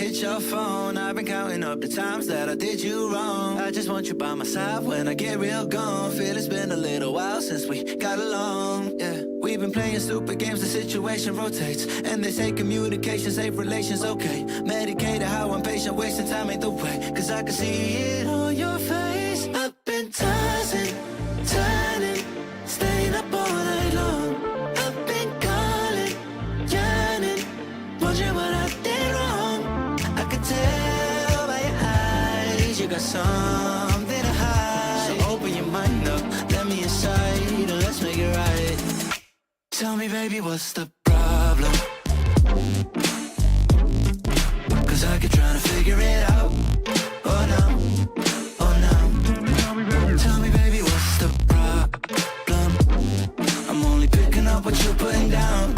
hit your phone. I've been counting up the times that I did you wrong. I just want you by my side when I get real gone. Feel it's been a little while since we got along, yeah. We've been playing stupid games, the situation rotates. And they say communication, safe relations, okay. Medicated how I'm patient, wasting time ain't the way. Cause I can see it on your face. I've been tossing, turning, staying up all night long. I've been calling, yearning, wondering what I did wrong. I could tell by your eyes you got something to hide. So open your mind up, let me inside, and let's make it right. Tell me, baby, what's the problem? Cause I keep trying to figure it out. Oh no, oh no. Tell me, baby, what's the problem? I'm only picking up what you're putting down.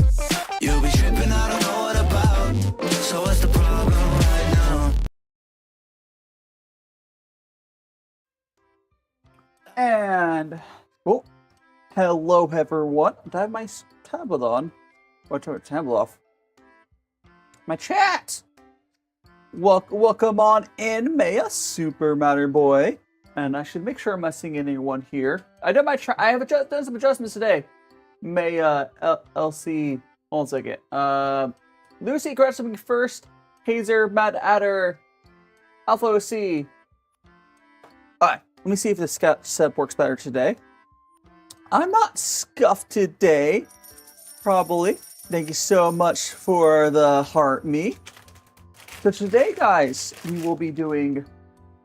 You'll be tripping, I don't know what about. So what's the problem right now? And oh, hello everyone. Do I have my tablet on? Or turn my tablet off? My chat. Welcome on in, Maya Super Matter Boy. And I should make sure I'm not seeing anyone here. I have done some adjustments today. Maya LC. Hold on a second. Lucy, congrats on being first. Hazer, Mad Adder, Alpha OC. Alright, let me see if this setup works better today. I'm not scuffed today. Probably. Thank you so much for the heart me. So today, guys, we will be doing...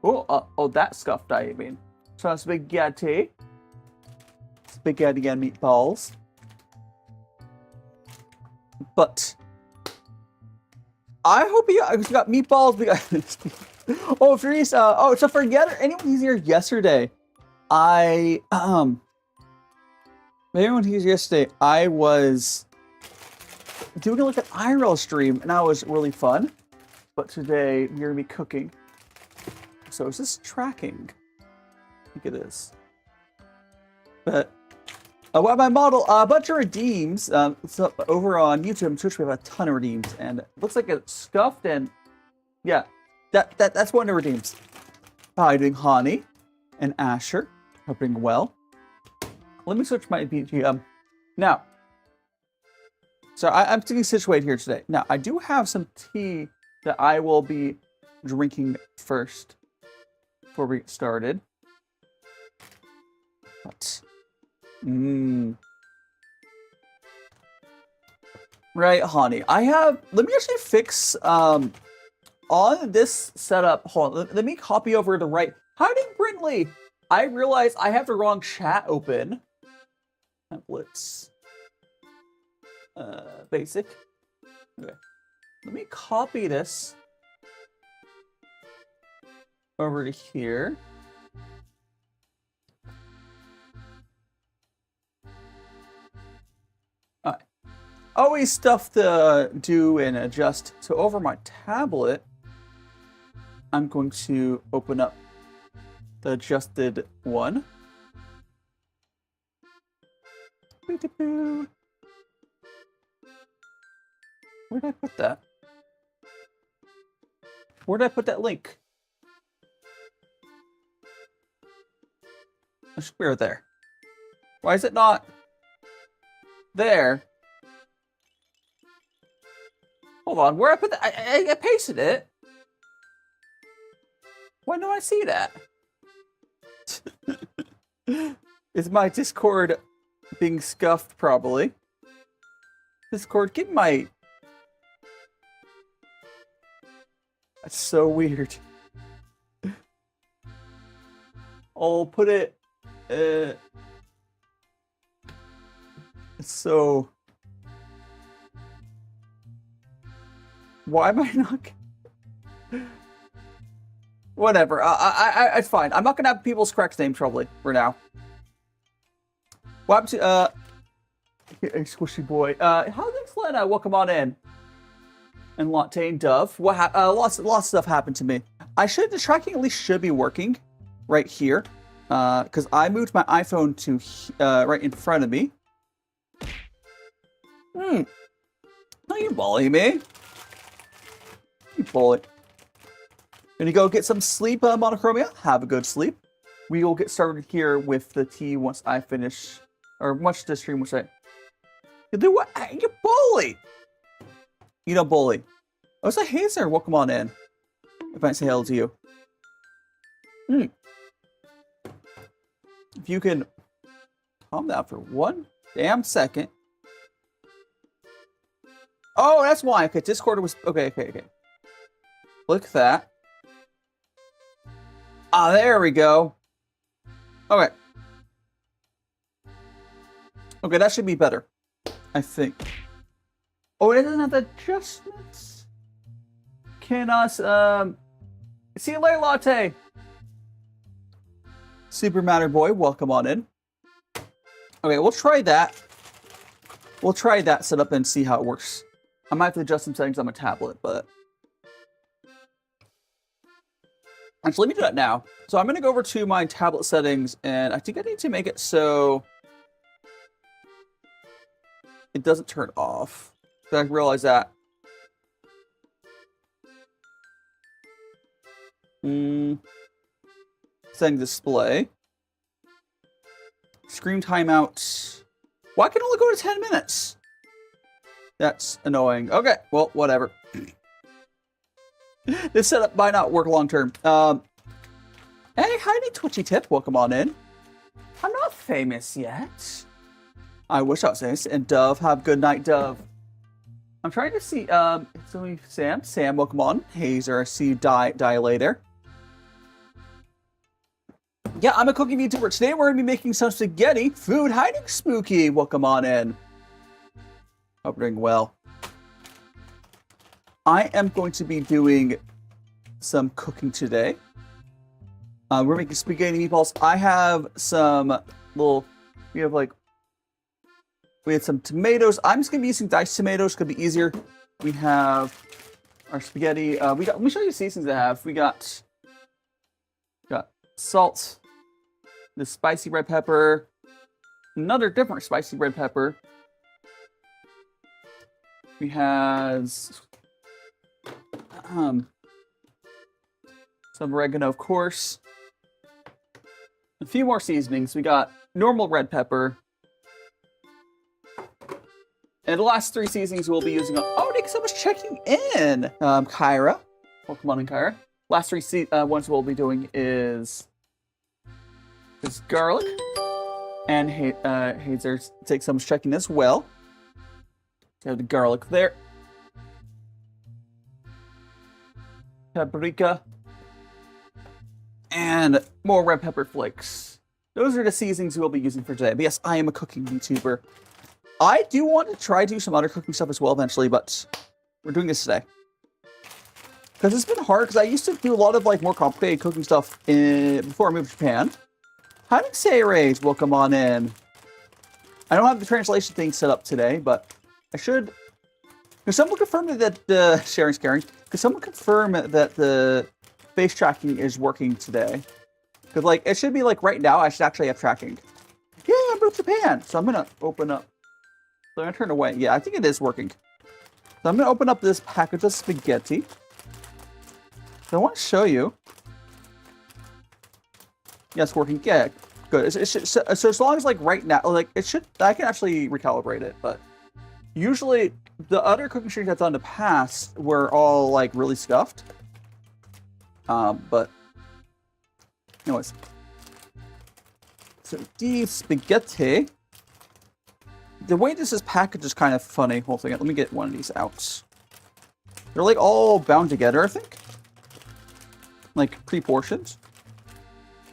Oh, that scuffed I mean. So spaghetti. Spaghetti and meatballs. But... I hope you guys got meatballs. We got... Oh, Furious, so for anyone who's here yesterday, anyone who's yesterday, I was doing like an IRL stream, and that was really fun. But today, we're gonna be cooking. So is this tracking? I think it is. But, what my model, a bunch of redeems, so over on YouTube and Twitch, we have a ton of redeems, and it looks like it's scuffed, and yeah. That's one of the redeems. Hi, doing Hani and Asher. Hoping well. Let me switch my BGM. Now, so I'm sitting situated here today. Now, I do have some tea that I will be drinking first before we get started. But, right, Hani. Let me actually fix, on this setup, hold on, let me copy over the right. Hiding Brinley! I realize I have the wrong chat open. Templates. Basic. Okay. Let me copy this over to here. Alright. Always stuff to do and adjust. So over my tablet, I'm going to open up the adjusted one. Where did I put that? Where did I put that link? It should be right there. Why is it not there? Hold on, where I put that? I pasted it. Why don't I see that? Is my Discord being scuffed, probably? Discord, get my... That's so weird. I'll put it... So... Why am I not... Whatever. It's fine. I'm not gonna have people's correct names probably for now. What happened to Squishy Boy? How's it, Selena? Welcome on in. And Lottane Dove. What lots of stuff happened to me. The tracking at least should be working right here. Because I moved my iPhone to right in front of me. Don't you bully me. You bully. Gonna go get some sleep, Monochromia. Have a good sleep. We will get started here with the tea once I finish, or once the stream, which I... You do what? You bully! You don't bully. Oh, it's a Hazer. Welcome on in. If I say hello to you. If you can calm down for one damn second. Oh, that's why. Okay, Discord was... Okay. Look at that. Ah, there we go. Okay. Okay, that should be better. I think. Oh, it doesn't have the adjustments. Can us, see you later, Latte. Super Matter Boy, welcome on in. Okay, we'll try that. We'll try that setup and see how it works. I might have to adjust some settings on my tablet, but... Actually, let me do that now. So I'm going to go over to my tablet settings, and I think I need to make it so it doesn't turn off. I realize that. Setting display. Screen timeout. Why can it only go to 10 minutes? That's annoying. Okay, well, whatever. This setup might not work long term. Hey, Heidi Twitchy Tip, welcome on in. I'm not famous yet. I wish I was famous. And Dove, have a good night, Dove. I'm trying to see, it's only Sam. Sam, welcome on. Hazer, I see you die later. Yeah, I'm a cooking VTuber. Today we're going to be making some spaghetti. Food hiding spooky. Welcome on in. Hope you're doing well. I am going to be doing some cooking today. We're making spaghetti meatballs. I have some little, we had some tomatoes. I'm just going to be using diced tomatoes. It's going to be easier. We have our spaghetti. Let me show you the seasonings I have. We got salt, the spicy red pepper, another different spicy red pepper. We have some oregano, of course. A few more seasonings. We got normal red pepper. And the last 3 seasonings we'll be using. Oh, thank you so much checking in, Kyra. Welcome on in, Kyra. Last 3 ones we'll be doing is garlic. And Hazer takes so much checking as well. So the garlic there. Paprika. And more red pepper flakes. Those are the seasonings we'll be using for today. But yes, I am a cooking VTuber. I do want to try to do some other cooking stuff as well eventually, but we're doing this today. Because it's been hard, because I used to do a lot of more complicated cooking stuff before I moved to Japan. How do you say rage? Welcome on in. I don't have the translation thing set up today, but I should. Can someone confirm that the sharing's caring? Can someone confirm that the face tracking is working today? Because it should be right now. I should actually have tracking. Yeah, I moved to Japan, so I'm gonna open up. So I'm gonna turn away. Yeah, I think it is working. So I'm gonna open up this package of spaghetti. So I want to show you. Yeah, it's working. Yeah, good. So as long as right now, it should. I can actually recalibrate it, but usually the other cooking streams I've done in the past were all really scuffed. But anyways, so the spaghetti. The way this is packaged is kind of funny. Hold on, let me get one of these out. They're all bound together, I think. Pre-portioned.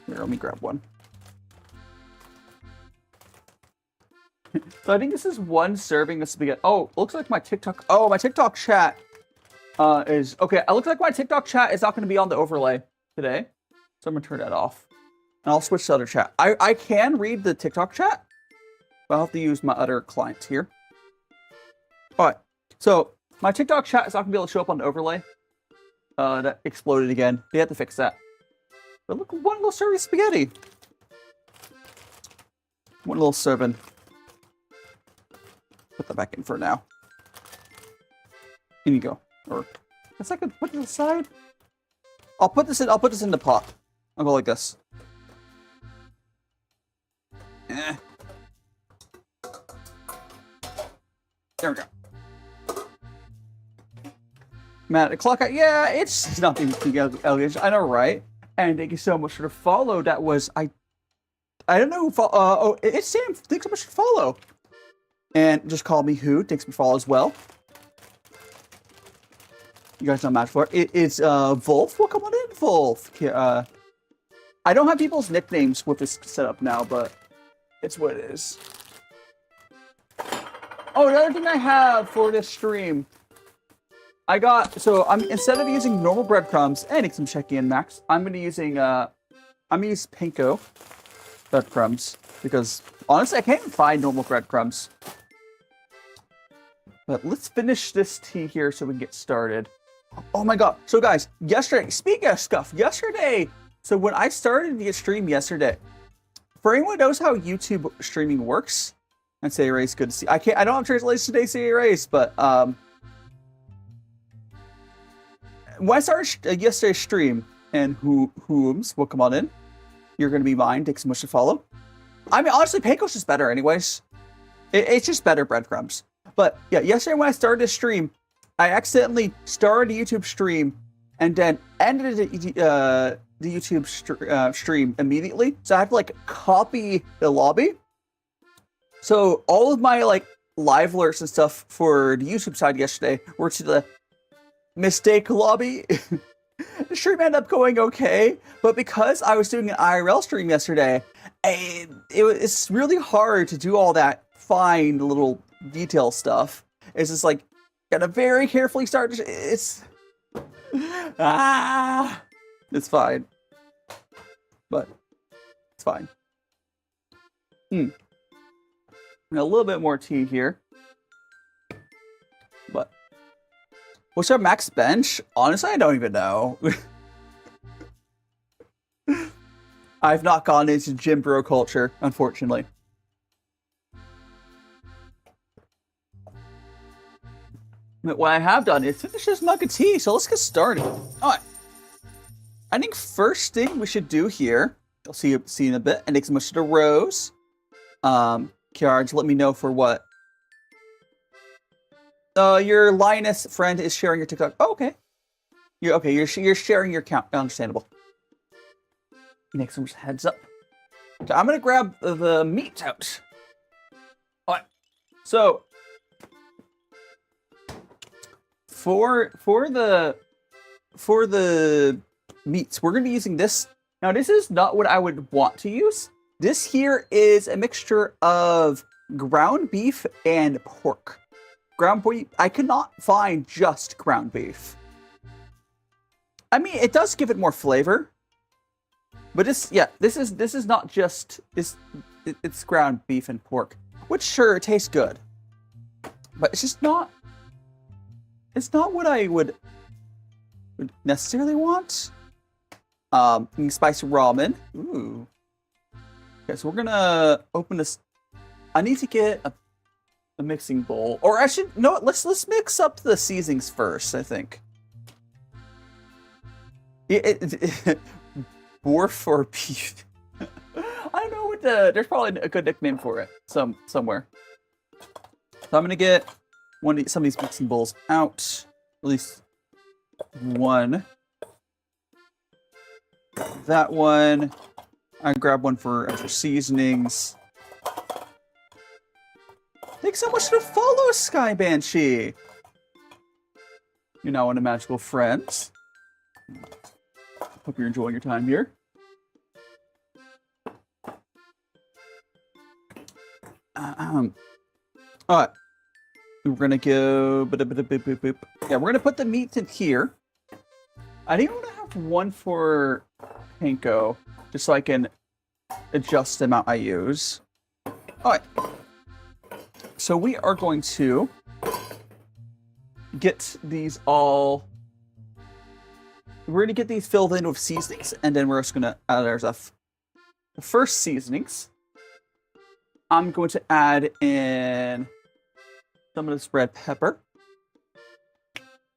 Here, let me grab one. So I think this is 1 serving of spaghetti. Oh, looks like my TikTok. Oh, my TikTok chat is okay. It looks like my TikTok chat is not going to be on the overlay today, so I'm gonna turn that off, and I'll switch to other chat. I can read the TikTok chat, but I'll have to use my other client here. All right, so my TikTok chat is not gonna be able to show up on the overlay. That exploded again. They had to fix that. But look, 1 little serving of spaghetti. 1 little serving. Put that back in for now. In you go. Or Guess I could put this aside. I'll put this in the pot. I'll go like this. Eh. There we go. Matt, the clock out. Yeah, it's not being elegant. I know, right? And thank you so much for the follow. That was I don't know. Oh, it's Sam. Thanks so much for the follow. And just call me who. Thanks for the follow as well. You guys know match for it. It's Wolf. Well, come on in, Wolf. I don't have people's nicknames with this setup now, but it's what it is. Oh, another thing I have for this stream, I got, so I'm instead of using normal breadcrumbs, and some check-in, Max, I'm gonna use panko breadcrumbs because honestly I can't even find normal breadcrumbs. But let's finish this tea here so we can get started. Oh my god! So guys, yesterday, speaking of stuff, so when I started the stream yesterday, for anyone who knows how YouTube streaming works. And say race, good to see. I don't have translation today, say race, but when I started yesterday's stream, and whom's will come on in, you're gonna be mine. Take so much to follow. I mean, honestly, panko's just better, anyways. It's just better breadcrumbs. But yeah, yesterday when I started this stream, I accidentally started a YouTube stream and then ended the YouTube stream immediately. So I have to like copy the lobby. So all of my like live alerts and stuff for the YouTube side yesterday were to the mistake lobby. The stream ended up going okay, but because I was doing an IRL stream yesterday, it's really hard to do all that fine little detail stuff. It's just like gotta very carefully start. It's it's fine, but it's fine. A little bit more tea here. But what's our max bench? Honestly, I don't even know. I've not gone into gym bro culture, unfortunately. But what I have done is finish this mug of tea, so let's get started. Alright. I think first thing we should do here, I'll see you in a bit, and make some much of the rose. Kiara, let me know for what. Your Linus friend is sharing your TikTok. Oh, okay. You're sharing your account. Understandable. Next one, heads up. So I'm gonna grab the meat out. All right. So for the meats, we're gonna be using this. Now, this is not what I would want to use. This here is a mixture of ground beef and pork. Ground beef, I could not find just ground beef. I mean, it does give it more flavor. But this is not just, it's ground beef and pork. Which, sure, it tastes good. But it's just not, it's not what I would necessarily want. Spicy ramen. Ooh. Okay, so we're gonna open this. I need to get a mixing bowl, or I should no. Let's mix up the seasonings first. I think. Borf or beef. I don't know what there's probably a good nickname for it somewhere. So I'm gonna get some of these mixing bowls out. At least one. That one. I grab one for extra seasonings. Thanks so much for the follow, Sky Banshee. You're now one of magical friends. Hope you're enjoying your time here. Alright. We're gonna go. Yeah, we're gonna put the meat in here. I think I'm gonna have one for panko, just so I can adjust the amount I use. Alright. So we are going to get these all. We're going to get these filled in with seasonings, and then we're just going to add our stuff. The first seasonings, I'm going to add in some of this red pepper.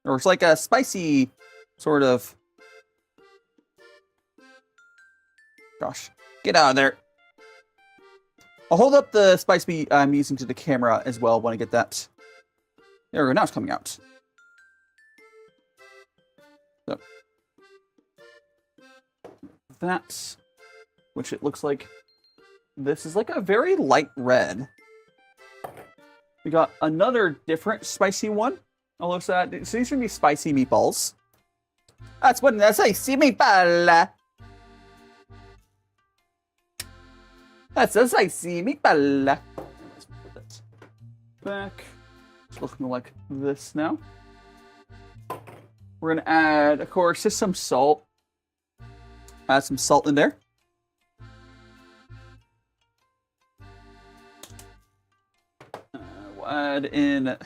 Or it's like a spicy sort of... Gosh, get out of there. I'll hold up the spice I'm using to the camera as well when I get that. There we go, now it's coming out. So. That, which it looks like this is like a very light red. We got another different spicy one. Although so these should be spicy meatballs. That's what I say, spicy meatball. That's a spicy meatball. Let's put that back. It's looking like this now. We're gonna add, of course, just some salt. Add some salt in there. We'll add in... I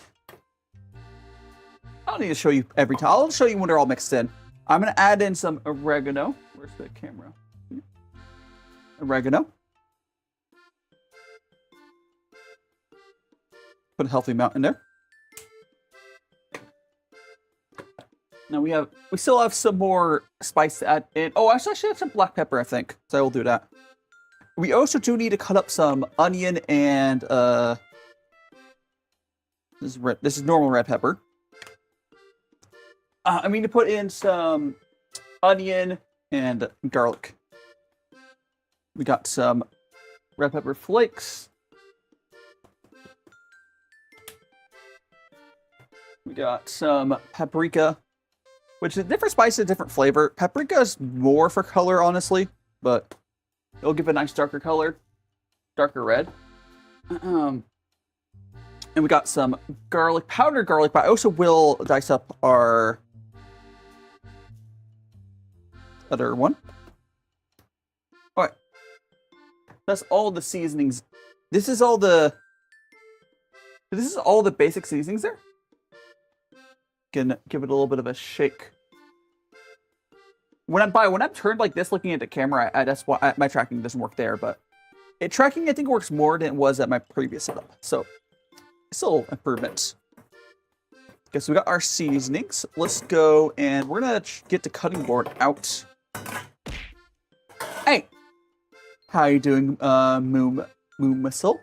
don't need to show you every time. I'll show you when they're all mixed in. I'm going to add in some oregano. Where's the camera? Oregano. Put a healthy amount in there. Now we still have some more spice to add in. Oh, actually, I should have some black pepper, I think. So I will do that. We also do need to cut up some onion and this is normal red pepper. I mean to put in some onion and garlic. We got some red pepper flakes. We got some paprika, which is different spice and different flavor. Paprika is more for color, honestly, but it'll give a nice darker color, darker red. And we got some garlic, powdered garlic, but I also will dice up our other one. All right. That's all the seasonings. This is all the basic seasonings there. Gonna give it a little bit of a shake. When I'm turned like this, looking at the camera, that's why my tracking doesn't work there. But tracking, I think, works more than it was at my previous setup. So, still improvements. Okay, so we got our seasonings. Let's go, and we're gonna get the cutting board out. Hey, how you doing, Moom Missile?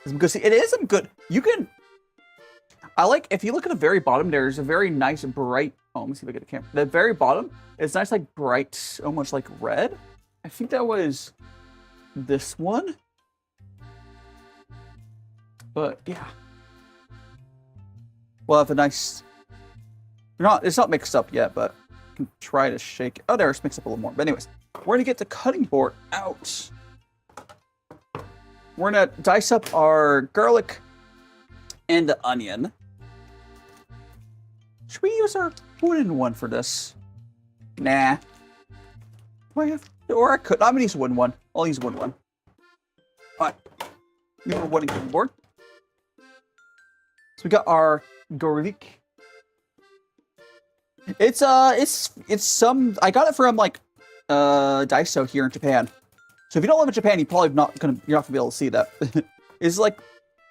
Because it is some good. You can. I like, if you look at the very bottom, there's a very nice bright, oh, let me see if I get the camera. The very bottom, it's nice, like, bright, almost like red. I think that was this one. But, yeah. We'll have a nice, it's not mixed up yet, but I can try to shake it. Oh, there, it's mixed up a little more. But anyways, we're going to get the cutting board out. We're going to dice up our garlic and the onion. Should we use our wooden one for this? Nah. Do I have to, or I could. I'm gonna use a wooden one. I'll use a wooden one. Alright. We have a wooden cutting board. So we got our garlic. It's some, I got it from like Daiso here in Japan. So if you don't live in Japan, you're probably not gonna be able to see that. It's like,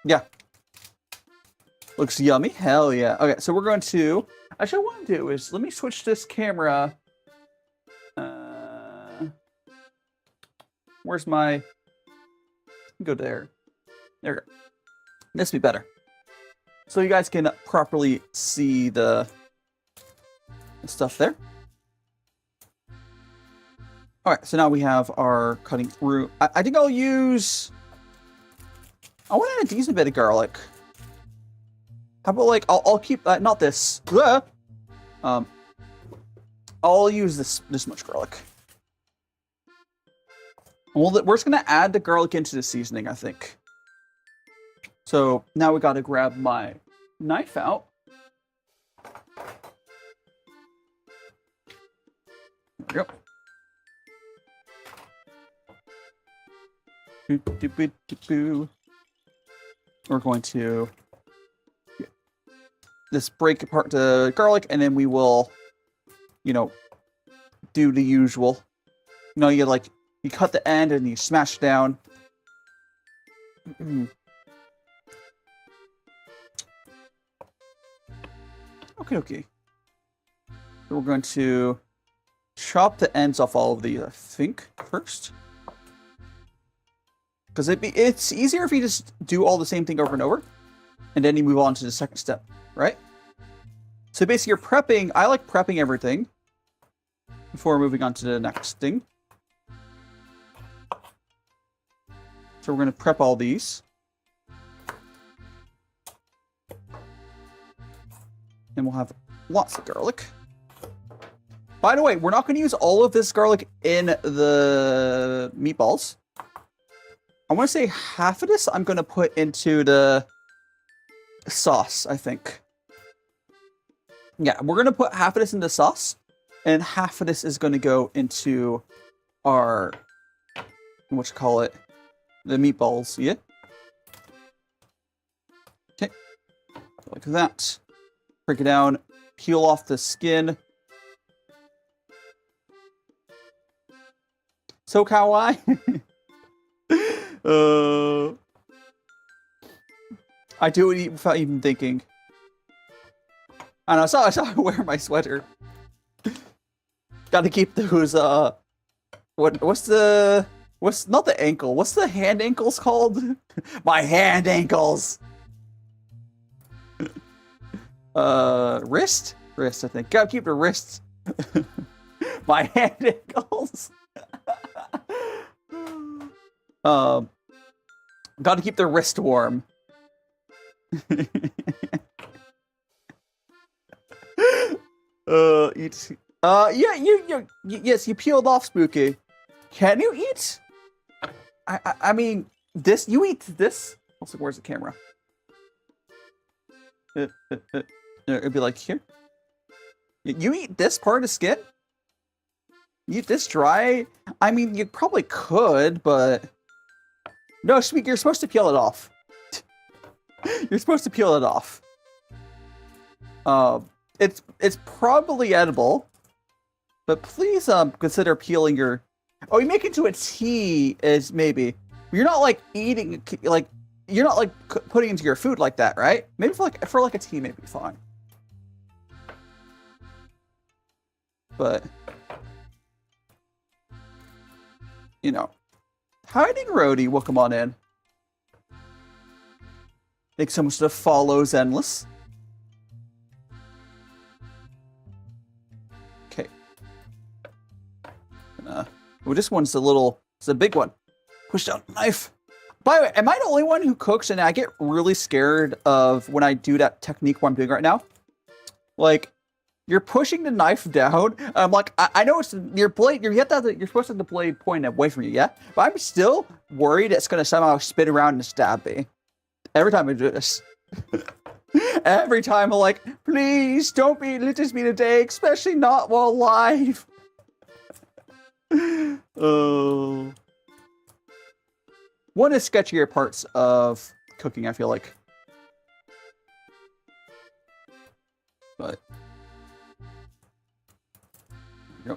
yeah. Looks yummy. Hell yeah. Okay, so we're going to... Actually, what I want to do is... Let me switch this camera. Where's my... Go there. There we go. This will be better. So you guys can properly see the stuff there. Alright, so now we have our cutting through. I think I'll use... I want to add a decent bit of garlic. How about, like, I'll keep, not this. I'll use this much garlic. Well, we're just going to add the garlic into the seasoning, I think. So, now we got to grab my knife out. There we go. We're going to just break apart the garlic, and then we will, you know, do the usual. You know, you cut the end and you smash down. Okay. We're going to chop the ends off all of these, I think, first. Because it's easier if you just do all the same thing over and over, and then you move on to the second step, right? So basically you're prepping, I like prepping everything before moving on to the next thing. So we're going to prep all these. And we'll have lots of garlic. By the way, we're not going to use all of this garlic in the meatballs. I want to say half of this I'm going to put into the sauce, I think. Yeah, we're going to put half of this in the sauce, and half of this is going to go into our, the meatballs, yeah? Okay, like that. Break it down, peel off the skin. So kawaii. I do it without even thinking. I know, I saw I wear my sweater. Gotta keep those, what's not the ankle, what's the hand ankles called? My hand ankles! Wrist? Wrist, I think. Gotta keep the wrists. My hand ankles. Gotta keep the wrist warm. Yes, you peeled off, Spooky. Can you eat? I mean, this, you eat this? Also, where's the camera? It'd be like here. You eat this part of skin? You eat this dry? I mean, you probably could, but no, you're supposed to peel it off. You're supposed to peel it off. It's probably edible, but please consider peeling your. Oh, you make it into a tea is maybe. You're not like eating like. You're not like putting into your food like that, right? Maybe for like a tea, maybe fine. But you know, hiding roadie will come on in. Make so much that follows endless. Okay. Well, this one's it's a big one. Push down knife. By the way, am I the only one who cooks and I get really scared of when I do that technique what I'm doing right now? Like, you're pushing the knife down. I'm like, I know it's your blade. You're supposed to have the blade pointing away from you, yeah? But I'm still worried it's gonna somehow spin around and stab me. Every time I do this. Every time I'm like, please don't let this be the day, especially not while live. Oh. One of the sketchier parts of cooking, I feel like. But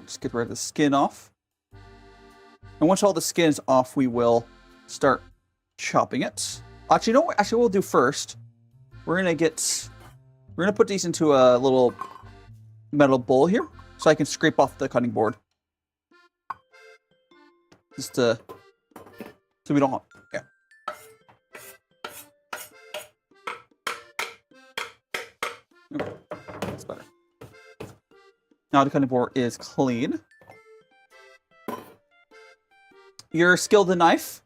just get rid of the skin off. And once all the skin is off, we will start chopping it. Actually, you know what? Actually, what we'll do first, we're gonna put these into a little metal bowl here, so I can scrape off the cutting board. Just so we don't have, yeah. Okay, that's better. Now the cutting board is clean. You're skilled in knife.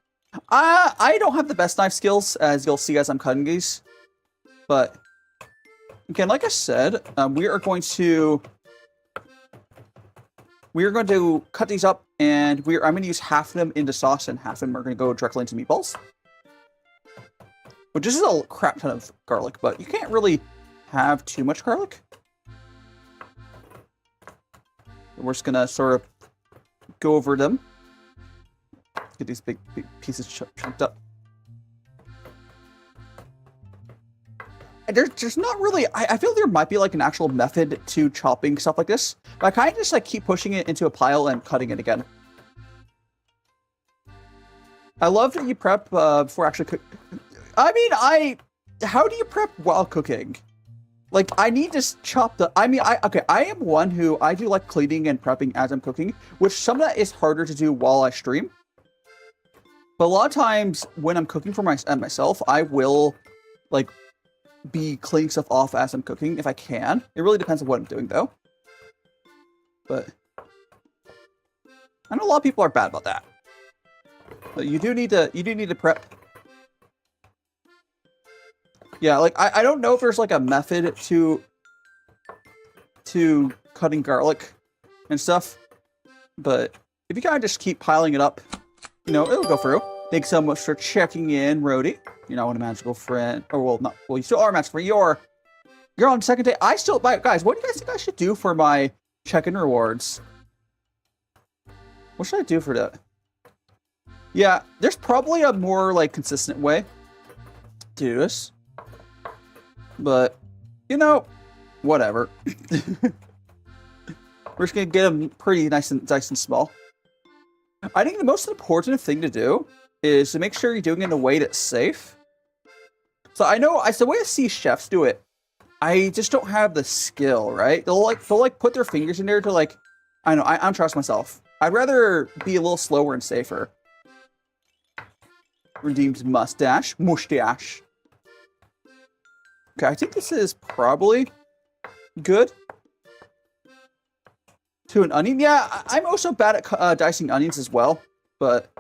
I don't have the best knife skills, as you'll see as I'm cutting these. But, again, like I said, we are going to cut these up, and I'm going to use half of them into sauce, and half of them are going to go directly into meatballs. Which is a crap ton of garlic, but you can't really have too much garlic. We're just going to sort of go over them. Get these big pieces chunked up. There's not really, I feel there might be like an actual method to chopping stuff like this, but I kind of just like keep pushing it into a pile and cutting it again. I love that you prep before actually cook. I mean, how do you prep while cooking? Like, I need to chop the... I mean, okay, I am one who... I do like cleaning and prepping as I'm cooking, which some of that is harder to do while I stream. But a lot of times, when I'm cooking for myself, I will, like, be cleaning stuff off as I'm cooking, if I can. It really depends on what I'm doing, though. But... I know a lot of people are bad about that. But you do need to prep. Yeah, like, I don't know if there's, like, a method to cutting garlic and stuff. But if you kind of just keep piling it up, you know, it'll go through. Thanks so much for checking in, Rhodey. You're not a magical friend. Or, well, not... Well, you still are a magical friend. You're on the second day. I still... Guys, what do you guys think I should do for my check-in rewards? What should I do for that? Yeah, there's probably a more, like, consistent way to do this. But, you know, whatever. We're just gonna get them pretty nice and small. I think the most important thing to do is to make sure you're doing it in a way that's safe. So I know, the way I see chefs do it, I just don't have the skill, right? They'll put their fingers in there to, like, I know, I don't trust myself. I'd rather be a little slower and safer. Redeemed mustache. Mustache. Okay, I think this is probably good. To an onion. Yeah, I'm also bad at dicing onions as well, but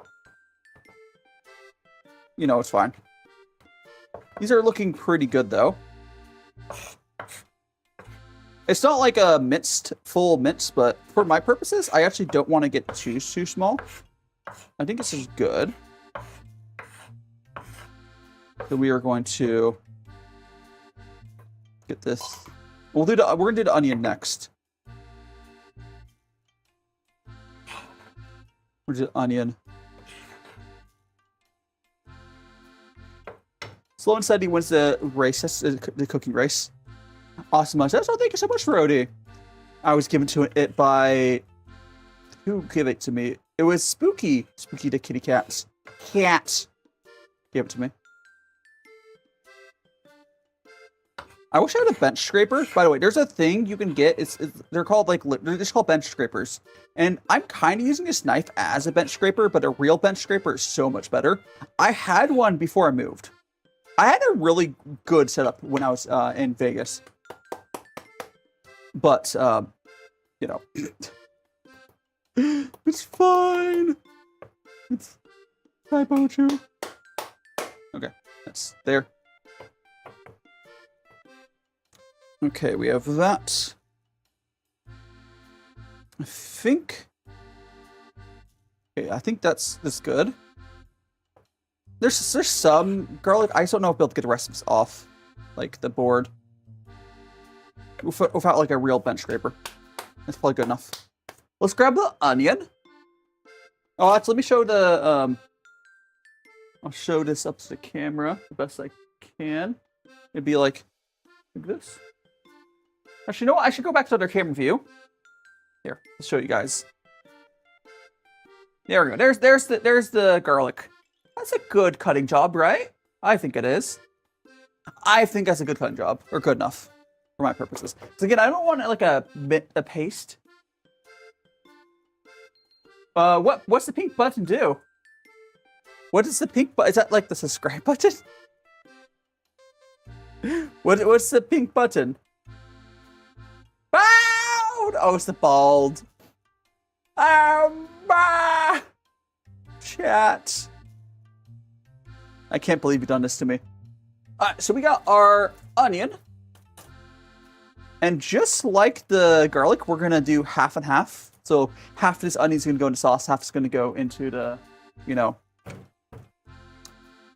you know, it's fine. These are looking pretty good, though. It's not like a full minced, but for my purposes, I actually don't want to get too small. I think this is good. So we are going to get this. We're gonna do the onion next. We're just onion. Sloan said he wins the race, the cooking race. Awesome, much. Oh, thank you so much, Rhodey. I was given to it by... Who gave it to me? It was Spooky. Spooky the kitty cats. Cat gave it to me. I wish I had a bench scraper. By the way, there's a thing you can get. They're called, like, they're just called bench scrapers. And I'm kind of using this knife as a bench scraper, but a real bench scraper is so much better. I had one before I moved. I had a really good setup when I was in Vegas. But, you know, it's fine. It's typo true. Okay, that's there. Okay, we have that. I think. Okay, I think that's good. There's some garlic. I just don't know if I'll be able to get the rest of this off, like the board, without like a real bench scraper. That's probably good enough. Let's grab the onion. Oh, actually, let me show the. I'll show this up to the camera the best I can. It'd be like this. Actually, you know what? I should go back to their camera view. Here, I'll show you guys. There we go. There's the garlic. That's a good cutting job, right? I think it is. I think that's a good cutting job, or good enough for my purposes. So again, I don't want like a paste. What's the pink button do? What does the pink button? Is that like the subscribe button? What's the pink button? Oh, it's the bald. Chat. I can't believe you've done this to me. So we got our onion. And just like the garlic, we're going to do half and half. So half of this onion is going to go into sauce, half is going to go into the, you know.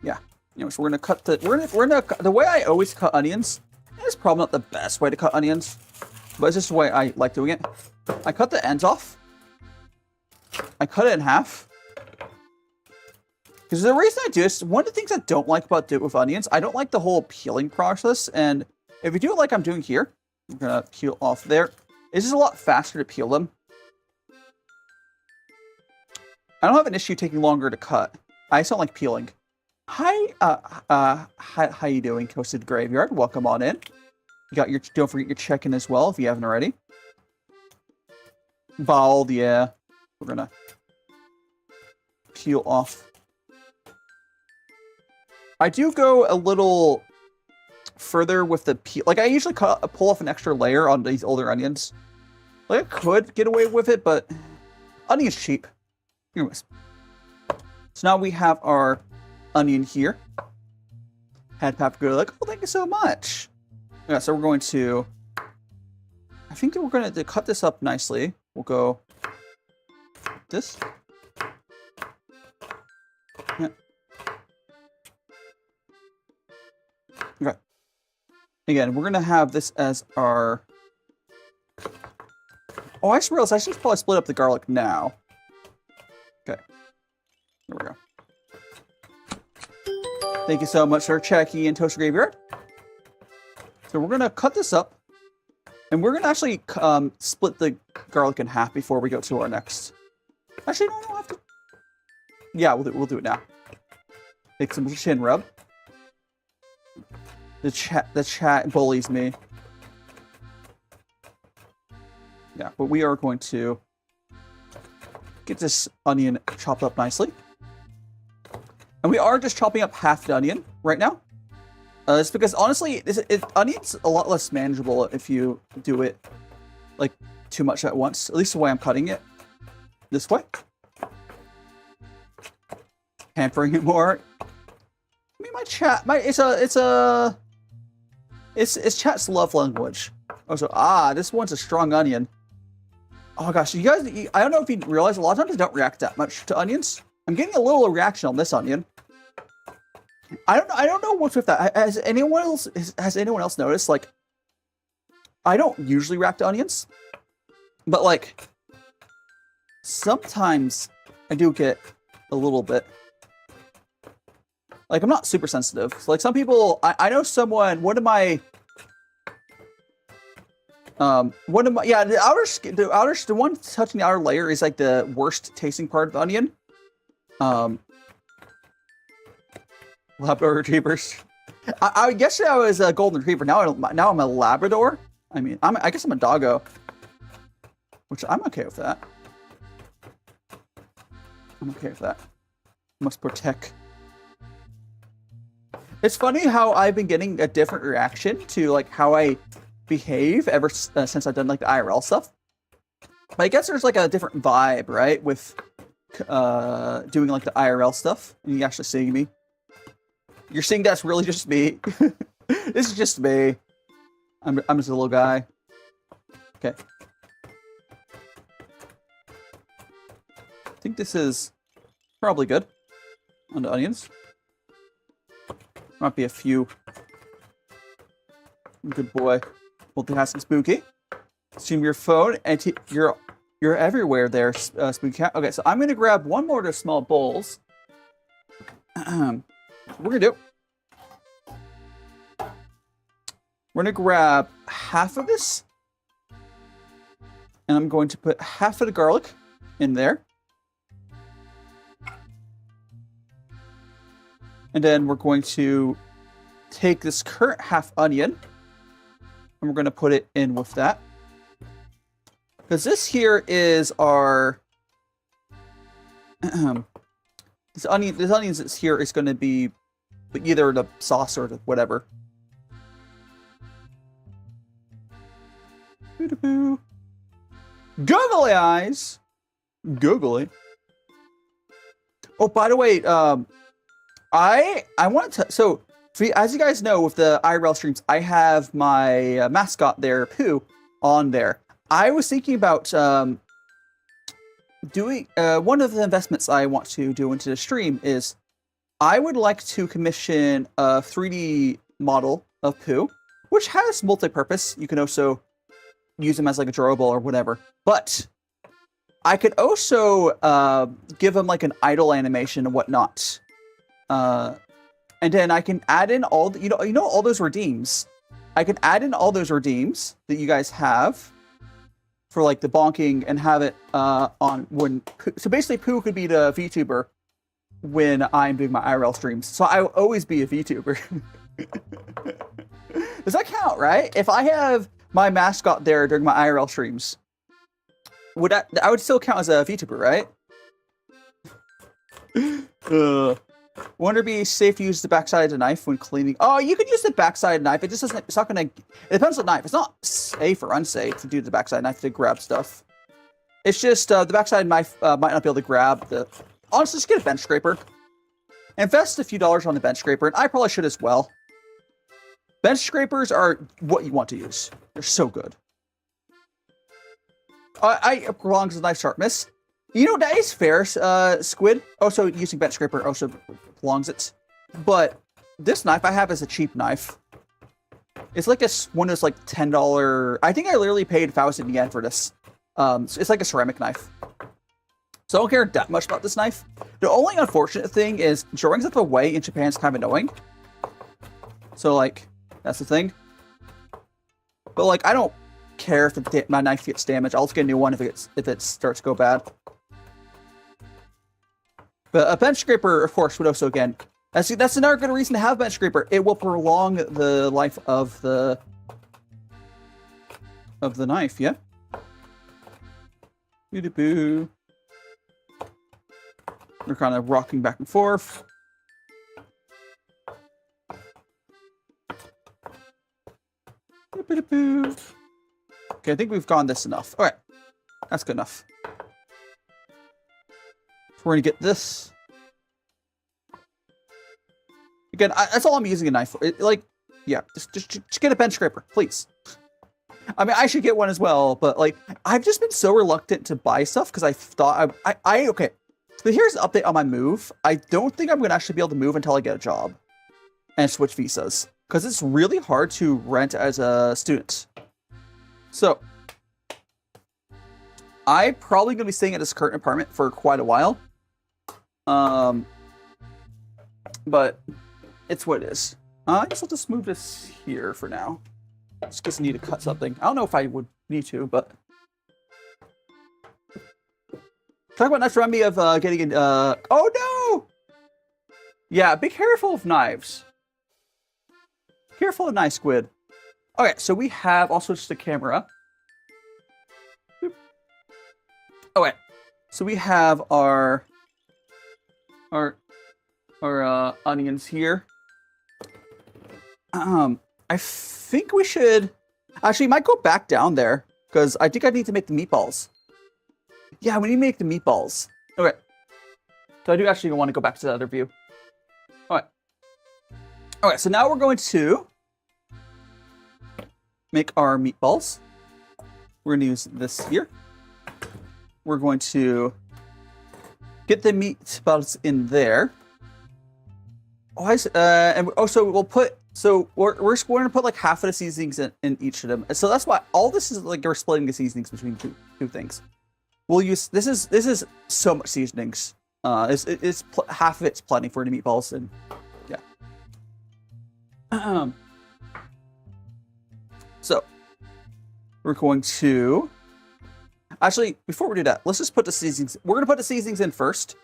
Yeah. You know, so we're going to cut the way I always cut onions, it's probably not the best way to cut onions, but it's just the way I like doing it. I cut the ends off. I cut it in half. Because the reason I do this, one of the things I don't like about doing it with onions, I don't like the whole peeling process. And if you do it like I'm doing here, I'm going to peel off there. It's just a lot faster to peel them. I don't have an issue taking longer to cut. I just don't like peeling. Hi, how you doing, Coasted Graveyard? Welcome on in. You got your, don't forget your check-in as well if you haven't already. Bald, yeah. We're gonna peel off. I do go a little further with the peel. Like, I usually pull off an extra layer on these older onions. Like, I could get away with it, but onion's cheap. Anyways. So now we have our onion here. Had paprika, like, oh, thank you so much. Yeah, so we're going to, I think that we're going to cut this up nicely. We'll go this. Yeah. Okay. Again, we're going to have this as our, oh, I just realized I should probably split up the garlic now. Okay. There we go. Thank you so much, Sir Checky and Toaster Graveyard. So we're going to cut this up. And we're going to actually split the garlic in half before we go to our next. Actually, no, I don't have to. Yeah, we'll do it now. Take some chin rub. The chat bullies me. Yeah, but we are going to get this onion chopped up nicely. And we are just chopping up half the onion right now. It's because, honestly, onion's a lot less manageable if you do it, like, too much at once. At least the way I'm cutting it. This way. Hampering it more. I mean, my chat, it's chat's love language. Oh, so, this one's a strong onion. Oh, gosh, you guys, I don't know if you realize, a lot of times I don't react that much to onions. I'm getting a little reaction on this onion. I don't know what's with that. Has anyone else noticed? Like, I don't usually react to onions, but like sometimes I do get a little bit. Like, I'm not super sensitive. So, like, some people, I know someone. One of my, yeah, the one touching the outer layer is like the worst tasting part of the onion. Labrador retrievers. I guess I was a golden retriever. Now I'm a Labrador. I mean, I guess I'm a doggo, which I'm okay with that. I'm okay with that. Must protect. It's funny how I've been getting a different reaction to like how I behave ever since I've done like the IRL stuff. But I guess there's like a different vibe, right, with doing like the IRL stuff and you actually seeing me. You're seeing that's really just me. This is just me. I'm just a little guy. Okay. I think this is probably good on the onions. Might be a few. Good boy. Multitasking Spooky. Zoom your phone and you're everywhere there, Spooky Cat. Okay, so I'm gonna grab one more of those small bowls. We're gonna do. We're gonna grab half of this, and I'm going to put half of the garlic in there, and then we're going to take this current half onion, and we're gonna put it in with that, because this here is our this onions that's here is going to be either the sauce or the whatever. Googly eyes! Googly. Oh, by the way, I want to... So, as you guys know, with the IRL streams, I have my mascot there, Pooh, on there. I was thinking about doing... one of the investments I want to do into the stream is I would like to commission a 3D model of Pooh, which has multi-purpose. You can also use them as like a drawable or whatever. But I could also give them like an idle animation and whatnot. And then I can add in all the, you know all those redeems. I can add in all those redeems that you guys have for like the bonking and have it on when. So basically, Pooh could be the VTuber when I'm doing my IRL streams. So I will always be a VTuber. Does that count, right? If I have my mascot there during my IRL streams, I would still count as a VTuber, right? Wonder be safe to use the backside of the knife when cleaning. Oh, you can use the backside knife. It just doesn't. It's not gonna. It depends on the knife. It's not safe or unsafe to do the backside knife to grab stuff. It's just the backside knife might not be able to grab the. Honestly, just get a bench scraper. Invest a few dollars on the bench scraper, and I probably should as well. Bench scrapers are what you want to use. They're so good. I prolongs the knife sharpness. You know, that is fair, Squid. Also, using bench scraper also prolongs it. But this knife I have is a cheap knife. It's like one of those like $10. I think I literally paid 1,000 yen for this. So it's like a ceramic knife. So I don't care that much about this knife. The only unfortunate thing is drawing stuff away in Japan is kind of annoying. So like, that's the thing. But like, I don't care if my knife gets damaged. I'll just get a new one if it starts to go bad. But a bench scraper, of course, would also, again, that's another good reason to have a bench scraper. It will prolong the life of the knife, yeah? Boo-doo-boo. We're kind of rocking back and forth. Boo-doo-boo. Okay, I think we've gone this enough. All right, that's good enough. So we're gonna get this. Again, that's all I'm using a knife for. Yeah, just get a bench scraper, please. I mean, I should get one as well, but like, I've just been so reluctant to buy stuff because I thought okay. So here's an update on my move. I don't think I'm gonna actually be able to move until I get a job and switch visas because it's really hard to rent as a student. So I'm probably gonna be staying at this current apartment for quite a while. But it's what it is. I guess I'll just move this here for now. Just because I need to cut something. I don't know if I would need to, but talk about knives remind me of getting in. Oh no! Yeah, be careful of knives. Careful of knife, Squid. Okay, so we have also just a camera. Okay, so we have our onions here. I think we should actually might go back down there because I think I need to make the meatballs. Yeah, we need to make the meatballs. Okay, so I do actually want to go back to the other view. All right. Okay, so now we're going to make our meatballs. We're going to use this here. We're going to get the meatballs in there. Oh, and also we'll put. So we're going to put like half of the seasonings in each of them. So that's why all this is like we're splitting the seasonings between two things. We'll use this is so much seasonings. It's half of it's plenty for the meatballs and yeah. So we're going to actually before we do that, let's just put the seasonings. We're going to put the seasonings in first.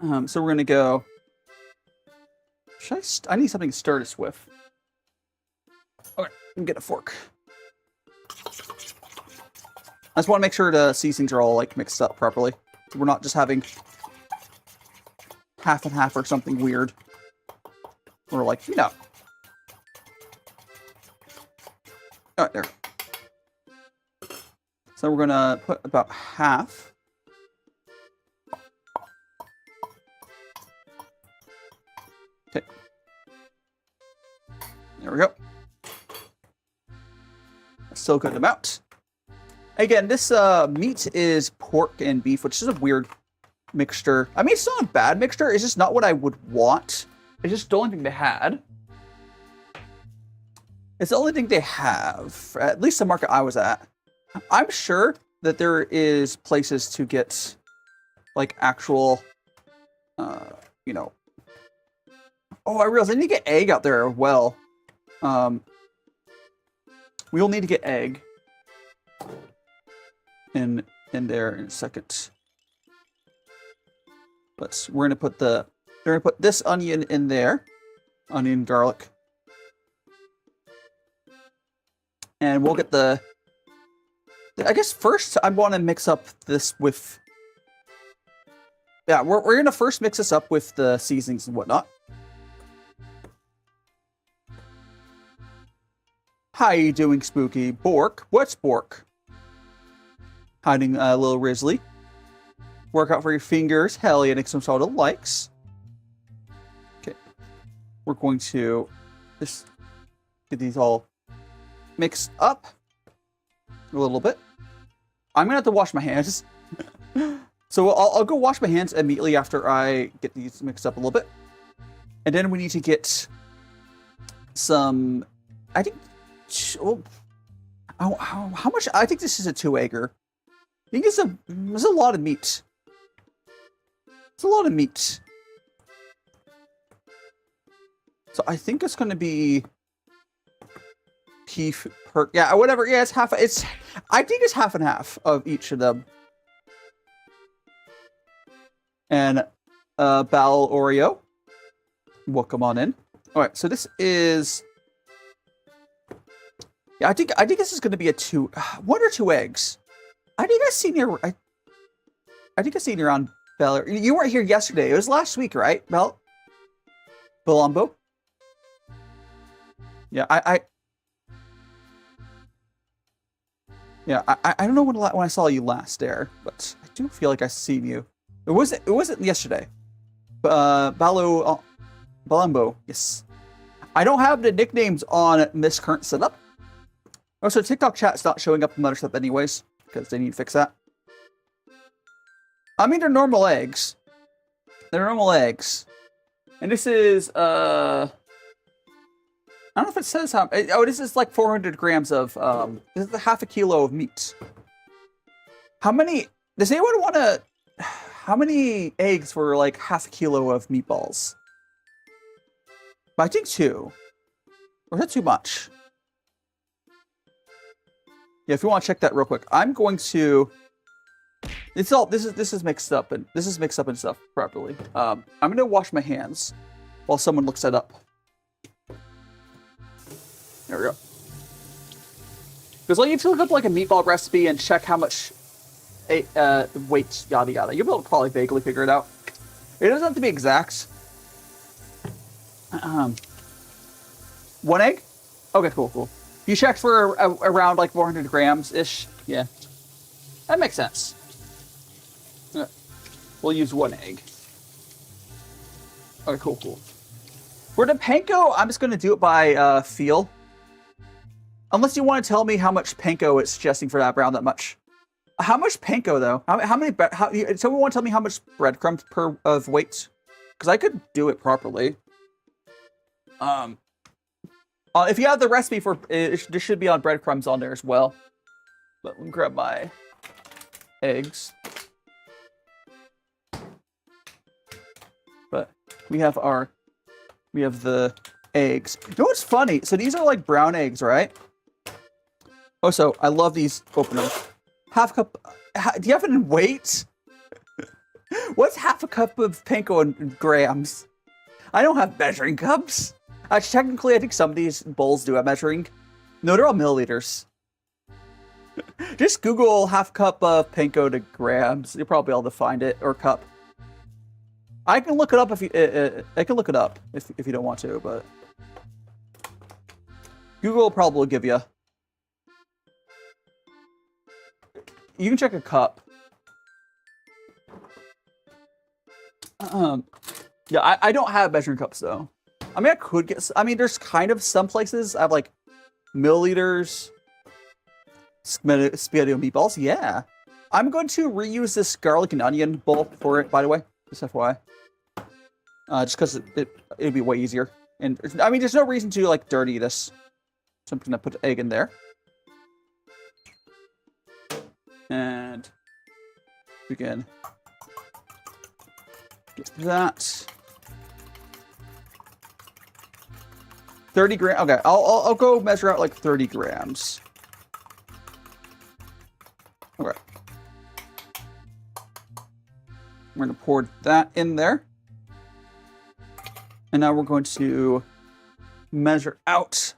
So we're going to go. I need something to stir this with. Okay, let me get a fork. I just want to make sure the seasonings are all like mixed up properly. So we're not just having half and half or something weird. Or like, you know. Alright, there. So we're gonna put about half. Okay. There we go. Still good amount. Again, this meat is pork and beef, which is a weird mixture. I mean, it's not a bad mixture. It's just not what I would want. It's just the only thing they had. It's the only thing they have, at least the market I was at. I'm sure that there is places to get, like, actual, you know. Oh, I realized I need to get egg out there as well. We'll need to get egg in there in a second. We're gonna put this onion in there, onion, garlic. And we'll get the... I guess first I want to mix up this with... Yeah, we're going to first mix this up with the seasonings and whatnot. How you doing, Spooky? Bork? What's Bork? Hiding a little Risley. Workout for your fingers. Hell yeah, Nick some sort of likes. Okay. We're going to just get these all mixed up a little bit. I'm gonna have to wash my hands. So I'll go wash my hands immediately after I get these mixed up a little bit. And then we need to get some, I think, well, how much? I think this is a 2-egger. I think it's there's a lot of meat. It's a lot of meat. So I think it's going to be beef per, yeah, whatever. Yeah, I think it's half and half of each of them. And Bal Oreo, welcome on in. All right, so this is, yeah, I think this is going to be a 1 or 2 eggs. I think I seen you. I think I seen you around Bel. You weren't here yesterday. It was last week, right, Bel? Belombo. Yeah, I don't know when I saw you last there, but I do feel like I seen you. It wasn't yesterday. Belombo, yes. I don't have the nicknames on this current setup. Oh, so TikTok chat's not showing up in other stuff anyways, because they need to fix that. I mean, they're normal eggs. They're normal eggs. And this is, I don't know if it says how, oh, this is like 400 grams of, this is half a kilo of meat. How many, does anyone want to, how many eggs for like half a kilo of meatballs? I think 2. Or is that too much? Yeah, if you want to check that real quick, I'm going to. It's all this is mixed up and stuff properly. I'm gonna wash my hands while someone looks that up. There we go. Because like if you look up like a meatball recipe and check how much weight, yada yada, you'll be able to probably vaguely figure it out. It doesn't have to be exact. 1 egg? Okay, cool. You checked for around like 400 grams ish. Yeah, that makes sense. We'll use 1 egg. Okay, cool. For the panko, I'm just gonna do it by feel. Unless you want to tell me how much panko it's suggesting for that brown that much. How much panko though? How many? Someone want to tell me how much breadcrumbs per of weight? Because I could do it properly. If you have the recipe for it, there should be on breadcrumbs on there as well. But let me grab my eggs. But we have the eggs. You know what's funny? So these are like brown eggs, right? Oh, so I love these openers. Half cup. Do you have it in weight? What's half a cup of panko in grams? I don't have measuring cups. Actually, technically, I think some of these bowls do have measuring. No, they're all milliliters. Just Google half cup of panko to grams. You'll probably be able to find it, or cup. I can look it up if you. I can look it up if you don't want to, but Google will probably give you. You can check a cup. Yeah, I don't have measuring cups though. I mean, I could get. I mean, there's kind of some places I have like milliliters. Spaghetti meatballs. Yeah, I'm going to reuse this garlic and onion bowl for it. By the way, just FYI. Just because it'd be way easier. And I mean, there's no reason to like dirty this. So I'm gonna put the egg in there. And we can get that. 30 grams. Okay, I'll go measure out like 30 grams. Okay. We're gonna pour that in there. And now we're going to measure out.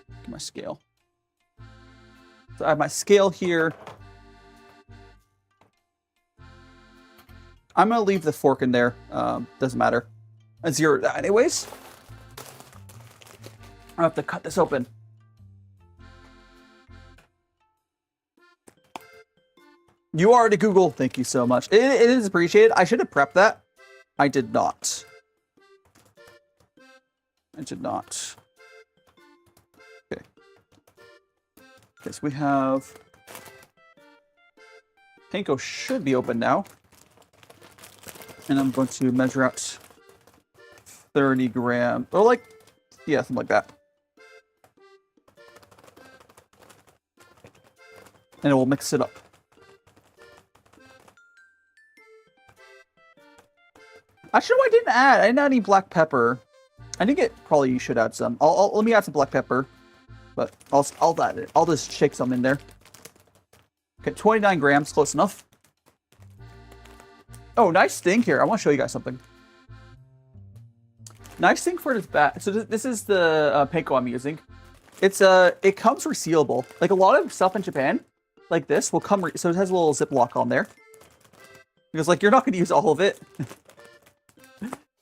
Get my scale. So I have my scale here. I'm going to leave the fork in there. Doesn't matter. I zeroed that anyways. I have to cut this open. You already Google. Thank you so much. It is appreciated. I should have prepped that. I did not. I did not. Okay. Okay, so we have... Panko should be open now. And I'm going to measure out 30 grams. Or like, yeah, something like that. And we'll mix it up. Actually, no, I didn't add. I didn't add any black pepper. I think it probably you should add some. Let me add some black pepper, but I'll add it. I'll just shake some in there. Okay, 29 grams, close enough. Oh, nice thing here. I want to show you guys something. Nice thing for this bat. So this is the panko I'm using. It's it comes resealable. Like a lot of stuff in Japan, like this will come. So it has a little Ziploc on there. Because like you're not going to use all of it.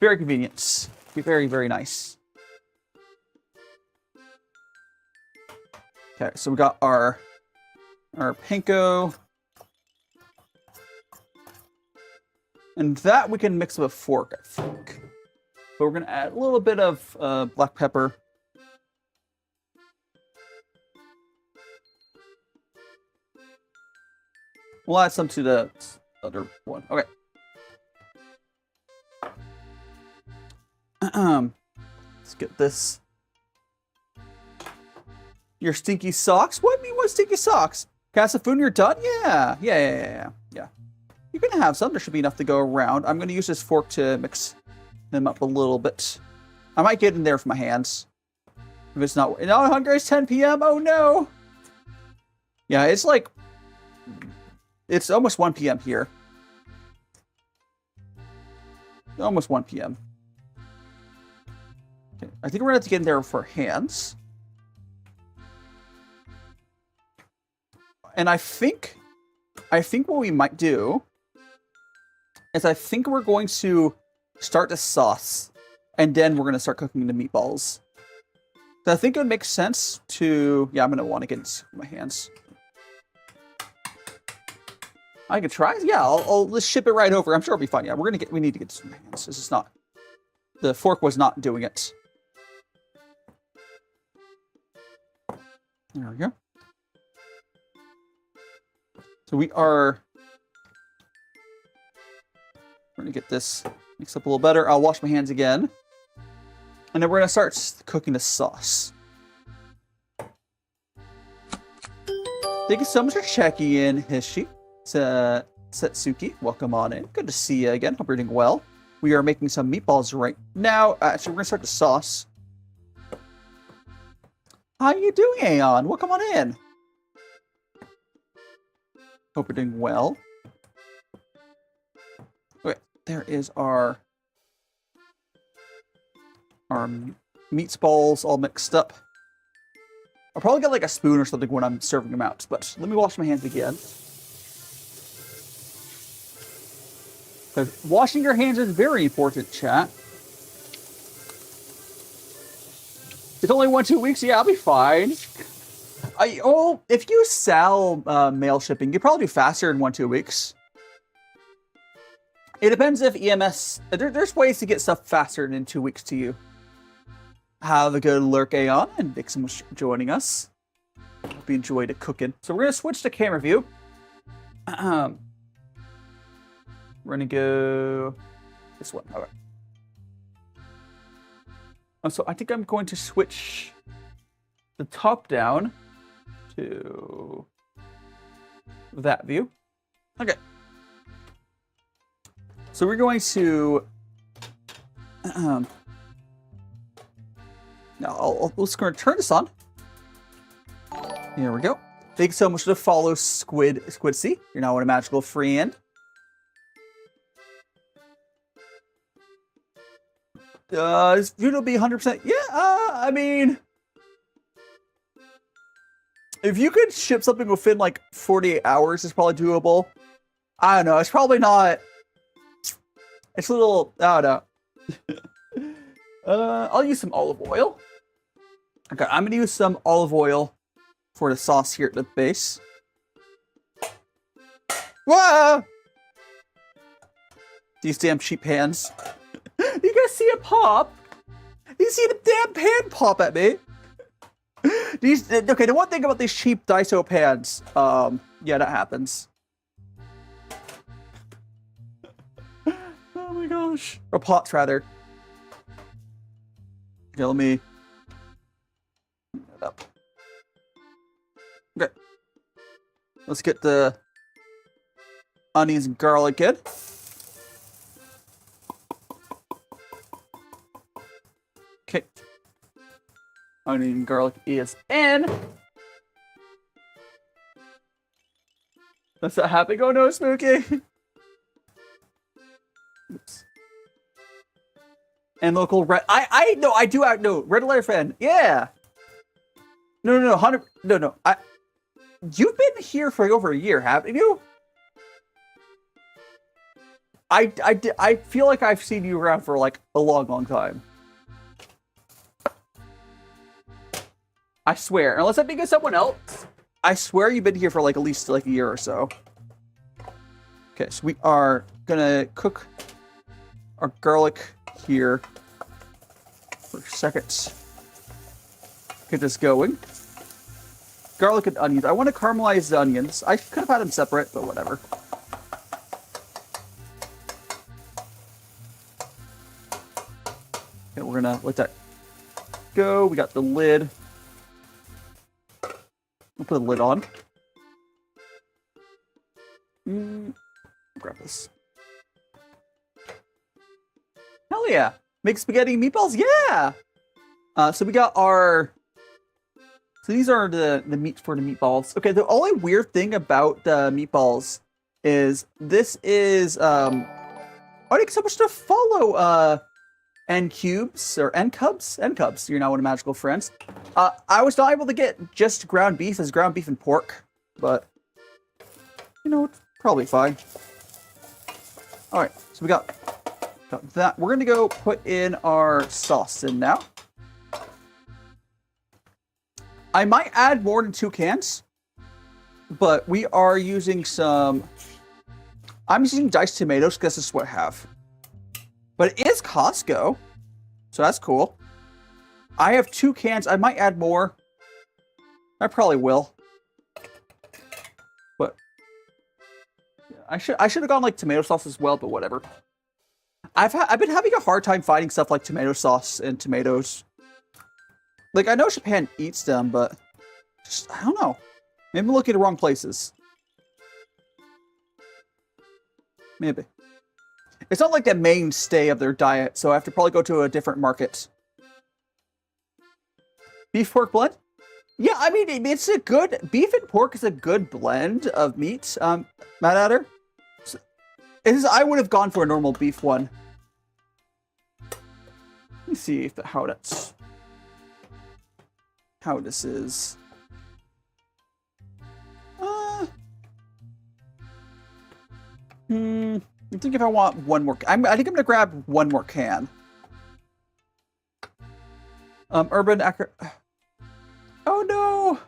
Very convenient. Very, very nice. Okay, so we got our panko. And that we can mix with a fork, I think. But we're going to add a little bit of black pepper. We'll add some to the other one. Okay. Let's get this. Your stinky socks? What mean? What stinky socks? Casafun, you're done? Yeah. You're gonna have some. There should be enough to go around. I'm gonna use this fork to mix them up a little bit. I might get in there with my hands. If it's not. No, Hungary is 10 p.m. Oh no. Yeah, it's like. It's almost 1 p.m. here. Almost 1 p.m. Okay, I think we're gonna have to get in there for hands. And I think what we might do is I think we're going to start the sauce, and then we're going to start cooking the meatballs. So I think it would make sense to... Yeah, I'm going to want to get into my hands. I could try. Yeah, I'll just ship it right over. I'm sure it'll be fine. Yeah, we need to get this in my hands. This is not... The fork was not doing it. There we go. So we're going to get this mixed up a little better. I'll wash my hands again. And then we're going to start cooking the sauce. Thank you so much for checking in, Hishi. Setsuki, welcome on in. Good to see you again. Hope you're doing well. We are making some meatballs right now. Actually, we're going to start the sauce. How you doing, Aeon? Welcome on in. Hope you're doing well. Okay, there is our meatballs all mixed up. I'll probably get like a spoon or something when I'm serving them out, but let me wash my hands again. Because washing your hands is very important, chat. It's only 1-2 weeks. Yeah, I'll be fine. If you sell mail shipping, you probably do faster in 1-2 weeks. It depends if EMS... There's ways to get stuff faster than 2 weeks to you. Have a good lurk, Aeon, and thanks so much for joining us. Hope you enjoyed it cooking. So we're going to switch to camera view. We're going to go this one. Okay. So I think I'm going to switch the top down to that view. Okay. So we're going to... Now, we're just going to turn this on. Here we go. Thanks so much for the follow, Squid C. You're now in a magical free end. This video will be 100%. Yeah, I mean... If you could ship something within like 48 hours, it's probably doable. I don't know. It's probably not. It's a little. I don't know. I'll use some olive oil. Okay, I'm gonna use some olive oil for the sauce here at the base. Whoa! These damn cheap pans. You guys see it pop? You see the damn pan pop at me? Okay, the one thing about these cheap Daiso pans, yeah, that happens. Oh my gosh. Or pots, rather. Okay, let me... up. Okay. Let's get the onions and garlic in. Okay. Onion and garlic is in. That's not happening. Oh no, Spooky. Oops. And local red. I know. Red Letter fan. Yeah. No, 100. No. You've been here for over a year, haven't you? I feel like I've seen you around for like a long time. I swear, unless I'm thinking of someone else, I swear you've been here for like at least like a year or so. Okay, so we are gonna cook our garlic here for seconds. Get this going. Garlic and onions. I want to caramelize the onions. I could have had them separate, but whatever. Okay, we're gonna let that go. We got the lid. We'll put the lid on. Grab this. Hell yeah! Make spaghetti and meatballs? Yeah! So we got our... So these are the meat for the meatballs. Okay, the only weird thing about the meatballs is this is... I think so much to follow EnCubes or EnCubs. You're now one of Magical Friends. I was not able to get just ground beef as ground beef and pork, but you know, it's probably fine. All right, so we got that. We're gonna go put in our sauce in now. I might add more than 2 cans, but we are using some. I'm using diced tomatoes because this is what I have. But it is Costco, so that's cool. I have 2 cans. I might add more. I probably will. But I should have gone like tomato sauce as well, but whatever. I've been having a hard time finding stuff like tomato sauce and tomatoes. Like I know Japan eats them, but just, I don't know. Maybe I'm looking at the wrong places. Maybe. It's not like the mainstay of their diet, so I have to probably go to a different market. Beef pork blend? Yeah, I mean, it's a good... Beef and pork is a good blend of meat, Matt Adder. So, I would have gone for a normal beef one. Let me see how this is. I think if I want one more... I think I'm going to grab one more can. Urban Acro... Oh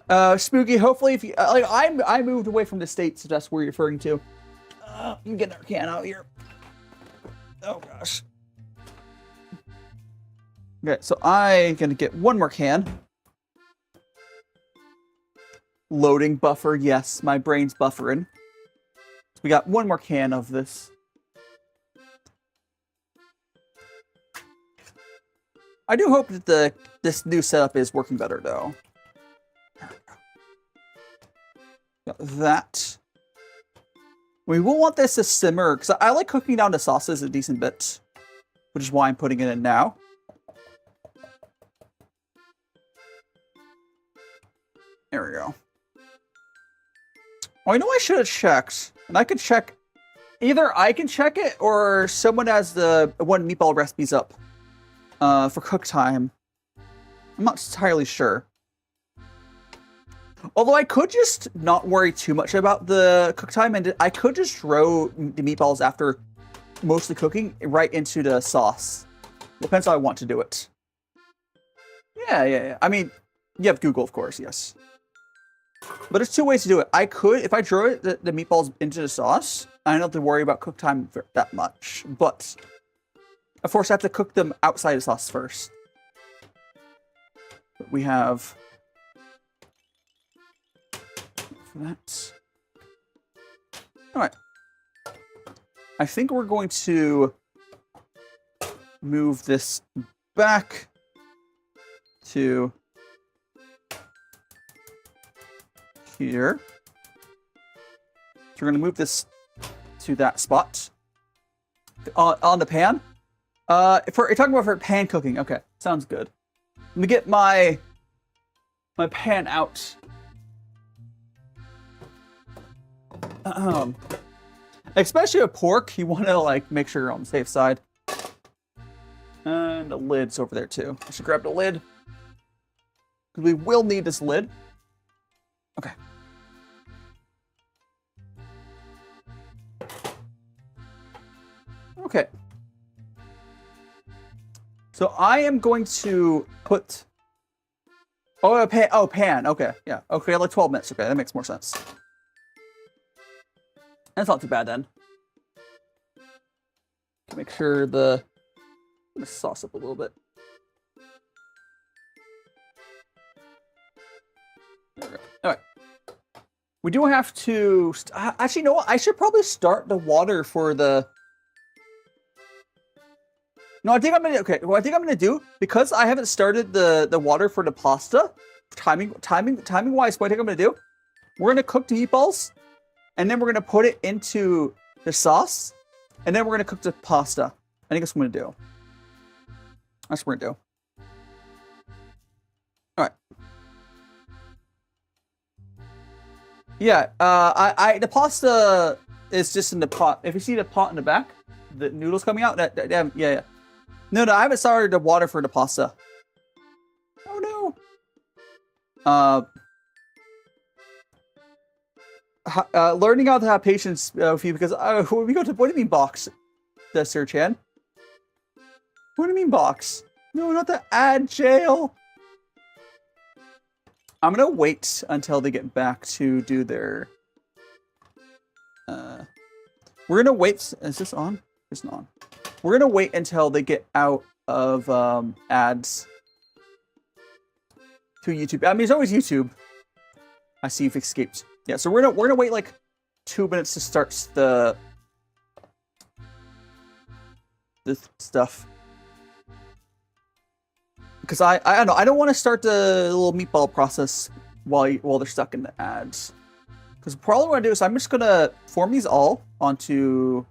no! Spooky, hopefully if you... like, I moved away from the States, if that's where you're referring to. I'm getting our can out here. Oh gosh. Okay, so I'm going to get one more can. Loading buffer, yes, my brain's buffering. We got one more can of this. I do hope that this new setup is working better, though. Got that. We will want this to simmer, because I like cooking down the sauces a decent bit, which is why I'm putting it in now. There we go. Oh, I know I should have checked. And I could check... Either I can check it, or someone has the one meatball recipes up for cook time. I'm not entirely sure. Although I could just not worry too much about the cook time, and I could just throw the meatballs after mostly cooking right into the sauce. Depends how I want to do it. Yeah. I mean, you have Google, of course, yes. But there's two ways to do it. I could, if I throw the meatballs into the sauce, I don't have to worry about cook time that much. But, of course, I have to cook them outside the sauce first. But we have that. Alright. I think we're going to move this back to here. So we're going to move this to that spot on the pan. If you're talking about for pan cooking, okay, sounds good. Let me get my pan out. Especially with pork, you want to like make sure you're on the safe side. And the lid's over there too. I should grab the lid. Because we will need this lid. Okay. Okay. So I am going to put... Oh, a pan. Oh, pan. Okay. Yeah. Okay, like 12 minutes. Okay, that makes more sense. That's not too bad then. Make sure the... I'm gonna sauce up a little bit. There we go. All right. We do have to... Actually, you know what? I should probably start the water for the... No, I think I'm gonna... Okay, what I think I'm gonna do, because I haven't started the water for the pasta, timing-wise, what I think I'm gonna do, we're gonna cook the meatballs, and then we're gonna put it into the sauce, and then we're gonna cook the pasta. I think that's what I'm gonna do. That's what we're gonna do. All right. Yeah, the pasta is just in the pot. If you see the pot in the back, the noodles coming out, yeah. No, I haven't started the water for the pasta. Oh no. Learning how to have patience with you because when we go to, what do you mean box? The Sir Chan. What do you mean box? No, not the ad jail. I'm gonna wait until they get back to do their... We're gonna wait... Is this on? It's not on. We're gonna wait until they get out of ads to YouTube. I mean, it's always YouTube. I see you've escaped. Yeah, so we're gonna wait like 2 minutes to start the stuff. Because I don't know, I don't want to start the little meatball process while they're stuck in the ads. Because probably what I do is I'm just gonna form these all onto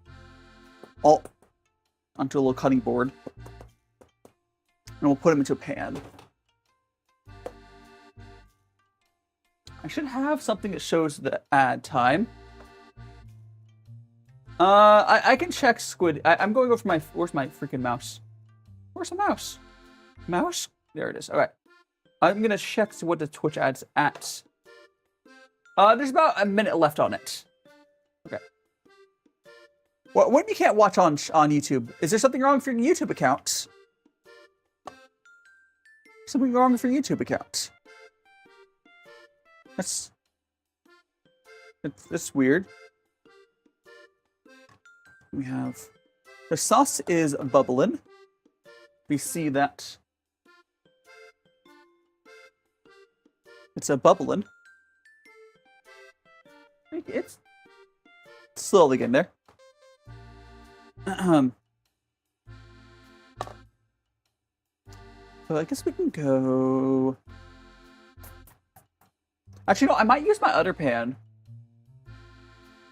a little cutting board, and we'll put them into a pan. I should have something that shows the ad time. I can check Squid. I'm going over my... Where's my freaking mouse? Where's the mouse? Mouse? There it is. All right. I'm going to check what the Twitch ad's at. There's about a minute left on it. Okay. What if you can't watch on YouTube? Is there something wrong with your YouTube account? Something wrong with your YouTube account? That's weird. We have... The sauce is bubbling. We see that... It's a bubbling. It's slowly getting there. So I guess we can go... Actually, no, I might use my other pan.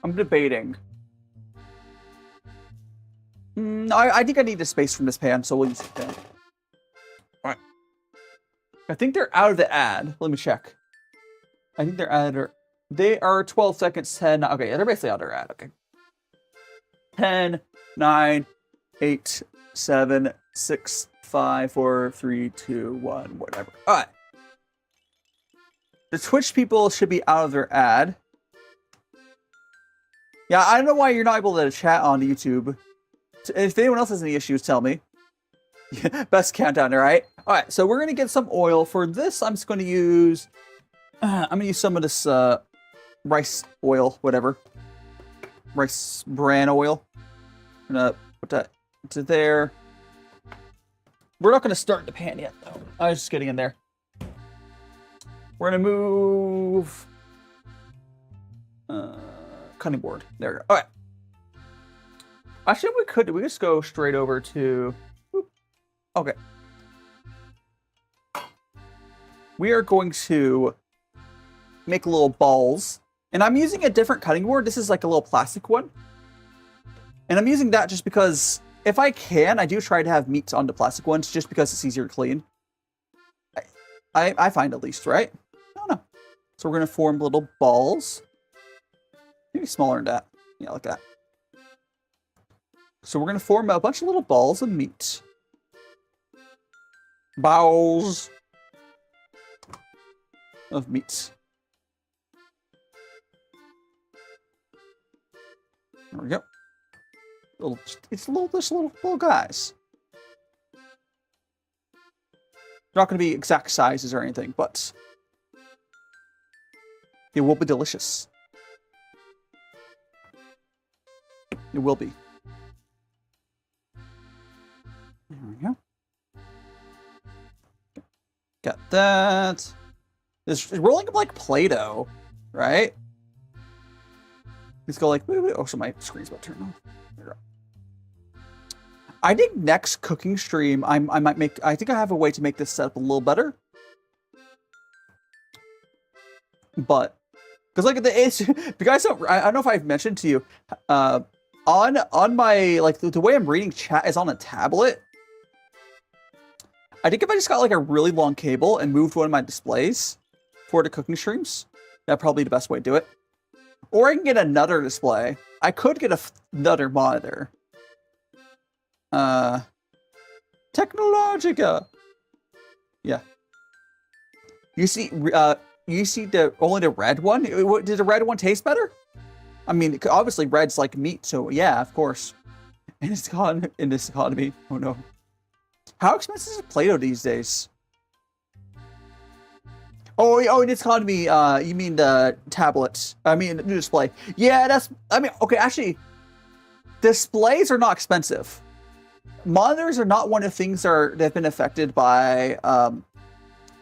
I'm debating. I think I need the space from this pan, so we'll use this pan. Alright. I think they're out of the ad. Let me check. I think they're out of... They are 12 seconds, 10... Okay, they're basically out of their ad, okay. 10, 9, 8, 7, 6, 5, 4, 3, 2, 1, whatever. Alright. The Twitch people should be out of their ad. Yeah, I don't know why you're not able to chat on YouTube. If anyone else has any issues, tell me. Best countdown, all right? All right, so we're gonna get some oil. For this, I'm just gonna use... I'm gonna use some of this rice oil, whatever. Rice bran oil. I'm gonna put that to there. We're not gonna start the pan yet, though. I was just getting in there. We're gonna move... cutting board. There we go. All right. Actually, we could just go straight over to... Okay. We are going to make little balls. And I'm using a different cutting board. This is like a little plastic one. And I'm using that just because if I can, I do try to have meats on the plastic ones just because it's easier to clean. I find at least, right? I don't know. So we're going to form little balls. Maybe smaller than that. Yeah, like that. So we're going to form a bunch of little balls of meat. Balls of meat. There we go. It's little guys. They're not going to be exact sizes or anything, but it will be delicious. It will be. There we go. Got that. It's rolling up like Play-Doh, right? Let's go like, oh, so my screen's about to turn off. There we go. I think next cooking stream, I might make, I think I have a way to make this setup a little better. But, because like if you guys don't, I don't know if I've mentioned to you, on my, like the way I'm reading chat is on a tablet. I think if I just got like a really long cable and moved one of my displays for the cooking streams, that'd probably be the best way to do it. Or I can get another display. I could get another monitor. Technologica. Yeah. You see the only the red one? Did the red one taste better? I mean, obviously red's like meat, so yeah, of course. And it's gone in this economy. Oh no. How expensive is Play-Doh these days? Oh, in this economy, you mean the tablets. I mean, the new display. Yeah, that's, I mean, okay, actually, displays are not expensive. Monitors are not one of the things that have been affected by,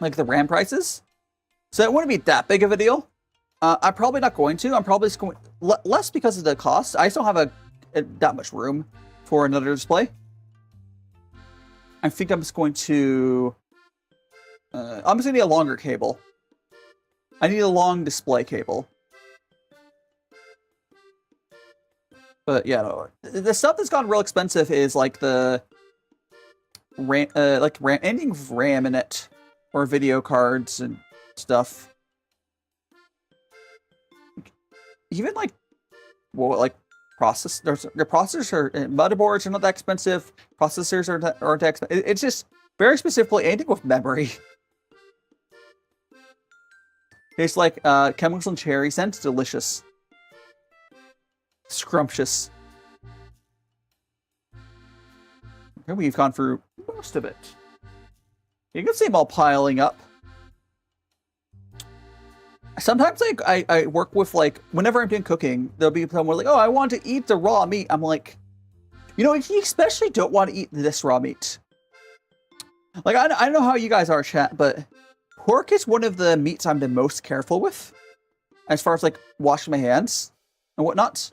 like, the RAM prices. So it wouldn't be that big of a deal. I'm probably not going to. I'm probably just going, less because of the cost. I just don't have that much room for another display. I think I'm just going to... I'm just going to need a longer cable. I need a long display cable. But yeah, no, the stuff that's gone real expensive is like the RAM, anything with RAM in it, or video cards and stuff. Even like, well, like processors, motherboards are not that expensive. Processors aren't that expensive. It's just very specifically anything with memory. Tastes like chemicals and cherry scent. Delicious. Scrumptious. Okay, we've gone through most of it. You can see them all piling up. Sometimes I work with, like, whenever I'm doing cooking, there'll be someone like, oh, I want to eat the raw meat. I'm like, you know, you especially don't want to eat this raw meat. Like, I don't know how you guys are, chat, but pork is one of the meats I'm the most careful with. As far as, like, washing my hands and whatnot.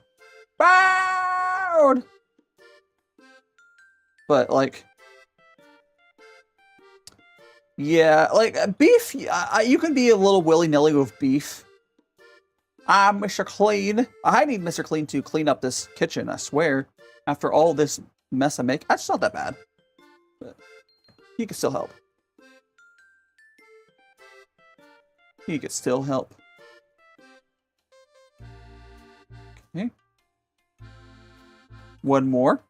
But, like... Yeah, like, beef, you can be a little willy-nilly with beef. I'm Mr. Clean. I need Mr. Clean to clean up this kitchen, I swear. After all this mess I make. That's not that bad. But he can still help. He can still help. Okay. One more.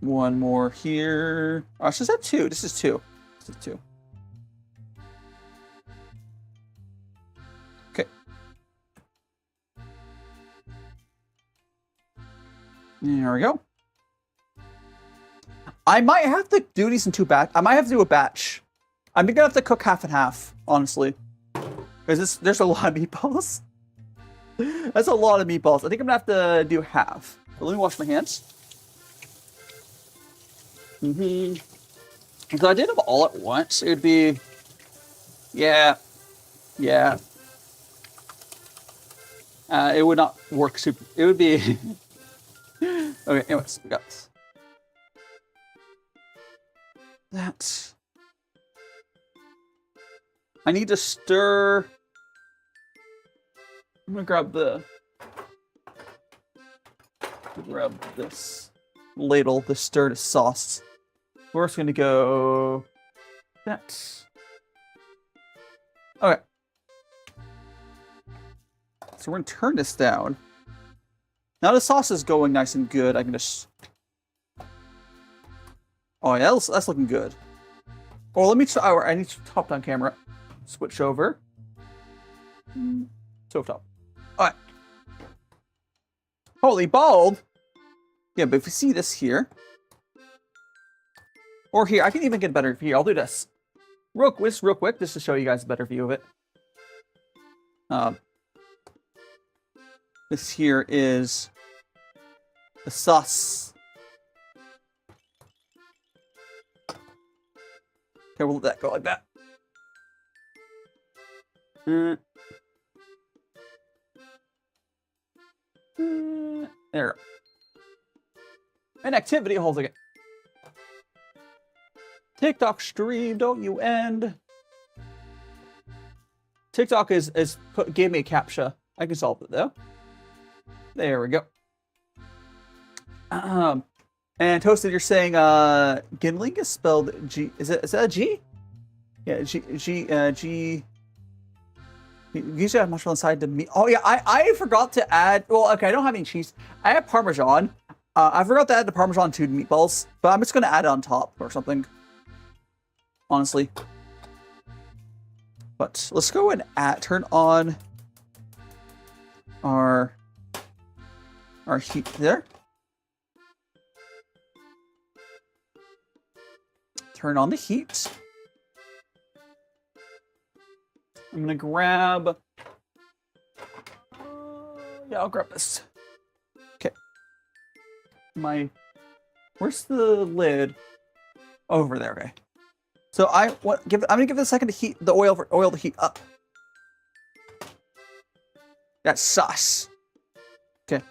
One more here. Oh, is that 2? This is 2. This is 2. Okay. There we go. I might have to do these in 2 batch. I might have to do a batch. I'm gonna have to cook half and half, honestly, because there's a lot of meatballs. That's a lot of meatballs. I think I'm gonna have to do half. But let me wash my hands. If I did them all at once, it would be, yeah. It would not work super. It would be. Okay. Anyways, we got this. That. I need to stir. I'm gonna grab this ladle to stir the sauce. We're just gonna go. That. Okay. So we're gonna turn this down. Now the sauce is going nice and good. I can just. Oh yeah, that's looking good. Oh, let me try. Oh, I need to top down camera. Switch over. Stovetop. Alright. Holy bald! Yeah, but if you see this here. Or here, I can even get a better view. I'll do this. Real quick, just to show you guys a better view of it. This here is the sauce. Okay, we'll let that go like that. There. An activity holds again. TikTok stream, don't you end? TikTok gave me a CAPTCHA. I can solve it though. There we go. And Toasted, you're saying Gimling is spelled G. Is that a G? Yeah, G. You usually have mushroom inside the meat. Oh yeah, I forgot to add. Well, okay, I don't have any cheese. I have Parmesan. I forgot to add the Parmesan to the meatballs, but I'm just gonna add it on top or something. Honestly. But let's go and turn on our heat there. Turn on the heat. I'm gonna grab. Yeah, I'll grab this. Okay. Where's the lid? Over there. Okay. So I'm gonna give it a second to heat the oil to heat up. That's sauce. Okay.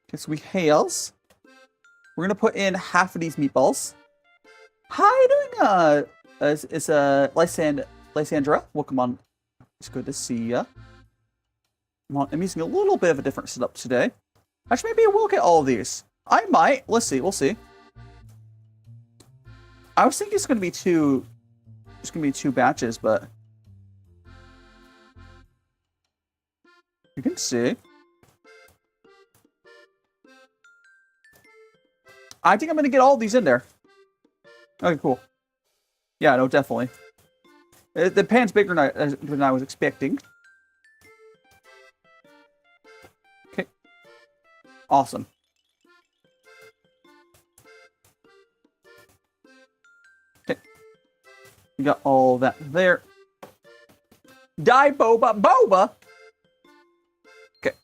Okay, so we hails. We're gonna put in half of these meatballs. How are you doing? It's Lysandra. Welcome on. It's good to see ya. I'm using a little bit of a different setup today. Actually, maybe we'll get all of these. I might. Let's see. We'll see. I was thinking it's gonna be two. It's gonna be 2 batches, but you can see. I think I'm gonna get all of these in there. Okay, cool. Yeah, no, definitely. The pan's bigger than I was expecting. Okay. Awesome. Okay. We got all that there. Die boba. Okay.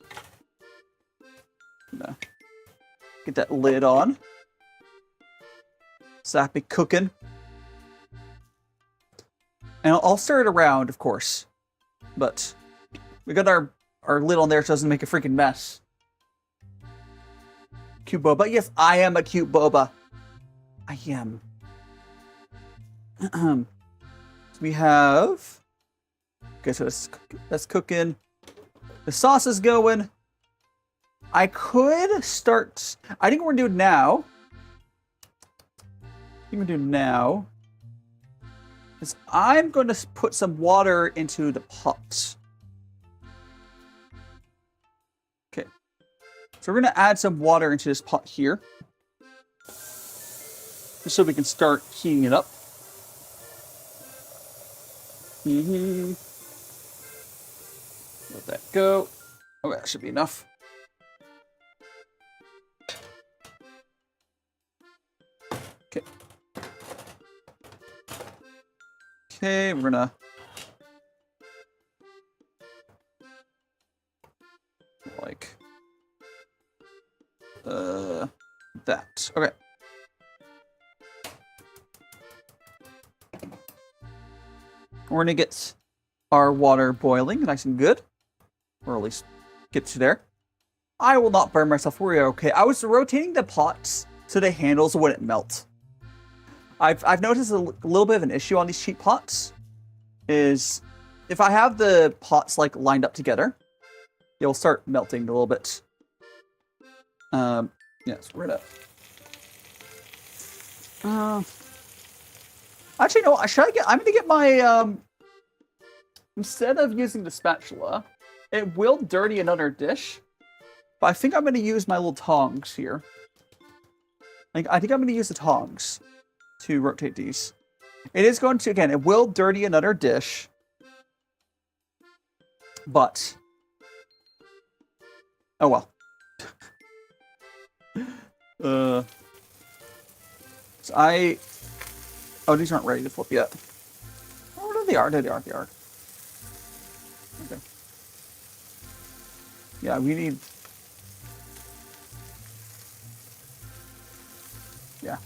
Get that lid on. Sappy cooking. And I'll stir it around, of course. But we got our lid on there so it doesn't make a freaking mess. Cute boba. Yes, I am a cute boba. I am. So we have. Okay, so that's cooking. The sauce is going. I could start. I think we're gonna do now. Is I'm going to put some water into the pot. Okay. So we're going to add some water into this pot here. Just so we can start heating it up. Let that go. Oh, that should be enough. Okay. Okay, we're gonna like that. Okay. We're gonna get our water boiling nice and good. Or at least get to there. I will not burn myself. We're okay. I was rotating the pots so the handles wouldn't melt. I've noticed a little bit of an issue on these cheap pots. Is if I have the pots like lined up together, they'll start melting a little bit. Yes, we're gonna. Actually, no. Should I get? I'm gonna get my. Instead of using the spatula, it will dirty another dish. But I think I'm gonna use my little tongs here. Like I think I'm gonna use the tongs to rotate these. It is going to again. It will dirty another dish, but oh well. So oh, these aren't ready to flip yet. Oh, no, they are. They are. They are. Okay. Yeah, we need. Yeah.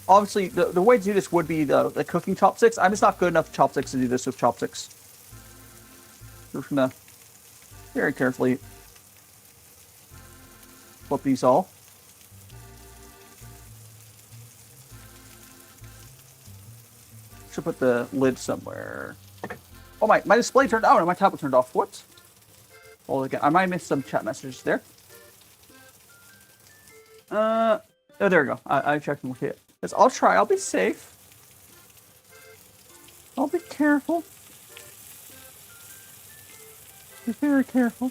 Obviously, the way to do this would be the cooking chopsticks. I'm just not good enough chopsticks to do this with chopsticks. We're just gonna very carefully flip these all. Should put the lid somewhere. Oh, my display turned on and my tablet turned off. What? Well, again, I might miss some chat messages there. Oh, there we go. I checked them with it. I'll try. I'll be safe. I'll be careful. Be very careful.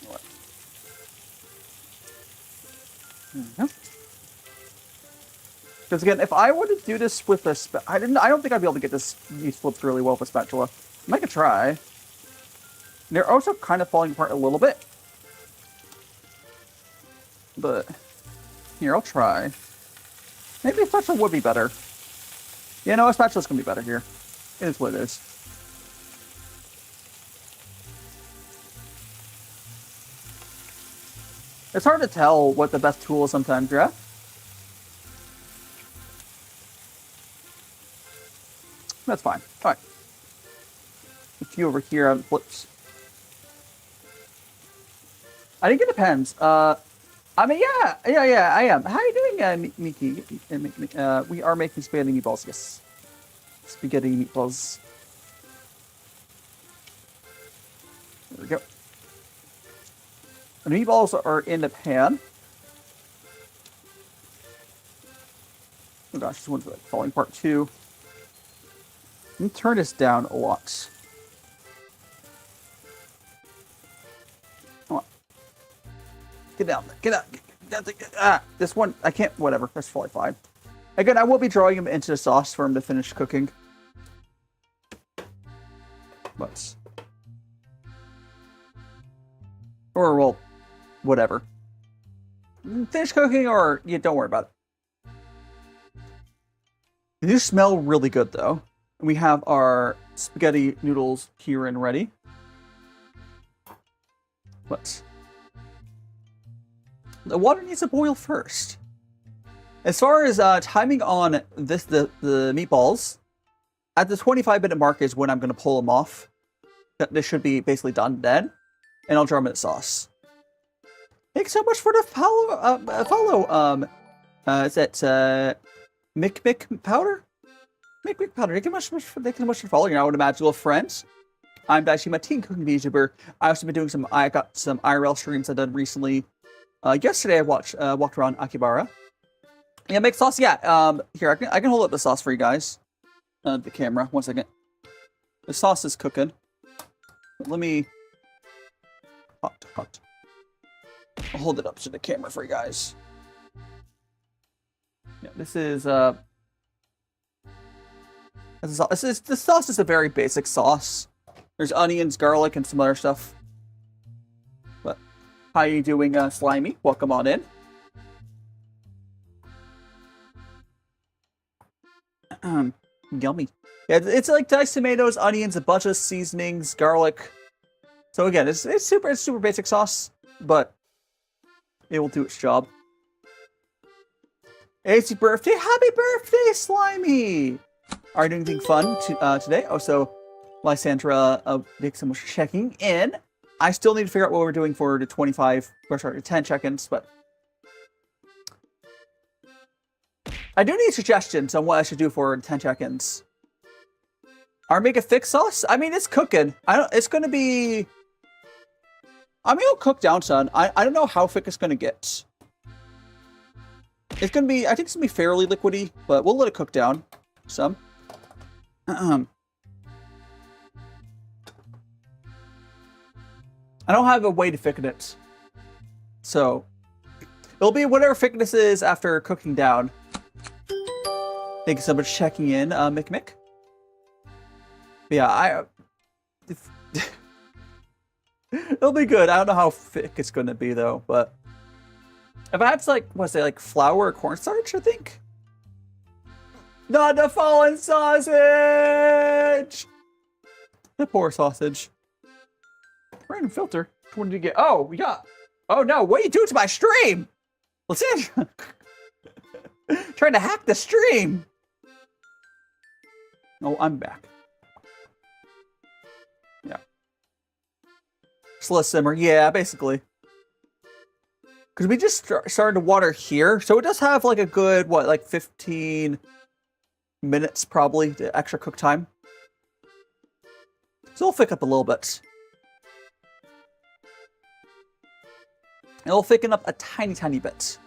What? Because again, if I were to do this with a I don't think I'd be able to get these flips really well with a spatula. I might try. They're also kind of falling apart a little bit. But here, I'll try. Maybe a spatula would be better. Yeah, no, a spatula's gonna be better here. It is what it is. It's hard to tell what the best tool is sometimes, yeah? That's fine. All right. A few over here on flips. I think it depends. I mean, yeah, I am. How are you doing, Miki? We are making spaghetti meatballs, yes. Spaghetti meatballs. There we go. The meatballs are in the pan. Oh gosh, this one's like falling apart too. Let me turn this down a lot. Come on. Get down there. Get out. This one, I can't, whatever. That's probably fine. Again, I will be drawing him into the sauce for him to finish cooking. But. Or, well, whatever. Finish cooking or, yeah, don't worry about it. They do smell really good, though. We have our spaghetti noodles here and ready. But the water needs to boil first. As far as timing on this, the meatballs, at the 25-minute mark is when I'm going to pull them off. This should be basically done then, and I'll draw them in sauce. Thanks so much for the follow. Is that Mick Powder? Mick Powder. Thank you so much for following. I would imagine little friends. I'm DaiShimaVT, cooking VTuber. I also been doing I got some IRL streams I've done recently. Yesterday I walked around Akibara. Yeah, make sauce. Yeah. Here I can hold up the sauce for you guys. The camera. 1 second. The sauce is cooking. Let me... Hot, hot. I'll hold it up to the camera for you guys. Yeah, this is the sauce is a very basic sauce. There's onions, garlic, and some other stuff. But how you doing, Slimy? Welcome on in. Yummy. Yeah, it's like diced tomatoes, onions, a bunch of seasonings, garlic. So again, it's super basic sauce, but it will do its job. 80th birthday! Happy birthday, Slimy! Are you doing anything fun today? Also, Lysandra, thanks so much for checking in. I still need to figure out what we're doing for the 10 check-ins, but I do need suggestions on what I should do for 10 check-ins. Or make a thick sauce? I mean, it's cooking. It's gonna be... I mean, it'll cook down, son. I don't know how thick it's gonna get. It's gonna be... I think it's gonna be fairly liquidy, but we'll let it cook down some. I don't have a way to thicken it. So, it'll be whatever thickness is after cooking down. Thank you so much for checking in, Mick. Yeah, it'll be good. I don't know how thick it's going to be, though, but if I had to, like flour or cornstarch, I think? Not the fallen sausage! The poor sausage. Random filter. Which one did you get? Oh, we got... Oh, no. What are you doing to my stream? Listen. Trying to hack the stream. Oh, I'm back. Yeah. Slow simmer. Yeah, basically. Because we just started to water here. So it does have like a good, what, like 15 minutes probably, the extra cook time. So it'll thicken up a little bit. It'll thicken up a tiny bit.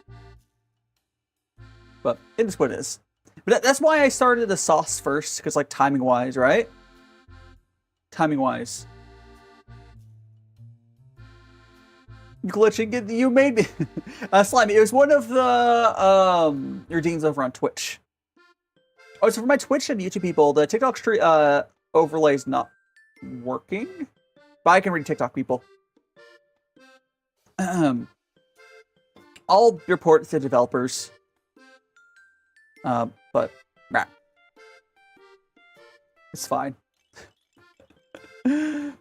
But it is what it is. But that's why I started the sauce first, because like timing-wise, right? Timing-wise. Glitching, you made me... Slimy, it was one of the redeems over on Twitch. Oh, so for my Twitch and YouTube people, the TikTok overlay is not working. But I can read TikTok people. I'll report to developers. But nah, it's fine.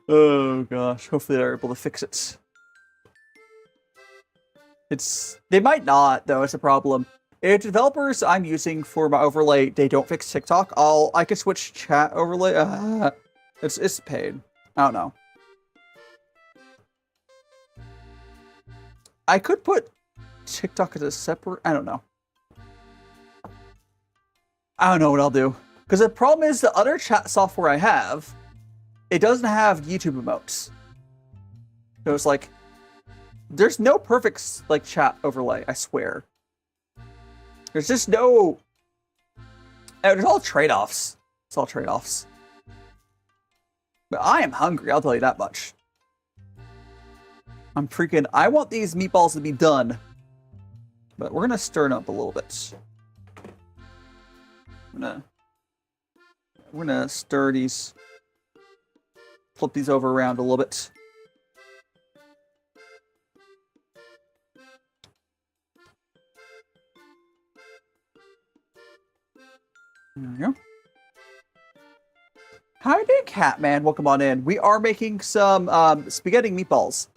Oh gosh, hopefully they're able to fix it. They might not though. It's a problem. If developers I'm using for my overlay they don't fix TikTok, I can switch chat overlay. It's a pain. I don't know. I could put TikTok as a separate. I don't know. I don't know what I'll do. Because the problem is the other chat software I have, it doesn't have YouTube emotes. So it's like, there's no perfect like chat overlay, I swear. There's just no... There's all trade-offs. It's all trade-offs. But I am hungry, I'll tell you that much. I'm freaking... I want these meatballs to be done. But we're going to stir it up a little bit. We're gonna stir these, flip these over around a little bit. There we go. Hi there, Catman. Welcome on in. We are making some spaghetti meatballs.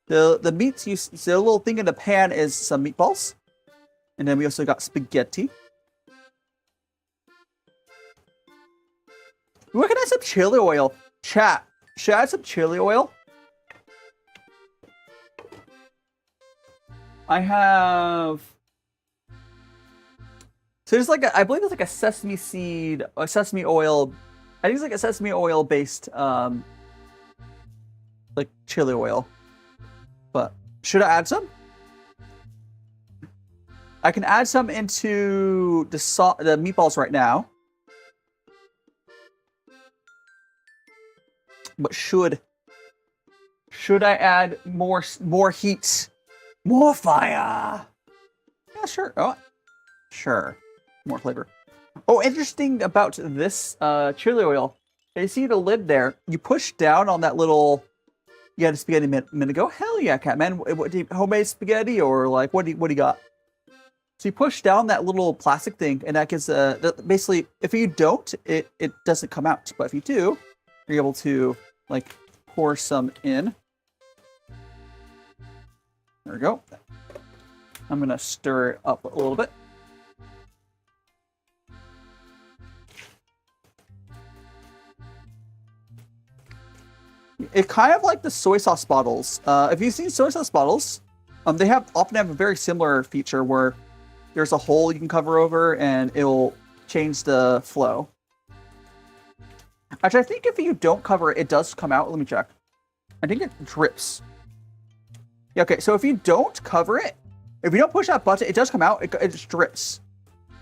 The meats you see, the little thing in the pan is some meatballs, and then we also got spaghetti. We're gonna add some chili oil. Chat, should I add some chili oil? I have... So there's like I believe it's like a sesame seed, or sesame oil. I think it's like a sesame oil based, like chili oil. But should I add some? I can add some into the meatballs right now. But should I add more heat? More fire? Yeah, sure. Oh, sure. More flavor. Oh, interesting about this chili oil. You see the lid there? You push down on that little. You had a spaghetti a minute ago. Hell yeah, Catman. What do you, homemade spaghetti or like what do you got? So you push down that little plastic thing, and that gives basically. If you don't, it doesn't come out. But if you do, you're able to like pour some in. There we go. I'm gonna stir it up a little bit. It kind of like the soy sauce bottles. If you've seen soy sauce bottles, they often have a very similar feature where there's a hole you can cover over and it'll change the flow. Actually, I think if you don't cover it, it does come out. Let me check. I think it drips. Yeah, okay, so if you don't cover it, if you don't push that button, it does come out. It just drips.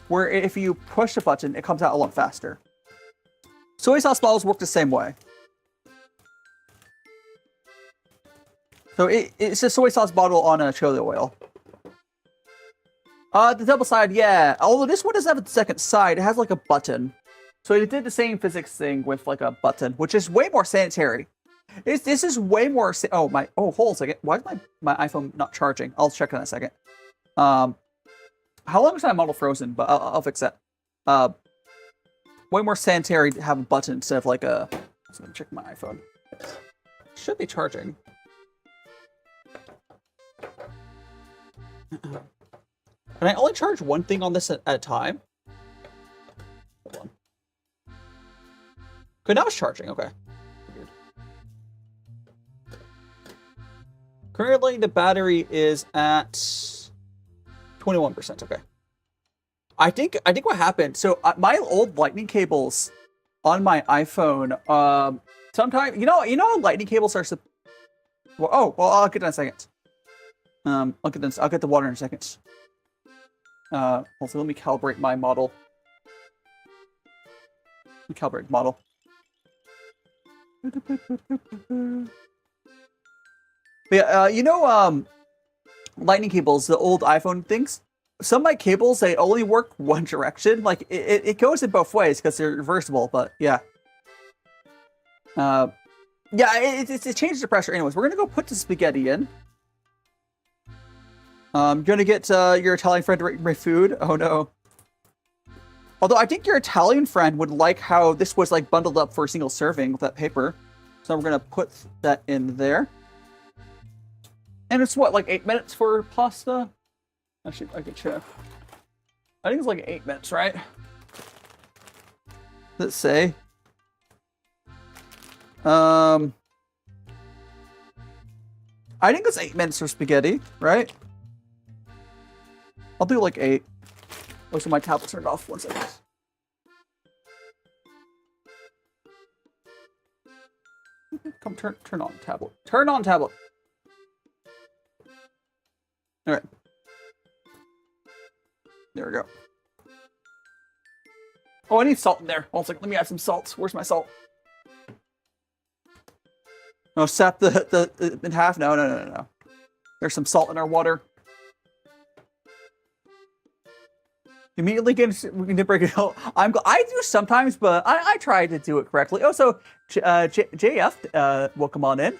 Where if you push the button, it comes out a lot faster. Soy sauce bottles work the same way. So it's a soy sauce bottle on a chili oil. The double side, yeah. Although this one doesn't have a second side, it has like a button. So it did the same physics thing with like a button, which is way more sanitary. This is way more. Oh hold on a second. Why is my iPhone not charging? I'll check in a second. How long is my model frozen? But I'll fix that. Way more sanitary to have a button instead of like a. So let me check my iPhone. Should be charging. Can I only charge one thing on this at a time? Hold on. Okay, now it's charging. Okay. Weird. Currently, the battery is at 21%. Okay. I think what happened. So my old lightning cables on my iPhone. Sometimes you know how lightning cables are. Well, I'll get that in a second. I'll get the water in a second. Also, let me calibrate my model. Calibrate model. But yeah, lightning cables, the old iPhone things. Some of my cables, they only work one direction. Like it goes in both ways because they're reversible. But yeah, it changes the pressure. Anyways, we're gonna go put the spaghetti in. I'm gonna get your Italian friend to rate my food. Oh no. Although I think your Italian friend would like how this was like bundled up for a single serving with that paper. So we're gonna put that in there. And it's what, like 8 minutes for pasta? Actually, I could check. I think it's like 8 minutes, right? Let's say. I think it's 8 minutes for spaghetti, right? I'll do like 8. Oh, so my tablet's turned off. 1 second. Come turn on tablet. Turn on tablet. All right. There we go. Oh, I need salt in there. Hold on a second. Let me add some salt. Where's my salt? Oh, sap the in half. No. There's some salt in our water. Immediately we can break it out. I do sometimes, but I try to do it correctly. Oh, so JF, welcome on in.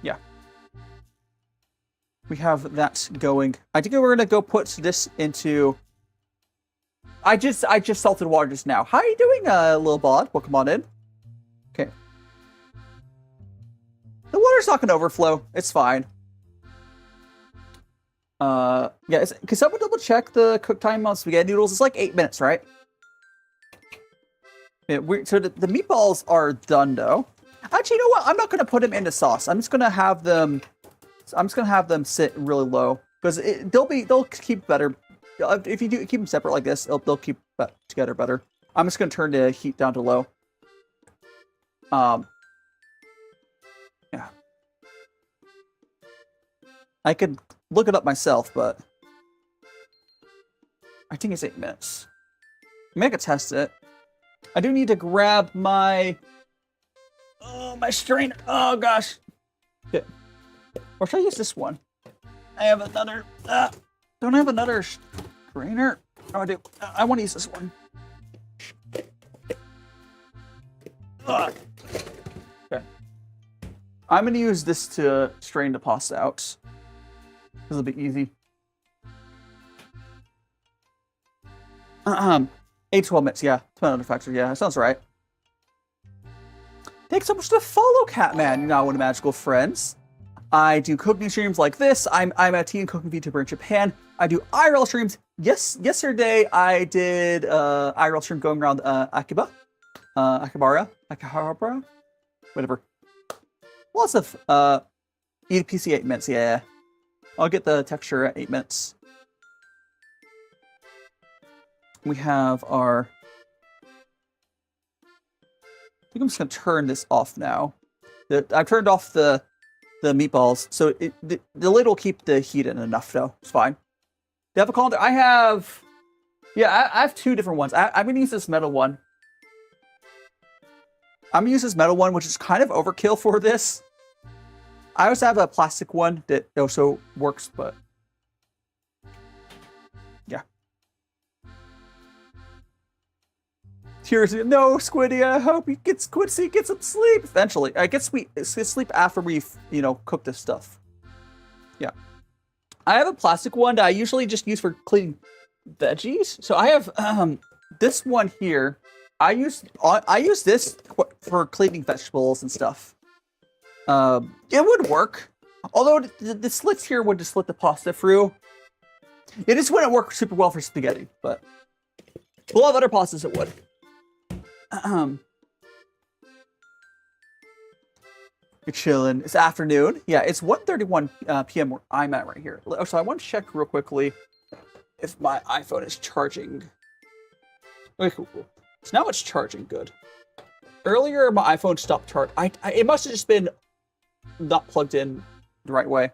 Yeah. We have that going. I think we're gonna go put this into. I just salted water just now. How are you doing, little bod? Welcome on in. Okay. The water's not gonna overflow. It's fine. Yeah, can someone double check the cook time on spaghetti noodles? It's like 8 minutes, right? Yeah, so the meatballs are done though. Actually, you know what? I'm not gonna put them into sauce. I'm just gonna have them sit really low because they'll keep better. If you keep them separate like this, they'll keep together better. I'm just gonna turn the heat down to low. Yeah. I could look it up myself, but I think it's 8 minutes. I mean, I could test it. I do need to grab my my strainer. Oh gosh. Okay. Or should I use this one? I have another. Don't I have another strainer? Oh, I do. I want to use this one. Okay. I'm going to use this to strain the pasta out. This will be easy. 8 to 12 minutes, yeah. Depending on the factor, yeah. That sounds right. Thanks so much to follow, Catman. You're now one of Magical Friends. I do cooking streams like this. I'm a teen cooking VTuber in Japan. I do IRL streams. Yesterday I did IRL stream going around Akihabara, whatever. Lots of eat a PC 8 minutes. Yeah, I'll get the texture at 8 minutes. We have our. I think I'm just gonna turn this off now. I've turned off the meatballs, so the lid will keep the heat in enough though. It's fine. Do you have a colander? I have. Yeah, I have 2 different ones. I'm gonna use this metal one. I'm gonna use this metal one, which is kind of overkill for this. I also have a plastic one that also works, but yeah. Tears, no, Squiddy. I hope you get Squidzy get some sleep eventually. I guess we sleep after we, cook this stuff. Yeah, I have a plastic one that I usually just use for cleaning veggies. So I have this one here. I use this for cleaning vegetables and stuff. It would work, although the slits here would just slit the pasta through. It just wouldn't work super well for spaghetti, but a lot of other pastas it would. You're chilling. It's afternoon. Yeah, it's 1:31 p.m. where I'm at right here. So I want to check real quickly if my iPhone is charging. Okay, cool. So now it's charging good. Earlier, my iPhone stopped charging. It must have just been not plugged in the right way.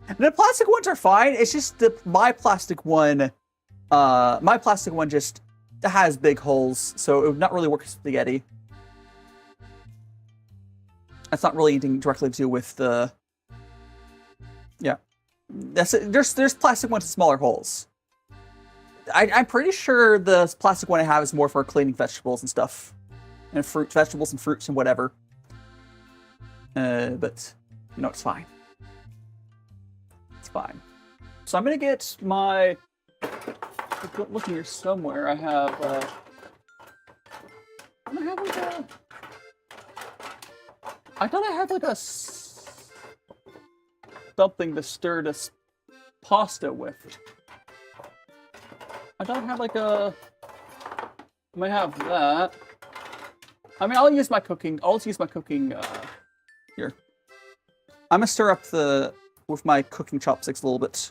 And the plastic ones are fine. It's just my plastic one just has big holes, so it would not really work with spaghetti. That's not really anything directly to do with the. Yeah, there's plastic ones with smaller holes. I'm pretty sure the plastic one I have is more for cleaning vegetables and stuff, and vegetables and fruits and whatever. But it's fine. It's fine. So I'm gonna get my. Looking here somewhere, I have. I have like a. I thought I had like a something to stir this pasta with. I don't have like a. I might have that. I mean, I'll use my cooking. I'll just use my cooking here. I'm gonna stir up with my cooking chopsticks a little bit.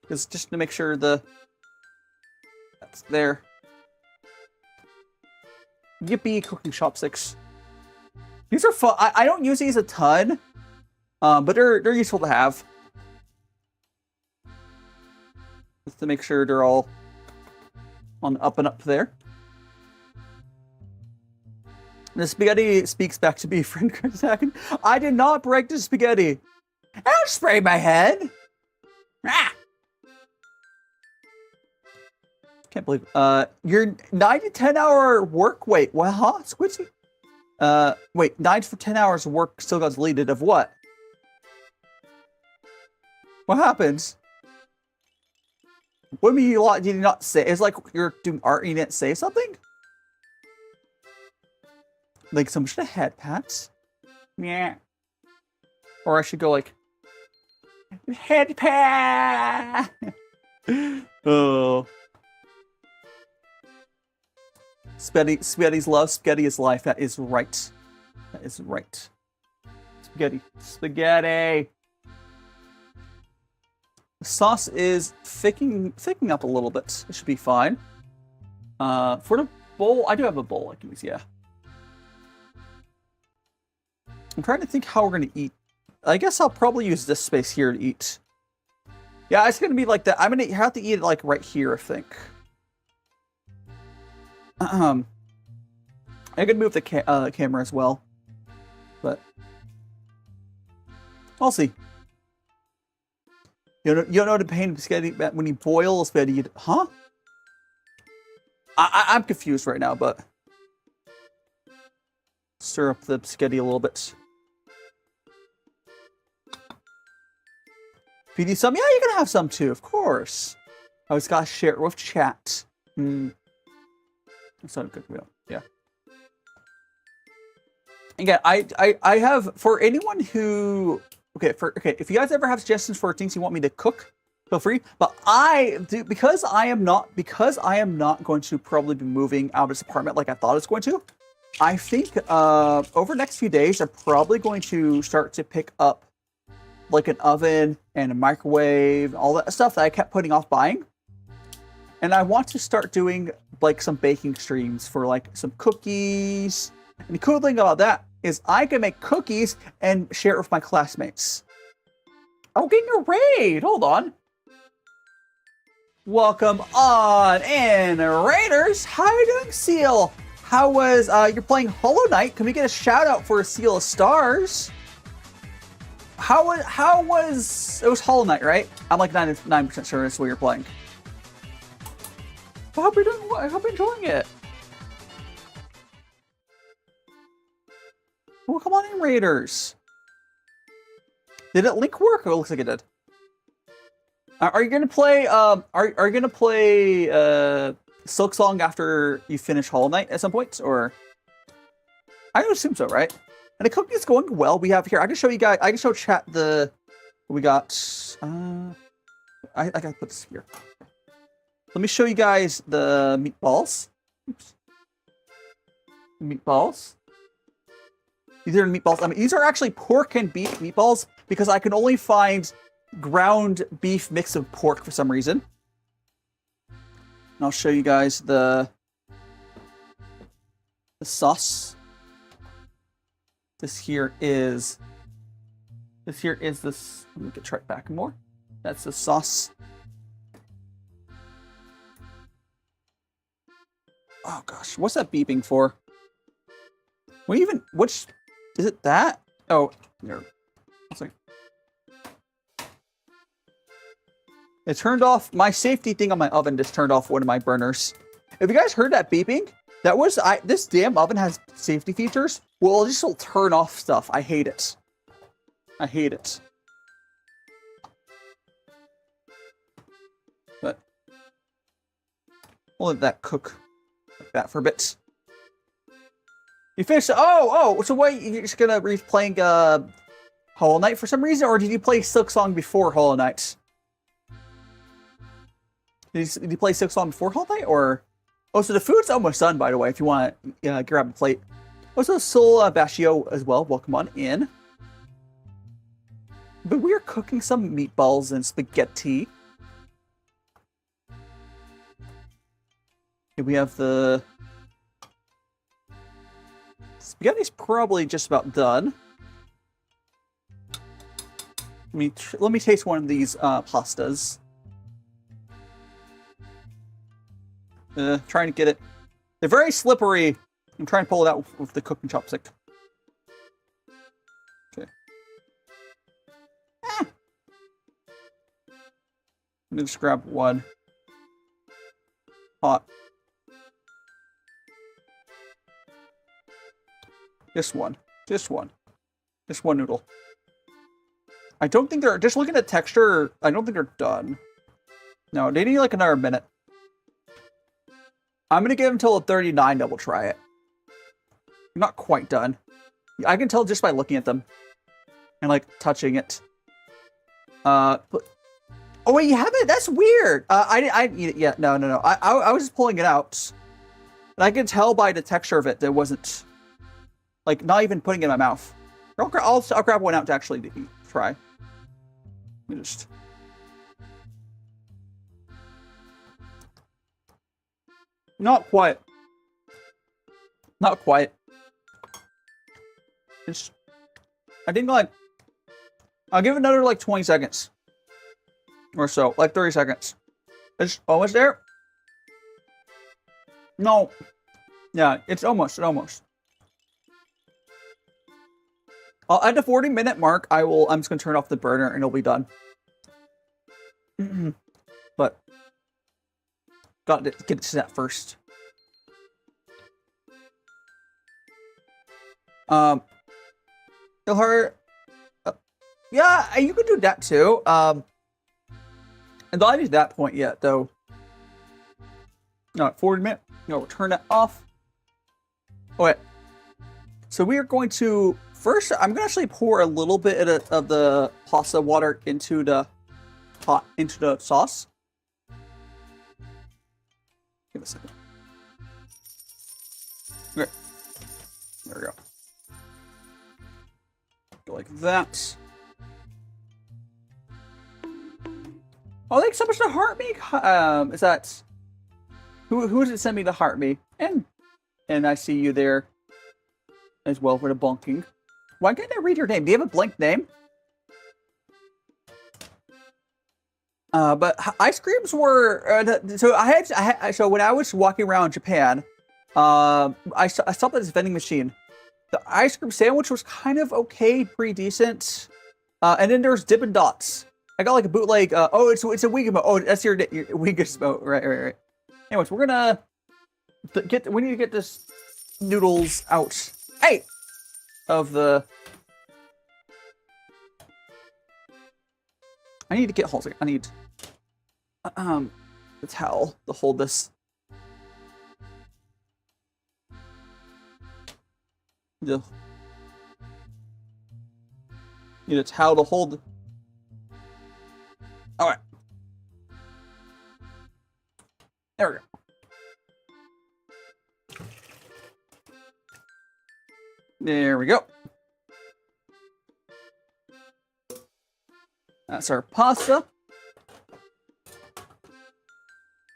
Just to make sure that's there. Yippee, cooking chopsticks. These are fun. I don't use these a ton, but they're useful to have. Just to make sure they're all on the up and up there. The spaghetti speaks back to me, friend. I did not break the spaghetti. I don't spray my head. Ah! Can't believe your 9 to 10 hour work. Wait, what? Huh, Squidzy? Wait, 9 to 10 hours of work still got deleted. Of what? What happens? What do you mean did you not say? It's like you're doing art and you didn't say something? Like some should have head pats? Yeah. Or I should go like head pat. Oh. Spaghetti's love. Spaghetti is life. That is right. That is right. Spaghetti. Spaghetti. The sauce is thickening up a little bit. It should be fine. For the bowl, I do have a bowl I can use, yeah. I'm trying to think how we're going to eat. I guess I'll probably use this space here to eat. Yeah, it's going to be like that. I'm going to have to eat it like right here, I think. I could move the camera as well, but I'll see. You don't know the pain of spaghetti when you boil spaghetti, huh? I'm confused right now, but stir up the spaghetti a little bit. If you need some, yeah, you can have some too, of course. I always gotta share it with chat. That's not a good meal. Yeah. Again, I have, for anyone who, okay, if you guys ever have suggestions for things you want me to cook, feel free. But I do, because I am not going to probably be moving out of this apartment like I thought I was going to. I think over the next few days, I'm probably going to start to pick up like an oven and a microwave, all that stuff that I kept putting off buying. And I want to start doing like some baking streams for like some cookies. And the cool thing about that is I can make cookies and share it with my classmates. Oh, getting a raid. Hold on. Welcome on in, Raiders. How are you doing, Seal? How was, you're playing Hollow Knight. Can we get a shout out for a Seal of Stars? How was, it was Hollow Knight, right? I'm like 99% sure that's what you're playing. I hope you're doing, I hope you're enjoying it. Well, come on in, Raiders. Did it link work? Oh, it looks like it did. Are you gonna play? Are you gonna play Silk Song after you finish Hollow Knight at some point, or? I would assume so, right? And the cooking is going well. We have here. I can show you guys. I can show chat the. We got. I gotta put this here. Let me show you guys the meatballs. Oops. Meatballs. These are meatballs. I mean, these are actually pork and beef meatballs because I can only find ground beef mixed with pork for some reason. And I'll show you guys the sauce. This here is this. Let me get track back more. That's the sauce. Oh gosh, what's that beeping for? Which is it that? Oh, there. Sorry. It turned off my safety thing on my oven. Just turned off one of my burners. If you guys heard that beeping, that was this damn oven has safety features. Well, it just will turn off stuff. I hate it. I hate it. But we'll let that cook like that for a bit. You finished. Oh. So what? You're just gonna be playing Hollow Knight for some reason, or did you play Silk Song before Hollow Knight? Did you play Silk Song before Hollow Knight, or? Oh, so the food's almost done, by the way. If you want to grab a plate. Also, Soul Bashio as well. Welcome on in. But we are cooking some meatballs and spaghetti. Here we have the spaghetti's probably just about done. Let me taste one of these pastas. Trying to get it. They're very slippery. I'm trying to pull it out with the cooking chopstick. Okay. Let me just grab one. Hot. Just one. Just one noodle. I don't think they're, just looking at texture, I don't think they're done. No, they need like another minute. I'm going to give them until 39 that we'll try it. I'm not quite done. I can tell just by looking at them. And like touching it. But, oh wait, you haven't? That's weird. I didn't eat it yet. No. I was just pulling it out. And I can tell by the texture of it that it wasn't, like, not even putting it in my mouth. I'll grab one out to actually eat, try. Let me just... Not quite. Not quite. It's... I think, like... I'll give it another, like, 20 seconds. Or so. Like, 30 seconds. It's almost there. No. Yeah, it's almost. At the 40-minute mark, I'm just gonna turn off the burner and it'll be done. But got to get to that first. It'll hurt. Yeah, you could do that too. And not at that point yet, though. No, 40-minute. No, turn that off. Okay. So we are going to first. I'm gonna actually pour a little bit of the pasta water into the sauce. Give it a second. Okay. There we go. Go like that. Oh, thanks so much to Heart Me. Is that who is it send me to Heart Me? And I see you there as well for the bonking. Why can't I read your name? Do you have a blank name? But ice creams were so when I was walking around Japan, I stopped at this vending machine. The ice cream sandwich was kind of okay, pretty decent. And then there's Dippin' Dots. I got like a bootleg. Oh, it's a Weegammo. Oh, that's your Weegammo. Right. Anyways, we're gonna we need to get this noodles out. Hey, of the. I need to get hold. I need the towel to hold this. Need a towel to hold. All right. There we go. There we go. That's our pasta.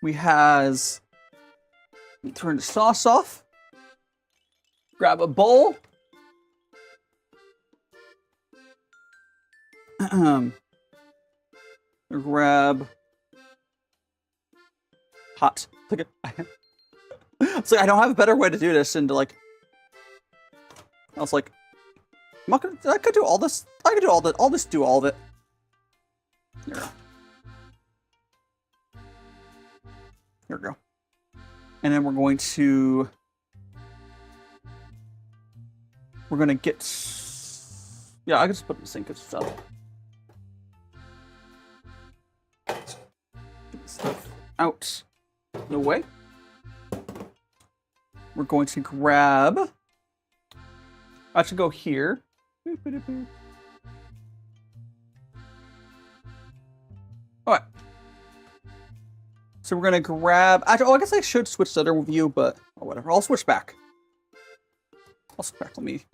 We turn the sauce off. Grab a bowl. Grab hot. It's like I don't have a better way to do this, and like I was like, I could do all this. I could do all that. I'll just do all of it. There we go. There we go. And then we're going to get. Yeah, I can just put it in the sink and stuff. Get stuff out of the way. We're going to grab. I should go here. Alright. So we're gonna grab. Actually, I guess I should switch to the other view, but or whatever. I'll switch back. Let me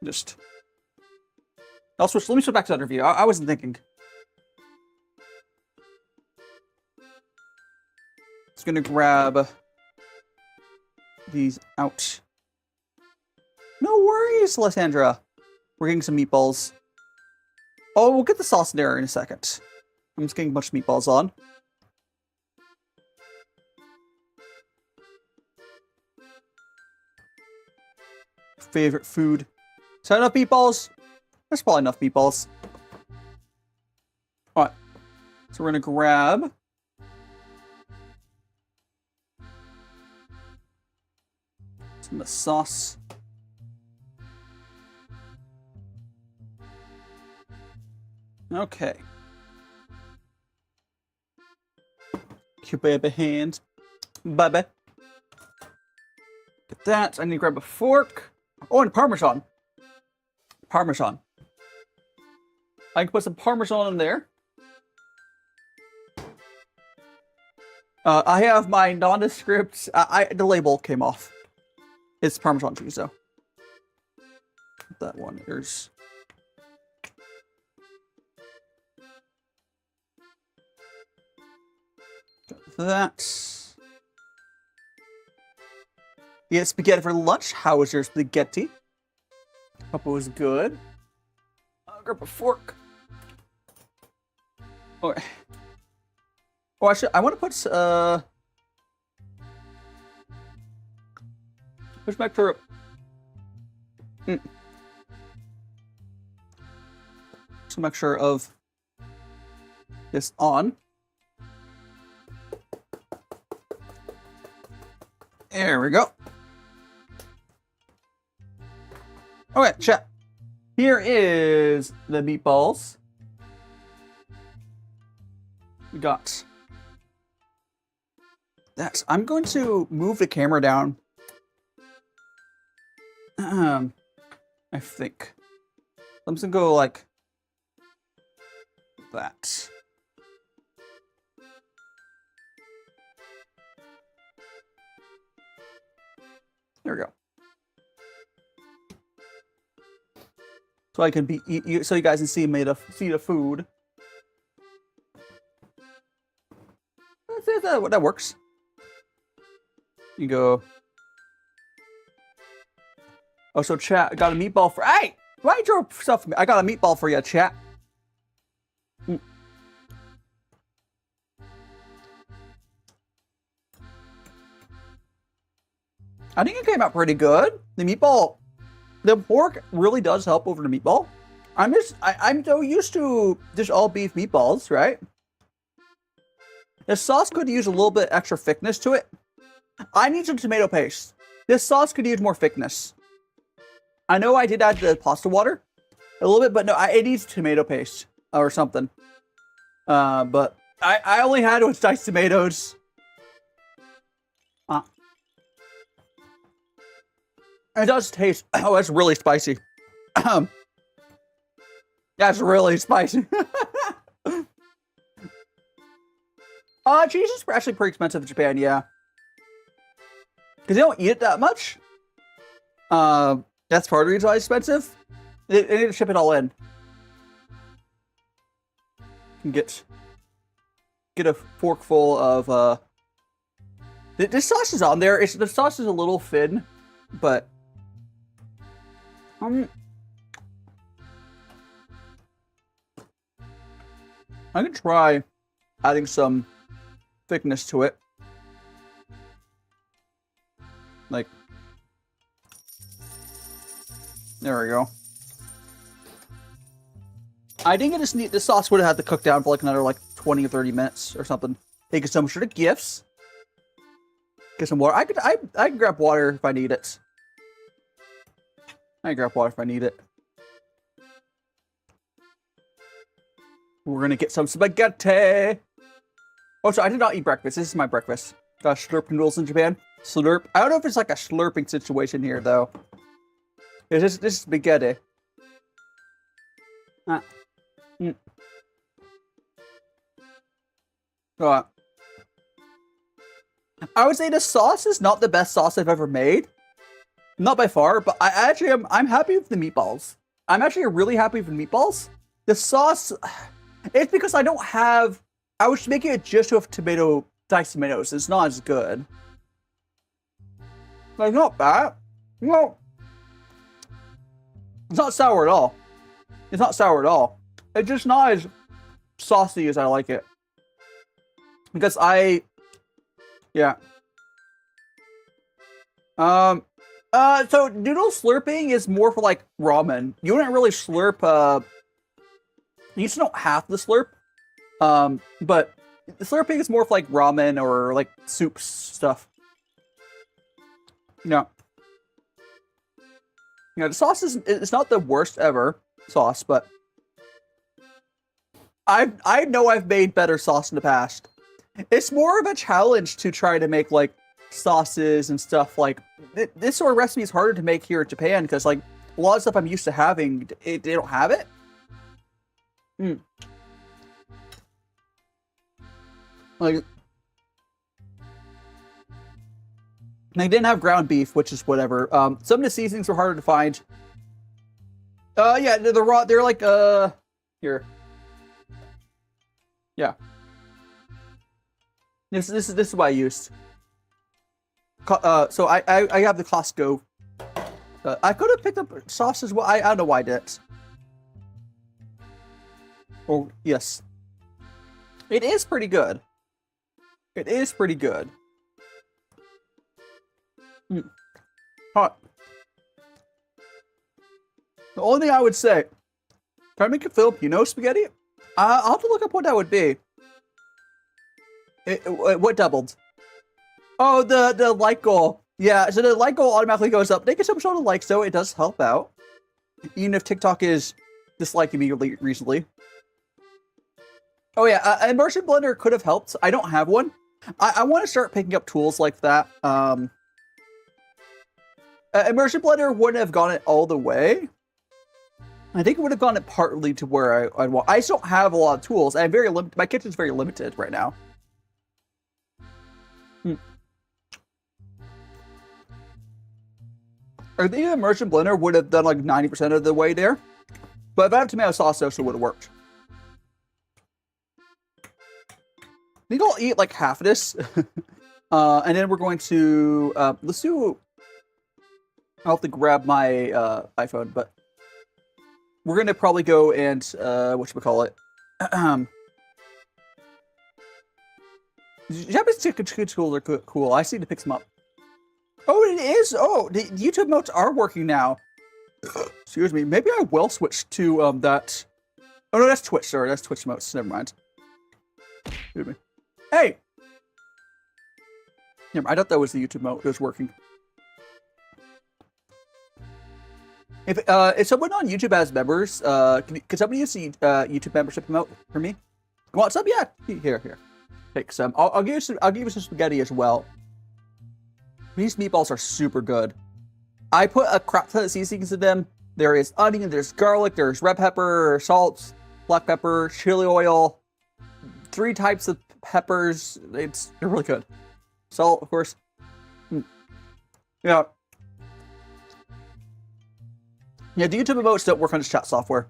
just. Let me switch back to the other view. I wasn't thinking. Just gonna grab these out. No worries, Lysandra. We're getting some meatballs. Oh, we'll get the sauce in there in a second. I'm just getting a bunch of meatballs on. Favorite food. Is that enough meatballs? There's probably enough meatballs. Alright. So we're gonna grab some of the sauce. Okay. Cute baby hand. Baby. Get that. I need to grab a fork. Oh, and Parmesan. Parmesan. I can put some Parmesan in there. I have my nondescript. The label came off. It's Parmesan cheese, though. That one. There's. That. You had spaghetti for lunch. How was your spaghetti? Hope it was good. I'll grab a fork. Okay. Oh, I want to put Just make sure. Just make sure of this on. There we go. Okay, chat. Here is the meatballs. We got that. I'm going to move the camera down. I think. I'm just gonna go like that. There we go. So I can be so you guys can see the food. That works. You go. Oh, so chat, I got a meatball for. Hey, why you throw stuff for me? I got a meatball for you, chat. I think it came out pretty good. The meatball, the pork really does help over the meatball. I'm so used to just all beef meatballs, right? The sauce could use a little bit extra thickness to it. I need some tomato paste. This sauce could use more thickness. I know I did add the pasta water a little bit, but no, it needs tomato paste or something. But I only had it with diced tomatoes. It does taste. Oh, that's really spicy. That's really spicy. Cheese is actually pretty expensive in Japan, yeah. Because they don't eat it that much. That's part of the reason why it's expensive. They need to ship it all in. You can get a fork full of this sauce is on there. The sauce is a little thin, but I can try adding some thickness to it. Like, there we go. I think I just need, the sauce would have had to cook down for like another like 20 or 30 minutes or something. Take some sort of gifts. Get some water. I can grab water if I need it. I can grab water if I need it. We're gonna get some spaghetti. Oh, so I did not eat breakfast. This is my breakfast. Got slurp noodles in Japan. Slurp. I don't know if it's like a slurping situation here though. This is spaghetti. I would say the sauce is not the best sauce I've ever made. Not by far, but I'm happy with the meatballs. I'm actually really happy with the meatballs. The sauce, it's because I don't have, I was making it just with diced tomatoes. It's not as good. Like, not bad. No. It's not sour at all. It's not sour at all. It's just not as saucy as I like it. Because yeah. So noodle slurping is more for like ramen. You wouldn't really slurp, you just don't have to slurp. But the slurping is more for like ramen or like soups stuff. Yeah. The sauce it's not the worst ever sauce, but I know I've made better sauce in the past. It's more of a challenge to try to make like sauces and stuff. Like this sort of recipe is harder to make here in Japan because like a lot of stuff I'm used to having, they don't have it. Like they didn't have ground beef, which is whatever. Some of the seasonings were harder to find. Yeah, they're raw. They're like here. Yeah. This is what I used. So I have the Costco. I could have picked up sauce as well. I don't know why I didn't. Oh yes, it is pretty good. It is pretty good. Hot. The only thing I would say, can I make a Filipino spaghetti? I'll have to look up what that would be. What doubled? Oh, the like goal. Yeah, so the like goal automatically goes up. They get some sort of likes, though. It does help out. Even if TikTok is disliking me recently. Oh yeah, Immersion Blender could have helped. I don't have one. I want to start picking up tools like that. Immersion Blender wouldn't have gone it all the way. I think it would have gone it partly to where I want. I just don't have a lot of tools. I'm very limited. My kitchen's very limited right now. I think Immersion Blender would have done like 90% of the way there. But if I had tomato sauce, it would have worked. I think I'll eat like half of this. And then we're going to, let's do, I'll have to grab my iPhone, but we're going to probably go and, whatchamacallit, Japanese chicken tools are cool. I see to pick some up. Oh, it is. Oh, the YouTube notes are working now. Excuse me. Maybe I will switch to that. Oh no, that's Twitch. Sorry, that's Twitch notes. Never mind. Excuse me. Hey. I thought that was the YouTube mode. It was working. If someone on YouTube has members, can somebody use the YouTube membership emote for me? You want some? Yeah. Here. Take some. I'll give you some spaghetti as well. These meatballs are super good. I put a crap ton of seasonings in them. There is onion, there's garlic, there's red pepper, salt, black pepper, chili oil, 3 types of peppers. They're really good. Salt, of course. Yeah. Yeah, the YouTube emotes don't work on this chat software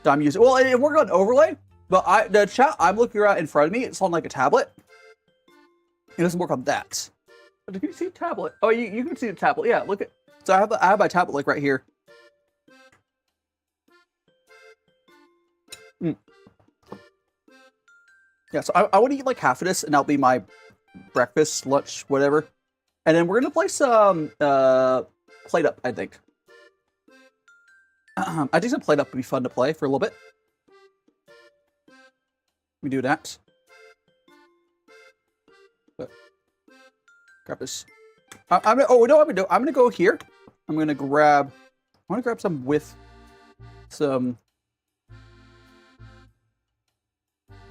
that I'm using. Well, it worked on overlay, but the chat I'm looking at in front of me, it's on like a tablet. It doesn't work on that. But can you see the tablet? Oh, you can see the tablet. Yeah, look at. So I have my tablet like right here. Yeah, so I want to eat like half of this, and that'll be my breakfast, lunch, whatever. And then we're gonna play some Plate-Up, I think. I think some Plate-Up would be fun to play for a little bit. We do that. Grab this. I'm gonna go here. I want to grab some with some.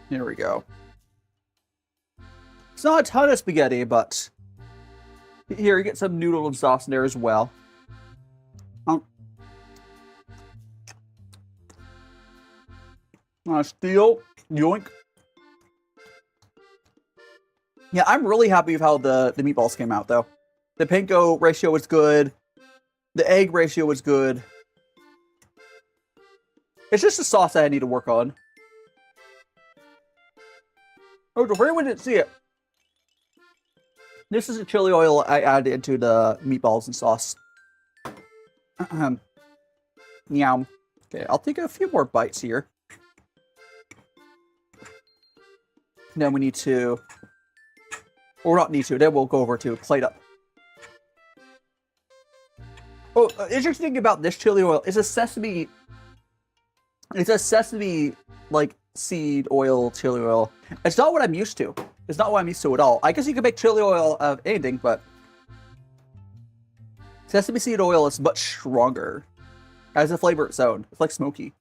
Here we go. It's not a ton of spaghetti, but here you get some noodle and sauce in there as well. Steel, yoink. Yeah, I'm really happy with how the meatballs came out, though. The panko ratio was good. The egg ratio was good. It's just the sauce that I need to work on. Oh, for anyone didn't see it, this is the chili oil I added into the meatballs and sauce. Meow. Okay, I'll take a few more bites here. Then we need to, or not need to, then we'll go over to Plate-Up. Oh, interesting thing about this chili oil is it's a sesame, like, seed oil, chili oil. It's not what I'm used to. It's not what I'm used to at all. I guess you can make chili oil of anything, but sesame seed oil is much stronger. It has a flavor of its own. It's like smoky.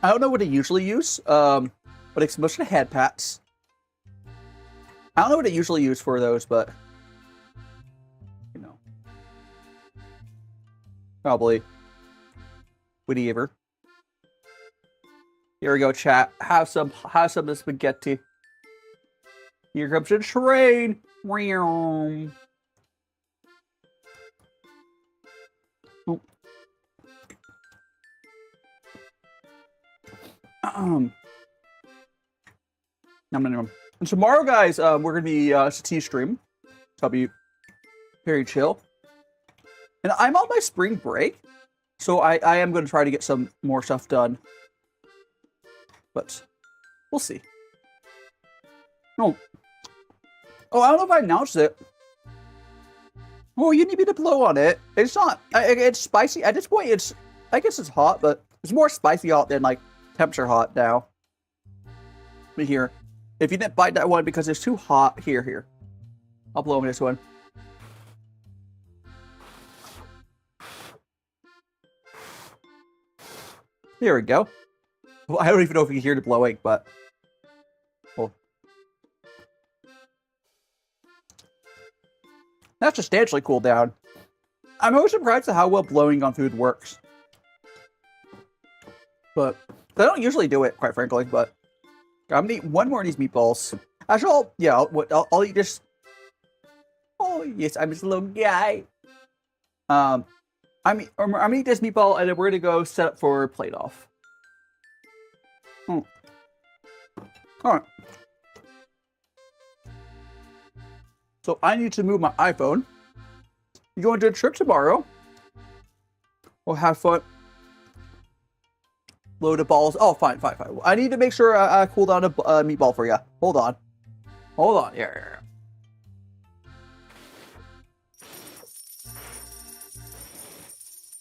I don't know what to usually use, but it's mostly head pats. I don't know what I usually use for those, but you know, probably Whatever. Here we go, chat. Have some of the spaghetti. Here comes the train. Oh. And tomorrow, guys, we're gonna be T stream. So I'll be very chill. And I'm on my spring break, so I am gonna try to get some more stuff done. But we'll see. No, Oh, I don't know if I announced it. Oh, you need me to blow on it. It's not. It's spicy. At this point, it's. I guess it's hot, but it's more spicy hot than like temperature hot now. But here, if you didn't bite that one because it's too hot, here. I'll blow on this one. There we go. Well, I don't even know if you can hear the blowing, but. Oh. That's substantially cooled down. I'm always surprised at how well blowing on food works. But I don't usually do it, quite frankly, but I'm gonna eat one more of these meatballs. Actually, I'll eat this. Oh, yes, I'm just a little guy. I'm gonna eat this meatball, and then we're gonna go set up for plate-off. All right. So I need to move my iPhone. You going to a trip tomorrow? We'll have fun. Load of balls. Oh, fine. I need to make sure I cool down a meatball for you. Hold on. Yeah.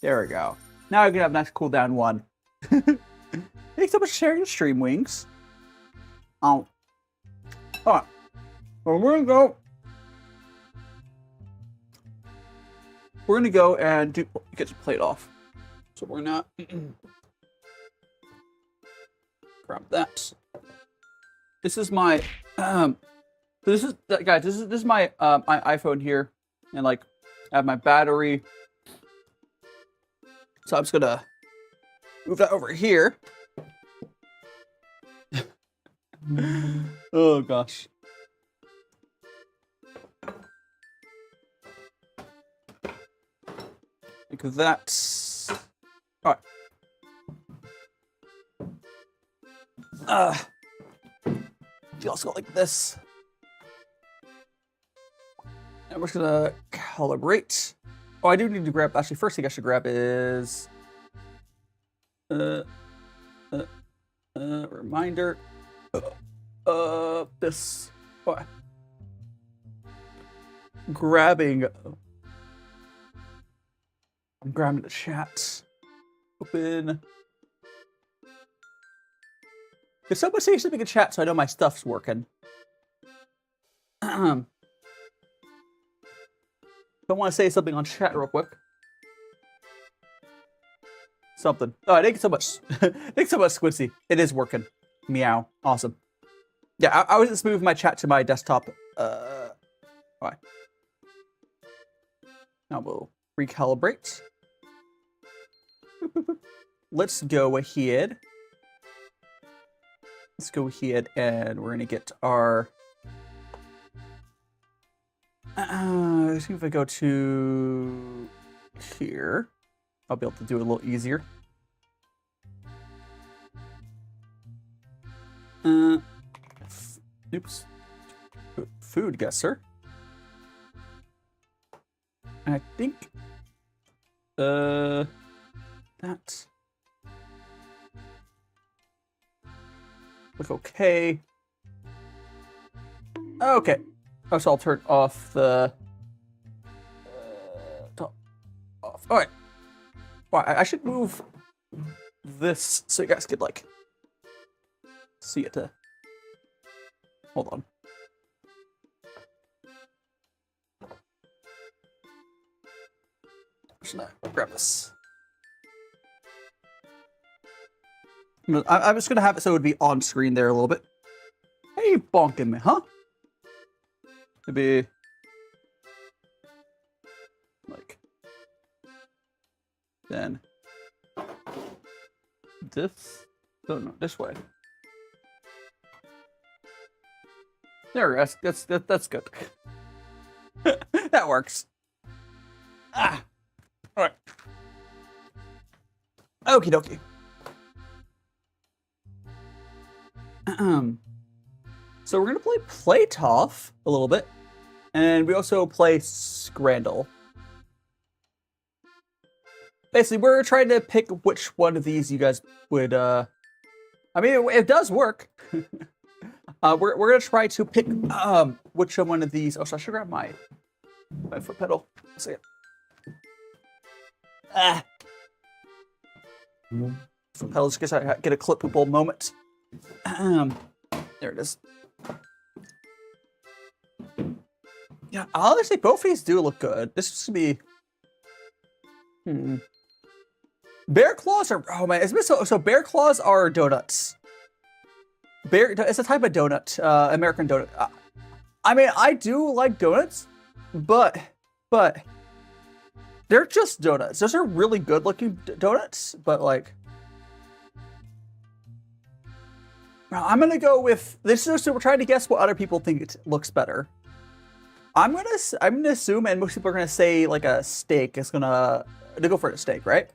There we go. Now I can have a nice cool down one. Thanks so much for sharing your stream, Wings. Oh. Alright. Well, we're gonna go and get the plate off. So we're not grab that. This is my guys, this is my my iPhone here, and like I have my battery. So I'm just gonna move that over here. Oh gosh. Like that. All right. You also go like this. And we're just gonna calibrate. Oh, I do need to grab. Actually, first thing I should grab is reminder. This. Oh, grabbing. I'm grabbing the chat. Open. If someone say something in chat so I know my stuff's working. I want to say something on chat real quick. Something. Oh, thank you so much. Thanks so much, Squincy. It is working. Meow. Awesome. Yeah, I was just moving my chat to my desktop. All right. Now we'll recalibrate. Let's go ahead. Let's go ahead and we're gonna get our. Let's see if I go to here, I'll be able to do it a little easier. Oops. FoodGuessr. I think that look okay. Okay. Oh, so I'll turn off the top off. All right. Well, I should move this so you guys could like see it. Hold on. Should I grab this? I'm just gonna have it so it would be on screen there a little bit. Hey, you bonking me, huh? Maybe like then this. Oh no, this way. There we go. That's good. That works. Ah. All right. Okie dokie. So we're gonna play Plate-off a little bit, and we also play Scrandle. Basically, we're trying to pick which one of these you guys would. I mean, it does work. We're gonna try to pick which one of these. Oh, so I should grab my foot pedal. Let's see it. Foot pedal, just guess I get a clippable moment. There it is. Yeah, honestly, both of these do look good. This is gonna be. Bear claws are. Oh man, so bear claws are donuts. It's a type of donut, American donut. I mean, I do like donuts, but they're just donuts. Those are really good looking donuts, but like, I'm gonna go with this. So we're trying to guess what other people think it looks better. I'm gonna assume, and most people are gonna say like a steak is gonna go for a steak, right?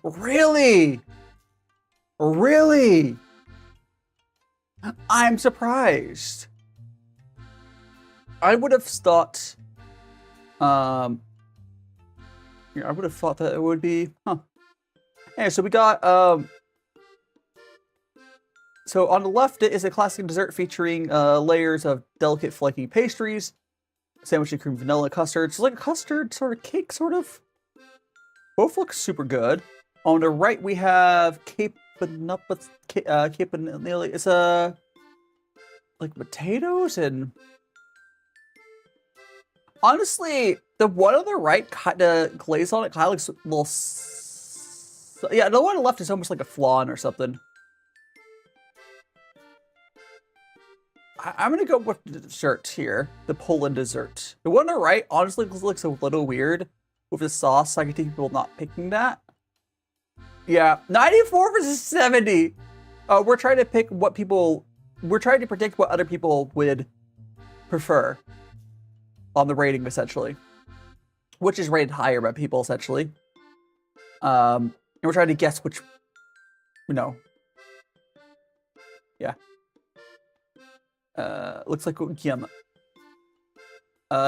Really? Really? I'm surprised. I would have thought, I would have thought that it would be, Anyway, so we got, so on the left it is a classic dessert featuring layers of delicate flaky pastries, sandwiched in cream vanilla custard. It's like a custard sort of cake, sort of. Both look super good. On the right we have kiriponn. It's like potatoes and honestly, the one on the right kind of glaze on it kind of looks a little. Yeah, the one on the left is almost like a flan or something. I'm gonna go with the dessert here, the Poland dessert. The one on the right honestly looks a little weird with the sauce. I can see people not picking that. Yeah, 94 versus 70. We're trying to pick what people. We're trying to predict what other people would prefer on the rating, essentially, which is rated higher by people, essentially. And we're trying to guess which, yeah. Looks like yum.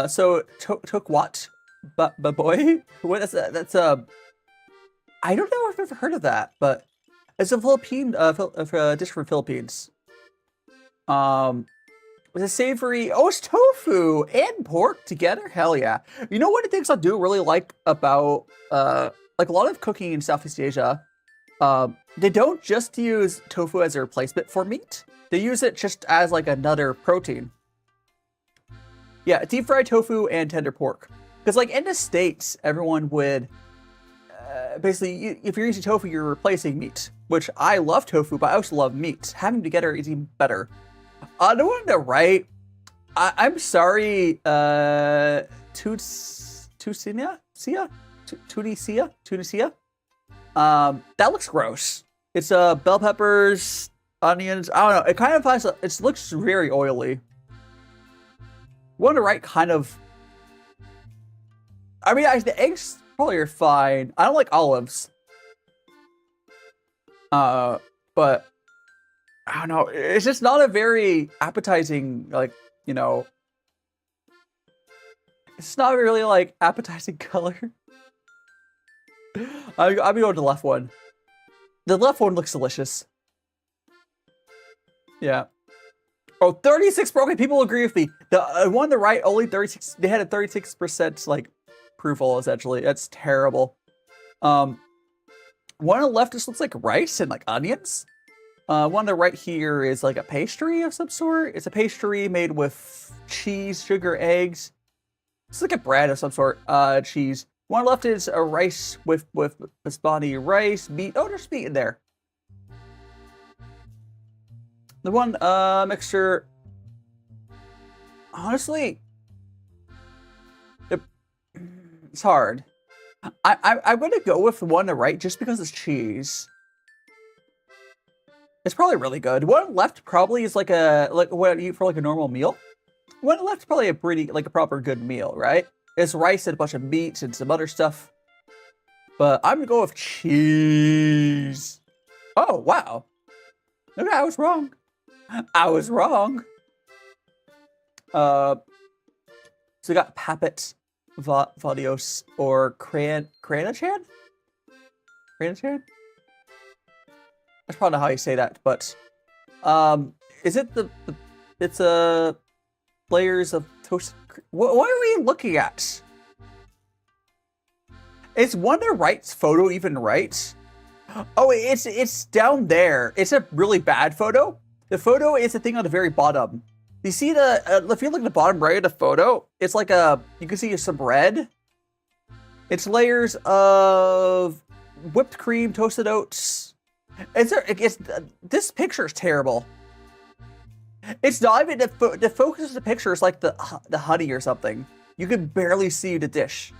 So took what? But boy, what is that? That's I don't know if I've ever heard of that, but it's a Philippine dish from Philippines. With a savory, it's tofu and pork together. Hell yeah! You know what the things I do really like about like a lot of cooking in Southeast Asia, they don't just use tofu as a replacement for meat. They use it just as like another protein. Yeah, deep fried tofu and tender pork. Because like in the States, everyone would basically, if you're using tofu, you're replacing meat. Which I love tofu, but I also love meat. Having them together is even better. The one on the right, I'm sorry, Tunisia? That looks gross. It's bell peppers, onions. I don't know. It kind of has it looks very oily. One on the right kind of. I mean, the eggs probably are fine. I don't like olives. But I don't know. It's just not a very appetizing, like, it's not really like appetizing color. I'm going to the left one. The left one looks delicious. Yeah. 36%. Okay, people agree with me. The one on the right, only 36. They had a 36% like approval, essentially. That's terrible. One on the left just looks like rice and like onions. One on the right here is like a pastry of some sort. It's a pastry made with cheese, sugar, eggs. It's like a bread of some sort. Cheese. One on the left is a rice with basmati rice, meat. Oh, there's meat in there. The one mixture. Honestly, it's hard. I'm gonna go with the one on the right just because it's cheese. It's probably really good. One on the left probably is like what you eat for like a normal meal. One on the left is probably a pretty like a proper good meal, right? It's rice and a bunch of meats and some other stuff. But I'm gonna go with cheese. Oh wow. Okay, I was wrong. I was wrong. So we got Papet, Vadios, or Kranachan? Kranachan? That's probably not how you say that, but is it it's layers of toasted. What are we looking at? Is Wonder Right's photo even right? Oh, it's down there. It's a really bad photo. The photo is the thing on the very bottom. You see the, if you look at the bottom right of the photo, it's like you can see some red. It's layers of whipped cream, toasted oats. This picture is terrible. It's not even, the focus of the picture is like the honey or something. You can barely see the dish.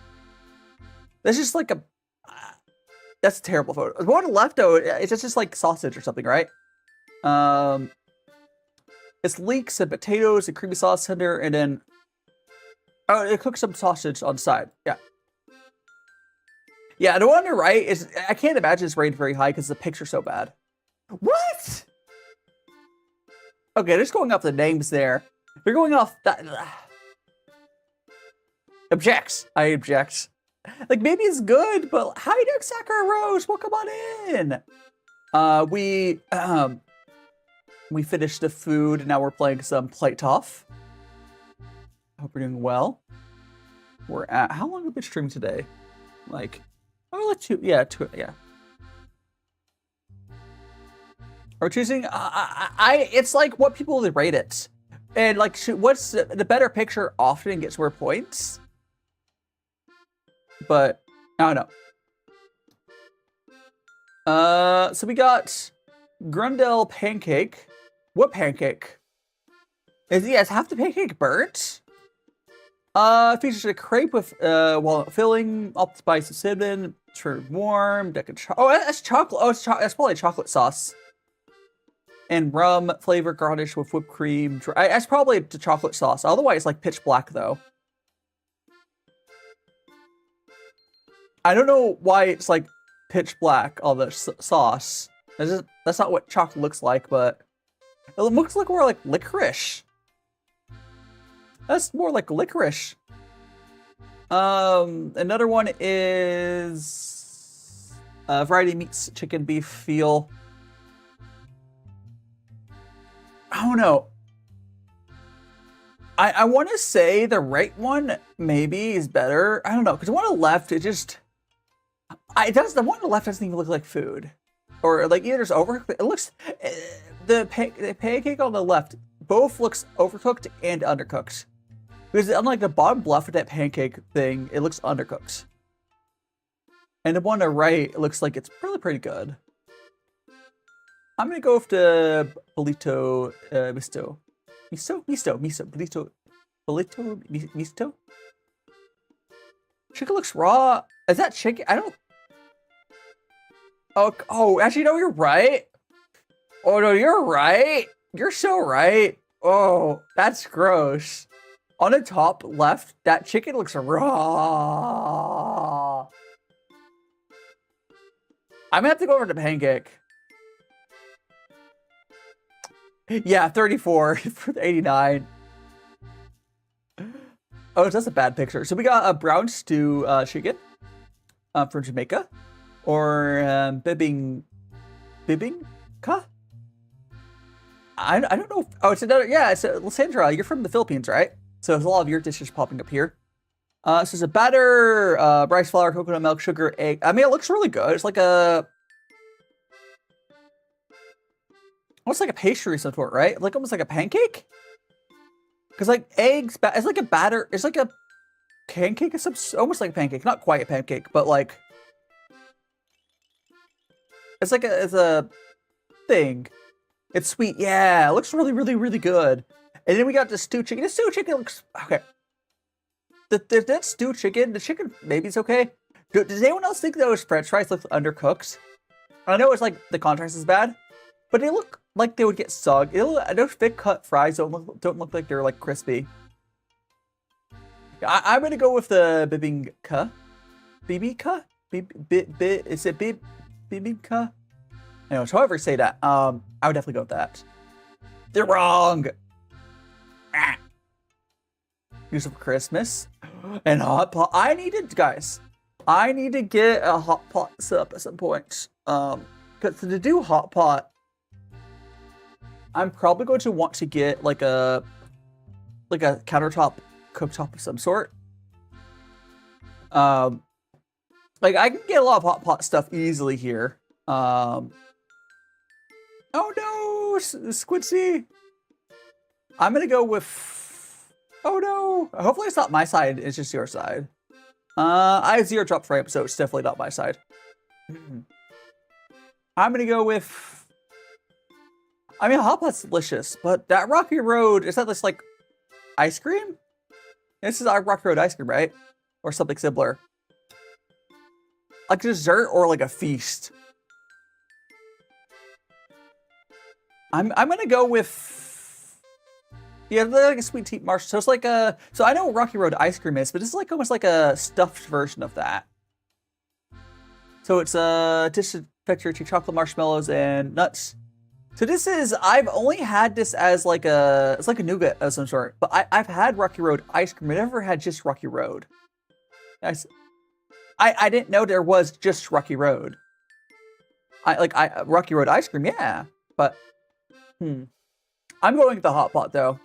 That's just like that's a terrible photo. The one on the left though, it's just like sausage or something, right? It's leeks and potatoes and creamy sauce tender, and then it cooks some sausage on the side. Yeah. Yeah, the one on the right is, I can't imagine it's rated very high because the picture's so bad. What? Okay, just going off the names there. We're going off that. Objects. I object. Like, maybe it's good, but hi there, Sakura Rose. Welcome on in. We finished the food, and now we're playing some Plate-off. Hope we're doing well. We're at, how long have we been streaming today? Like, oh, like two, yeah. We're choosing, it's like what people rate it. And like, what's the better picture often gets more points. But, I don't know. So we got Scrandle pancake. What pancake? Is half the pancake burnt? Features a crepe with walnut filling, allspice of cinnamon, turned warm, that's chocolate. Oh, that's probably chocolate sauce. And rum flavor garnished with whipped cream. That's probably the chocolate sauce. Otherwise, it's like pitch black though. I don't know why it's like pitch black, all the sauce. That's not what chocolate looks like, but it looks like more like licorice. That's more like licorice. Another one is variety meats, chicken, beef, veal. I don't know. I want to say the right one maybe is better. I don't know, because the one on the left, the one on the left doesn't even look like food. Or like either it's overcooked. It looks, the pancake on the left both looks overcooked and undercooked. Because unlike the bottom left of that pancake thing, it looks undercooked. And the one on the right, it looks like it's really pretty good. I'm gonna go with the bolito misto. Bolito misto. Chicken looks raw. Is that chicken? I don't. Oh, actually, no, you're right. Oh no, you're right. You're so right. Oh, that's gross. On the top left, that chicken looks raw. I'm gonna have to go over to pancake. Yeah, 34 for the 89. Oh, that's a bad picture. So we got a brown stew chicken from Jamaica, or bibingka. I don't know. Oh, it's another. Yeah, it's Lysandra. You're from the Philippines, right? So there's a lot of your dishes popping up here. So it's a batter, rice flour, coconut milk, sugar, egg. I mean, it looks really good. It's like almost like a pastry of some sort, right? Like almost like a pancake? Because like eggs, it's like a batter, it's like a pancake, it's almost like a pancake. Not quite a pancake, but like, it's a thing. It's sweet, yeah, it looks really, really, really good. And then we got the stew chicken. The stew chicken looks, okay. That stew chicken, the chicken maybe it's okay. Does anyone else think those french fries look undercooked? I know it's like the contrast is bad, but they look like they would get soggy. Those thick cut fries don't look like they're like crispy. I'm gonna go with the bibingka. Bibingka? Is it bibingka? Anyways, however you say that, I would definitely go with that. They're wrong. Use of Christmas and hot pot. I need to get a hot pot set up at some point. Because to do hot pot, I'm probably going to want to get like a countertop cooktop of some sort. Like I can get a lot of hot pot stuff easily here. Oh no, Squidzy. I'm gonna go with. Oh no. Hopefully it's not my side. It's just your side. I have 0 drop frame, so it's definitely not my side. I'm gonna go with. I mean, hot pot's delicious, but that Rocky Road, is that just like ice cream? This is our Rocky Road ice cream, right? Or something similar. Like a dessert or like a feast. I'm gonna go with. Yeah, like a sweet tea marsh. So it's like a. So I know what Rocky Road ice cream is, but this is like almost like a stuffed version of that. So it's a dish of texture, chocolate marshmallows and nuts. So this is, I've only had this as like it's like a nougat of some sort, but I've had Rocky Road ice cream. I never had just Rocky Road. I didn't know there was just Rocky Road. Rocky Road ice cream, yeah, but I'm going with the hot pot though.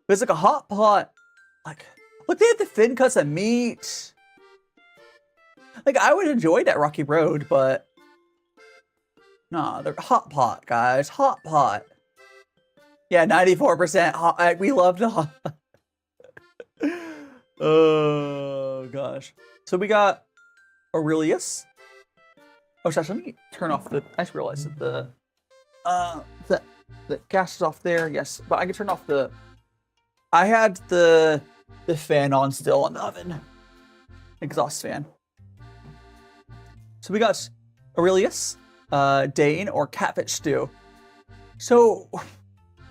It's like a hot pot, like look, they had the thin cuts of meat. Like I would enjoy that Rocky Road, but. No, they're hot pot, guys. Hot pot. Yeah, 94% hot. We love the hot. Oh, gosh. So we got Aurelius. Oh, gosh, let me turn off the. I just realized that the gas is off there. Yes, but I can turn off the. I had the fan on still on the oven. Exhaust fan. So we got Aurelius. Dane or catfish stew. So,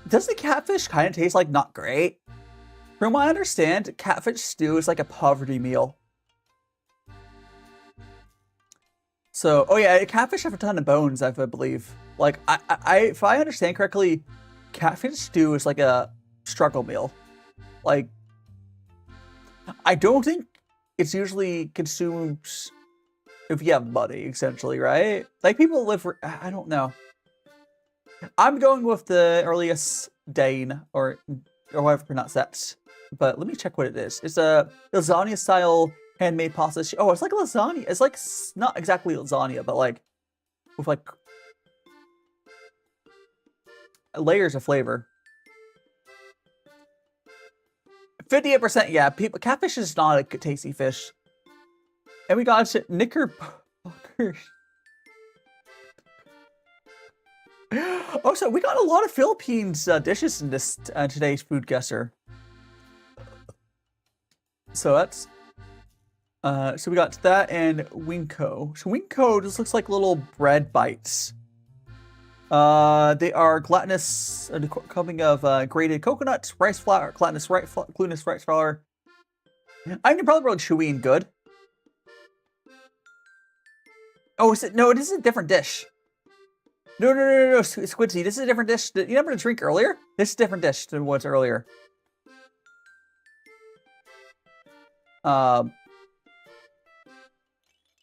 does the catfish kind of taste like not great? From what I understand, catfish stew is like a poverty meal. So, oh yeah, catfish have a ton of bones, I believe. Like, if I understand correctly, catfish stew is like a struggle meal. Like, I don't think it's usually consumed if you have money, essentially, right? Like people live for, I don't know. I'm going with the earliest Dane or however you pronounce that. But let me check what it is. It's a lasagna style handmade pasta. Oh, it's like lasagna. It's like not exactly lasagna, but like with like layers of flavor. 58%, yeah. Catfish is not a good, tasty fish. And we got Knickerbockers. Oh, so we got a lot of Philippines dishes in this today's food guesser. So that's so we got that and Winco. So Winco just looks like little bread bites. They are glutinous, coming of grated coconuts, rice flour, glutinous rice flour. I can probably really chewy and good. Oh, is it? No, this is a different dish. No, Squidzy, this is a different dish. You remember the drink earlier? This is a different dish than what's earlier. But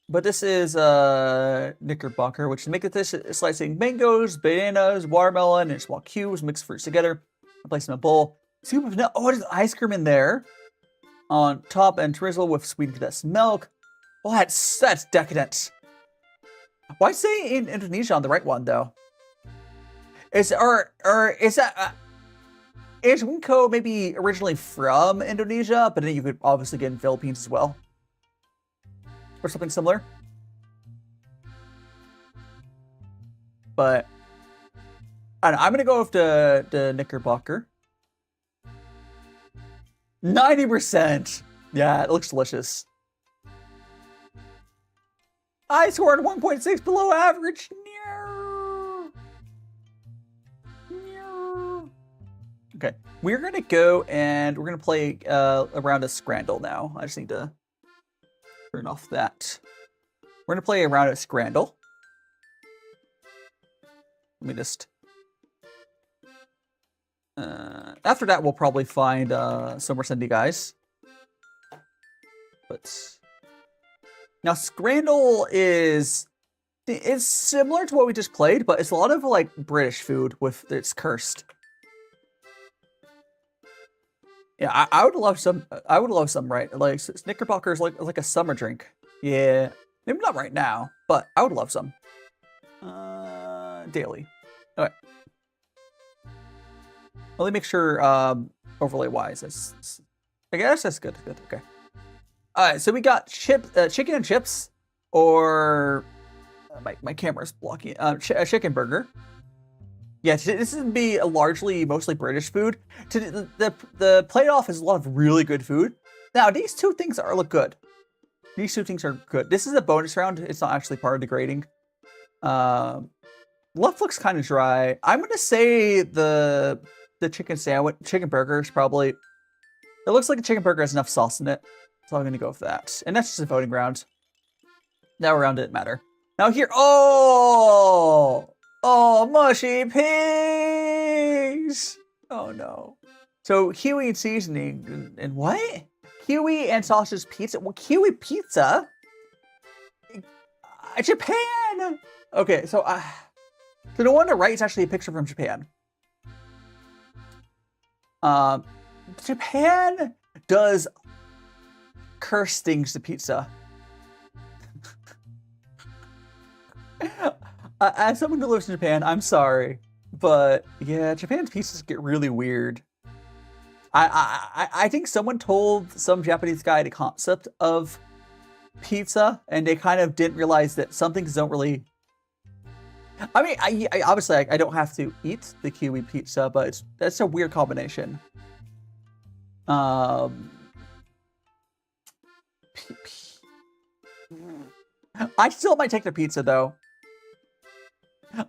this is Knickerbocker, which to make the dish is slicing mangoes, bananas, watermelon, and small cubes, mix fruits together, and place in a bowl. Scoop of nut. Oh, there's ice cream in there. On top and drizzle with sweet condensed milk. Oh, that's decadent. Why say in Indonesia on the right one though? Is that is Winco maybe originally from Indonesia, but then you could obviously get in Philippines as well, or something similar? But I'm gonna go with the Knickerbocker. 90%. Yeah, it looks delicious. I scored 1.6 below average. Okay, we're gonna go and we're gonna play a round of Scrandle now. I just need to turn off that. We're gonna play a round of Scrandle. Let me just. After that, we'll probably find somewhere send you guys. But now Scrandle is It's similar to what we just played, but it's a lot of like British food with it's cursed. Yeah, I would love some. I would love some, right? Like Knickerbockers, like a summer drink. Yeah, maybe not right now, but I would love some. Daily. Okay. Let me make sure overlay wise. I guess that's good. Good. Okay. All right. So we got chicken and chips, or my camera's blocking. A chicken burger. Yeah, this would be mostly British food. The plate-off is a lot of really good food. Now, these two things look good. These two things are good. This is a bonus round. It's not actually part of the grading. Left looks kind of dry. I'm gonna say the chicken burger is probably. It looks like a chicken burger has enough sauce in it, so I'm gonna go with that. And that's just a voting round. That round didn't matter. Now here, oh, mushy pigs! Oh no. So Kiwi and seasoning and what? Kiwi and sausage pizza. Well, Kiwi pizza. Japan. Okay, so the one on the right is actually a picture from Japan. Japan does curse things to pizza. As someone who lives in Japan, I'm sorry, but yeah, Japan's pizzas get really weird. I think someone told some Japanese guy the concept of pizza, and they kind of didn't realize that some things don't really. I mean, I obviously I don't have to eat the kiwi pizza, but that's a weird combination. I still might take the pizza though.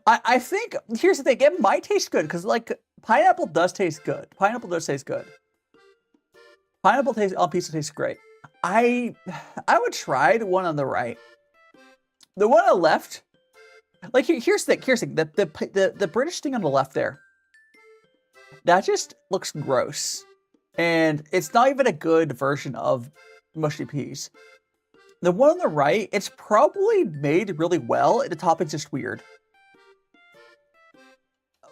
I think here's the thing, it might taste good because like pineapple does taste good. Pineapple does taste good. Pineapple taste on pizza tastes great. I would try the one on the right. The one on the left, like here's the thing. The British thing on the left there, that just looks gross, and it's not even a good version of mushy peas. The one on the right, it's probably made really well, and the topping's just weird.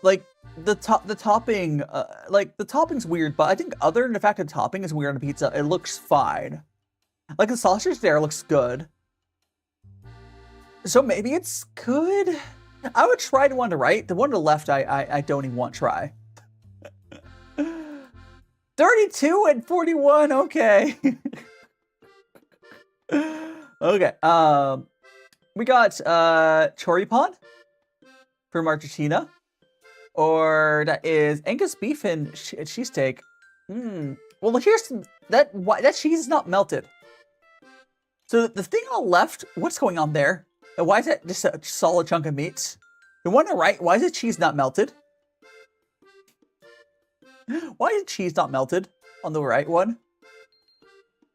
Like the topping, like the topping's weird, but I think other than the fact that the topping is weird on a pizza, it looks fine. Like the sausage there looks good. So maybe it's good. I would try the one on the right. The one on the left, I don't even want to try. 32 and 41. Okay. Okay. We got kiriponn from Argentina, or that is Angus beef and cheesesteak. Well, here's that. Why that cheese is not melted. So the thing on the left, what's going on there? And why is that just a solid chunk of meat? The one on the right, why is the cheese not melted? Why is the cheese not melted on the right one?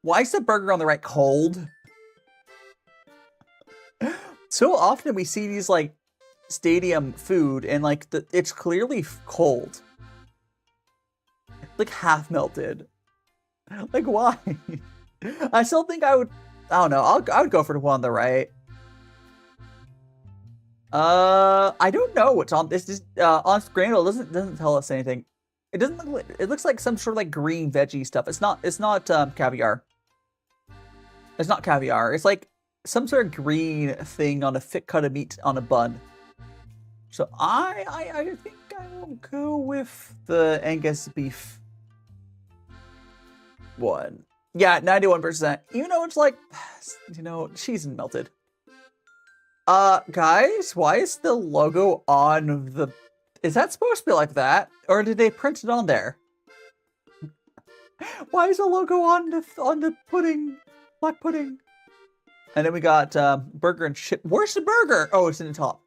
Why is the burger on the right cold? So often we see these like stadium food and like it's clearly cold. Like half melted. Like why? I still think I don't know. I would go for the one on the right. I don't know what's on this. On Scrandle doesn't tell us anything. It doesn't look. It looks like some sort of like green veggie stuff. It's not caviar. It's not caviar. It's like some sort of green thing on a thick cut of meat on a bun. So I think I will go with the Angus beef one. Yeah, 91%. Even though it's like, cheese isn't melted. Guys, why is the logo on the... Is that supposed to be like that? Or did they print it on there? Why is the logo on the pudding? Black pudding. And then we got burger and chip. Where's the burger? Oh, it's in the top.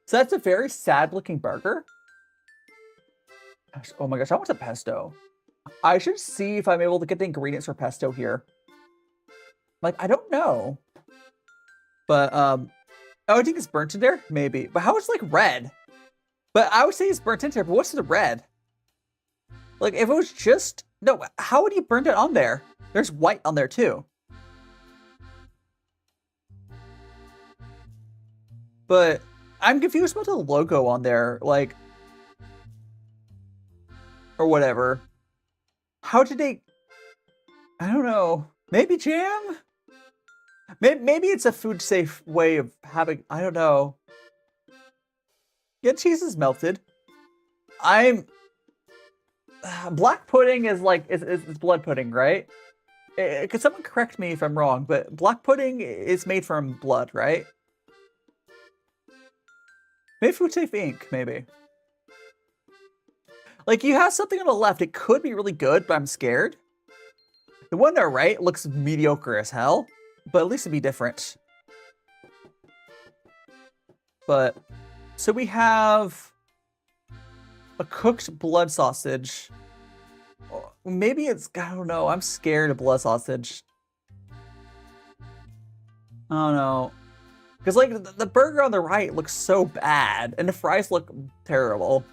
So that's a very sad looking burger. Oh my gosh, I want some pesto. I should see if I'm able to get the ingredients for pesto here. Like, I don't know. But, oh, I think it's burnt in there? Maybe. But how is it, like, red? But I would say it's burnt in there, but what's the red? Like, if it was just... No, how would you burn it on there? There's white on there, too. But I'm confused about the logo on there, like, or whatever. How did they? I don't know. Maybe jam? Maybe it's a food safe way of having. I don't know. Yeah, cheese is melted. I'm. Black pudding is like it's blood pudding, right? Could someone correct me if I'm wrong? But black pudding is made from blood, right? Maybe food safe ink, maybe. Like you have something on the left, it could be really good, but I'm scared. The one on the right looks mediocre as hell, but at least it'd be different. But so we have a cooked blood sausage. Maybe it's, I don't know. I'm scared of blood sausage. I don't know. Because, like, the burger on the right looks so bad, and the fries look terrible.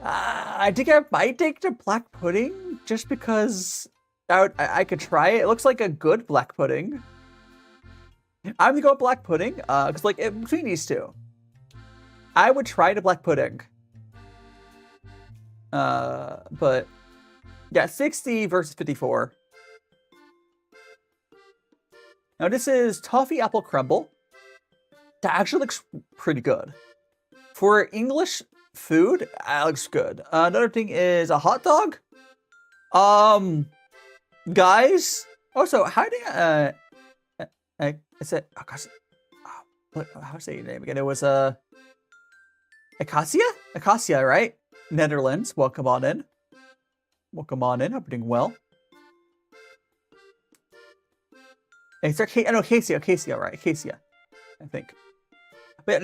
I think I might take the black pudding, just because I could try it. It looks like a good black pudding. I'm gonna go with black pudding, because, like, between these two, I would try the black pudding. But yeah, 60 versus 54. Now this is toffee apple crumble. That actually looks pretty good. For English food, that looks good. Another thing is a hot dog. Guys. Also, how do you, I said, oh gosh, how to say your name again? It was, Acacia? Acacia, right? Netherlands, welcome on in. Welcome on in, hope you're doing well. It's okay, no, Acacia, right? Acacia, I think. But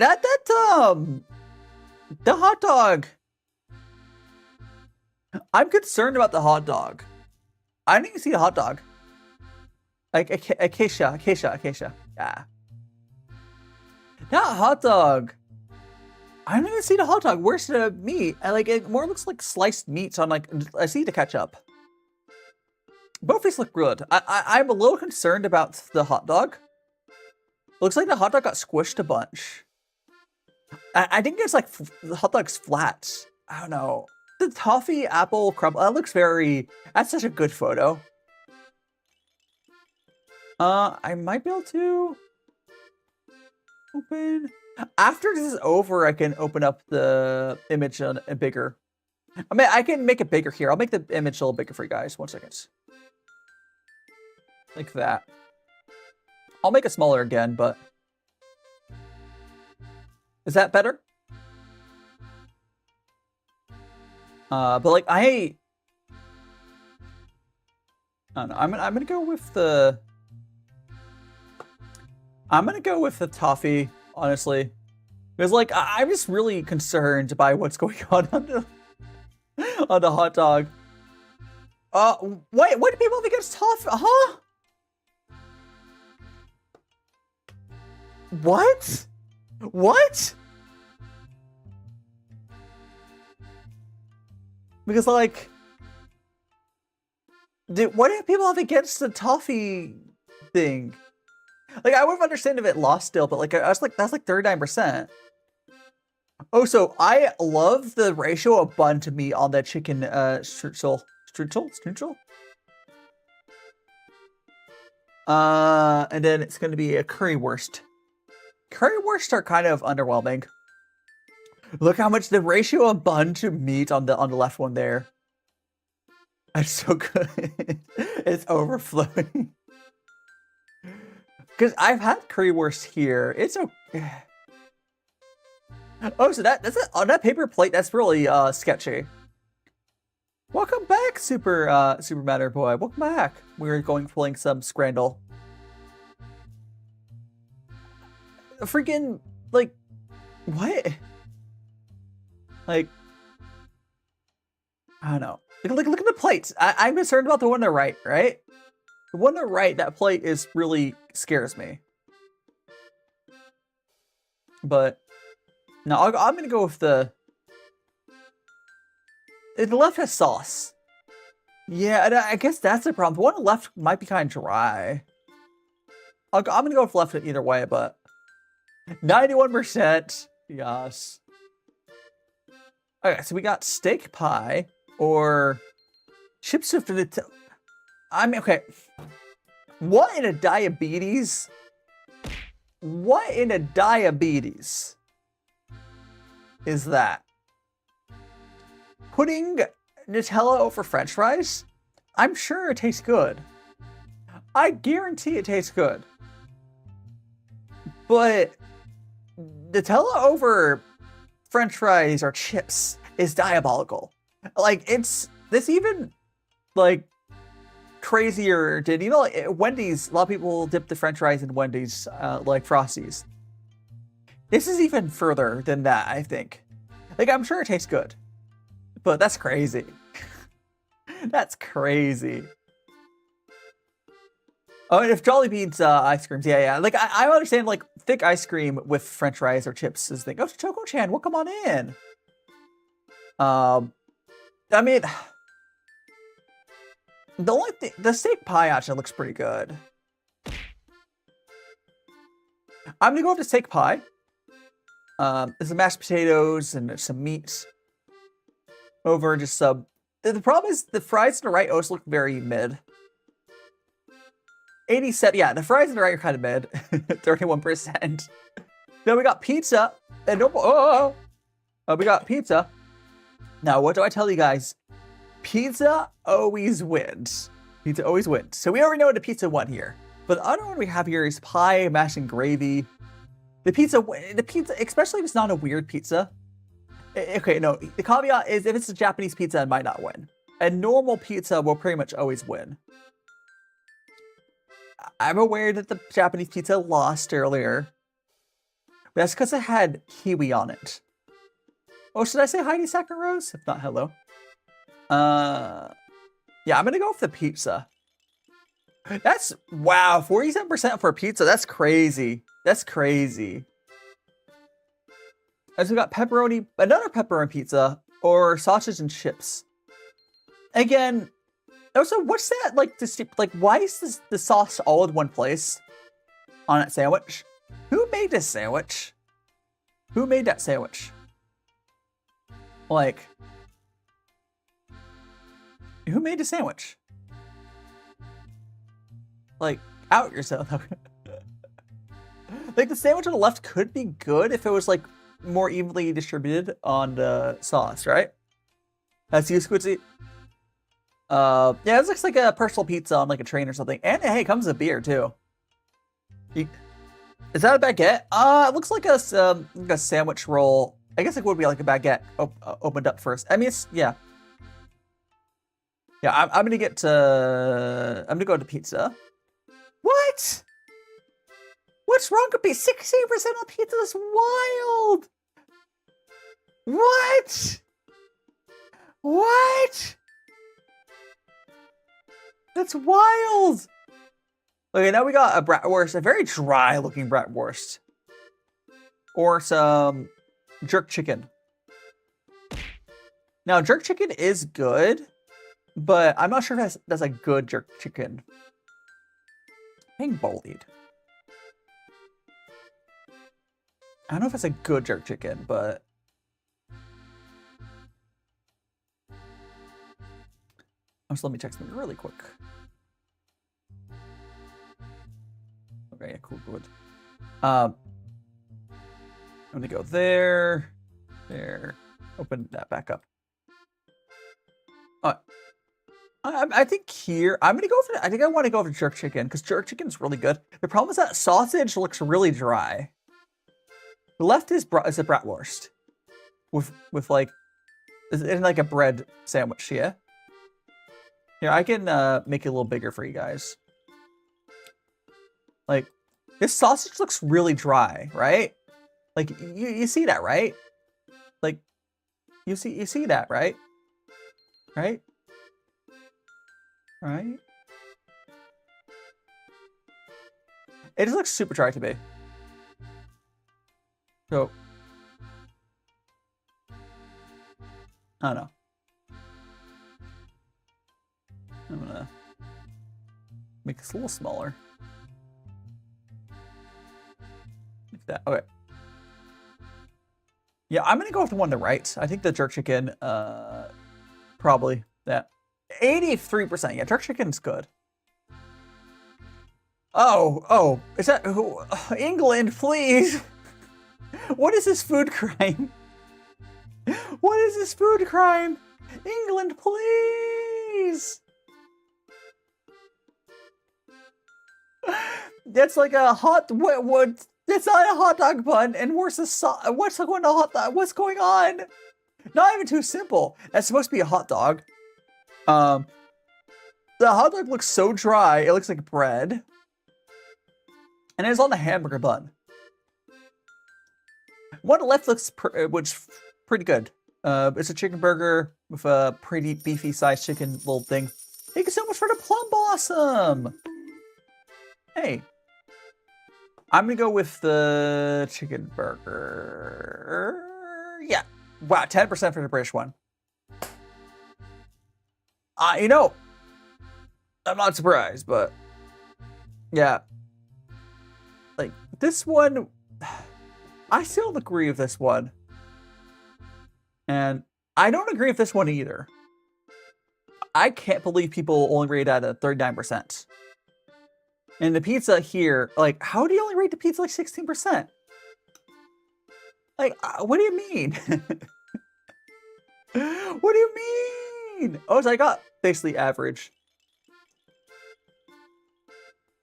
the hot dog. I'm concerned about the hot dog. I didn't even see the hot dog. Like, Acacia. Yeah. That hot dog. I don't even see the hot dog. Where's the meat? Like, it more looks like sliced meat. So I'm like, I see the ketchup. Both these look good. I'm a little concerned about the hot dog. Looks like the hot dog got squished a bunch. I think it's like the hot dog's flat. I don't know. The toffee apple crumble. That looks very. That's such a good photo. I might be able to open. After this is over, I can open up the image bigger. I mean, I can make it bigger here. I'll make the image a little bigger for you guys. 1 second. Like that. I'll make it smaller again, but... Is that better? But like, I don't know. I'm gonna go with the... I'm gonna go with the toffee, honestly. Because, like, I'm just really concerned by what's going on the hot dog. Wait, what do people think it's toffee? Huh? What? What? Because, like, what do people have against the toffee thing? Like, I would have understood if it lost still, but, like, I was like, that's like 39%. Oh, so I love the ratio of bun to meat on that chicken strudel. And then it's going to be a currywurst. Currywursts are kind of underwhelming. Look how much the ratio of bun to meat on the left one there. It's so good. It's overflowing. Because I've had currywurst here. It's okay. Oh, so that's it. On that paper plate, that's really sketchy. Welcome back, Super Matter Boy. Welcome back. We're playing some Scrandle. Freaking, like, what? Like, I don't know. Look at the plates. I'm concerned about the one on the right, right? The one on the right, that plate is really scares me. But no, I'm gonna go with the left has sauce. Yeah, and I guess that's the problem. The one on the left might be kind of dry. I'm gonna go with left either way, but 91%. Yes. Okay, so we got steak pie or chips with the. I mean, okay. What in a diabetes? What in a diabetes is that? Putting Nutella over French fries? I'm sure it tastes good. I guarantee it tastes good. But Nutella over French fries or chips is diabolical. Like, it's this even like crazier. Did you know, like, Wendy's? A lot of people dip the French fries in Wendy's, like Frosties. This is even further than that, I think. Like, I'm sure it tastes good, but that's crazy. That's crazy. Oh, and if Jollibean's ice creams, yeah. Like, I understand, like, thick ice cream with French fries or chips is the. Oh, Choco-chan, welcome on in. I mean, the only thing, the steak pie actually looks pretty good. I'm gonna go with the steak pie. There's some mashed potatoes and some meat over just some. The problem is the fries on the right always look very mid. 87, yeah, the fries on the right are kind of mid. 31%. Then we got pizza. And we got pizza. Now, what do I tell you guys? Pizza always wins. Pizza always wins. So we already know what the pizza won here. But the other one we have here is pie, mash, and gravy. The pizza, especially if it's not a weird pizza. Okay, no, the caveat is if it's a Japanese pizza, it might not win. A normal pizza will pretty much always win. I'm aware that the Japanese pizza lost earlier. But that's because it had kiwi on it. Oh, should I say hi to Second Rose? If not, hello. Yeah, I'm gonna go with the pizza. That's, wow, 47% for pizza. That's crazy. That's crazy. As we got pepperoni, another pepperoni pizza, or sausage and chips. Again, also, what's that like? Like, why is the sauce all in one place on that sandwich? Who made this sandwich? Who made that sandwich? Like, who made the sandwich? Like, out yourself. Like, the sandwich on the left could be good if it was like more evenly distributed on the sauce, right? That's you, Squidzy. Yeah, it looks like a personal pizza on like a train or something. And hey, it comes with beer too. Is that a baguette? It looks like a sandwich roll. I guess it would be like a baguette opened up first. I mean, it's, yeah. Yeah, I'm gonna get to, I'm gonna go to pizza. What? What's wrong with me? 16% on pizza is wild. What? What? That's wild. Okay, now we got a bratwurst, a very dry looking bratwurst. Or some jerk chicken. Now, jerk chicken is good, but I'm not sure if that's a good jerk chicken. Being bullied. I don't know if it's a good jerk chicken, but let me check something really quick. Okay, yeah, cool, good. I'm gonna go there, open that back up. I think here, I'm gonna go for, I think I want to go for jerk chicken, because jerk chicken is really good. The problem is that sausage looks really dry. The left is a bratwurst. With like, in like a bread sandwich, yeah? Here, I can make it a little bigger for you guys. Like, this sausage looks really dry, right? Like, you see that, right? Like, you see that, right? Right? Right? It just looks super dry to me. So, I don't know. I'm gonna make this a little smaller. Like that. Okay. Yeah, I'm gonna go with the one on the right. I think the jerk chicken, probably that. 83%. Yeah, jerk chicken's good. Oh, is that who? England, please. What is this food crime? What is this food crime? England, please. That's like a hot what? That's not a hot dog bun. And where's the sauce? What's going on? What's going on? Not even too simple. That's supposed to be a hot dog. The hot dog looks so dry. It looks like bread. And it's on the hamburger bun. One on the left looks pretty good. It's a chicken burger with a pretty beefy sized chicken little thing. Thank you so much for the plum blossom. Hey. I'm gonna go with the chicken burger. Yeah. Wow, 10% for the British one. You know, I'm not surprised, but yeah. Like, this one, I still don't agree with this one. And I don't agree with this one either. I can't believe people only rate at a 39%. And the pizza here, like, how do you only rate the pizza like 16%? Like, what do you mean? What do you mean? Oh, so I got basically average.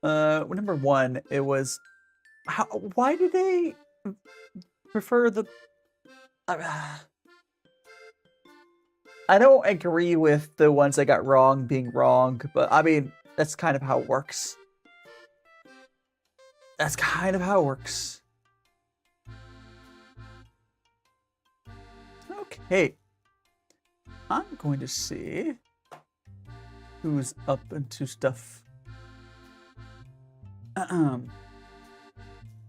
Number one, it was, why do they prefer the, I don't agree with the ones that got wrong being wrong, but I mean, that's kind of how it works. That's kind of how it works. Okay. I'm going to see who's up into stuff.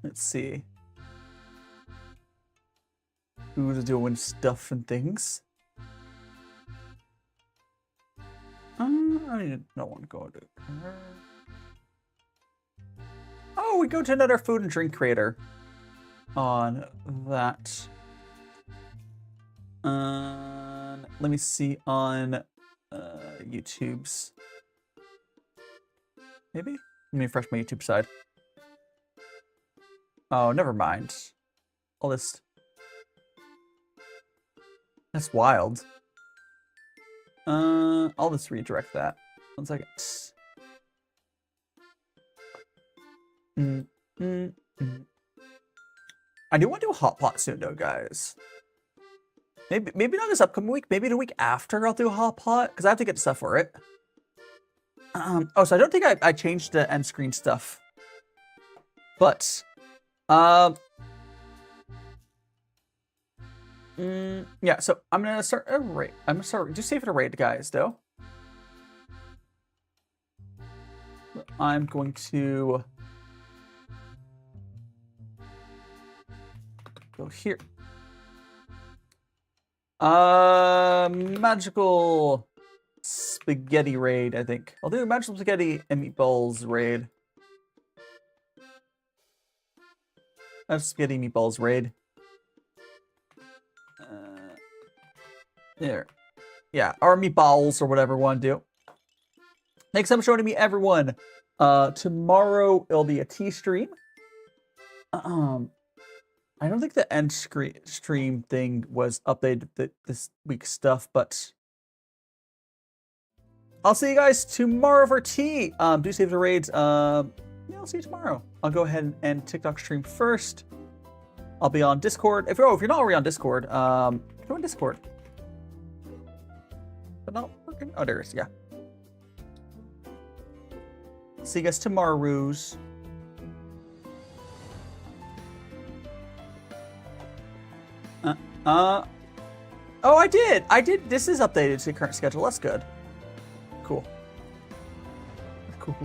Let's see. Who's doing stuff and things. I don't want to go to her. Oh, we go to another food and drink creator on that. Let me see on YouTube's. Maybe? Let me refresh my YouTube side. Oh, never mind. All this. That's wild. I'll just redirect that. 1 second. I do want to do a hot pot soon though, guys. Maybe not this upcoming week, maybe the week after I'll do a hot pot, because I have to get stuff for it. Oh, so I don't think I changed the end screen stuff. But yeah, so I'm gonna start a raid. I'm gonna start just save it a raid, guys, though. I'm going to go here. Magical spaghetti raid, I think. I'll do a magical spaghetti and meatballs raid. Magical spaghetti meatballs raid. There. Yeah, or meatballs or whatever we want to do. Thanks so much for joining me, everyone. Tomorrow it'll be a tea stream. I don't think the end stream thing was updated this week's stuff, but I'll see you guys tomorrow for tea. Do save the raids. Yeah, I'll see you tomorrow. I'll go ahead and TikTok stream first. I'll be on Discord. If you're not already on Discord, join Discord. But not working. Oh, there it is. Yeah. See you guys tomorrow, Ruse. Oh, I did. This is updated to the current schedule. That's good. Cool. Cool.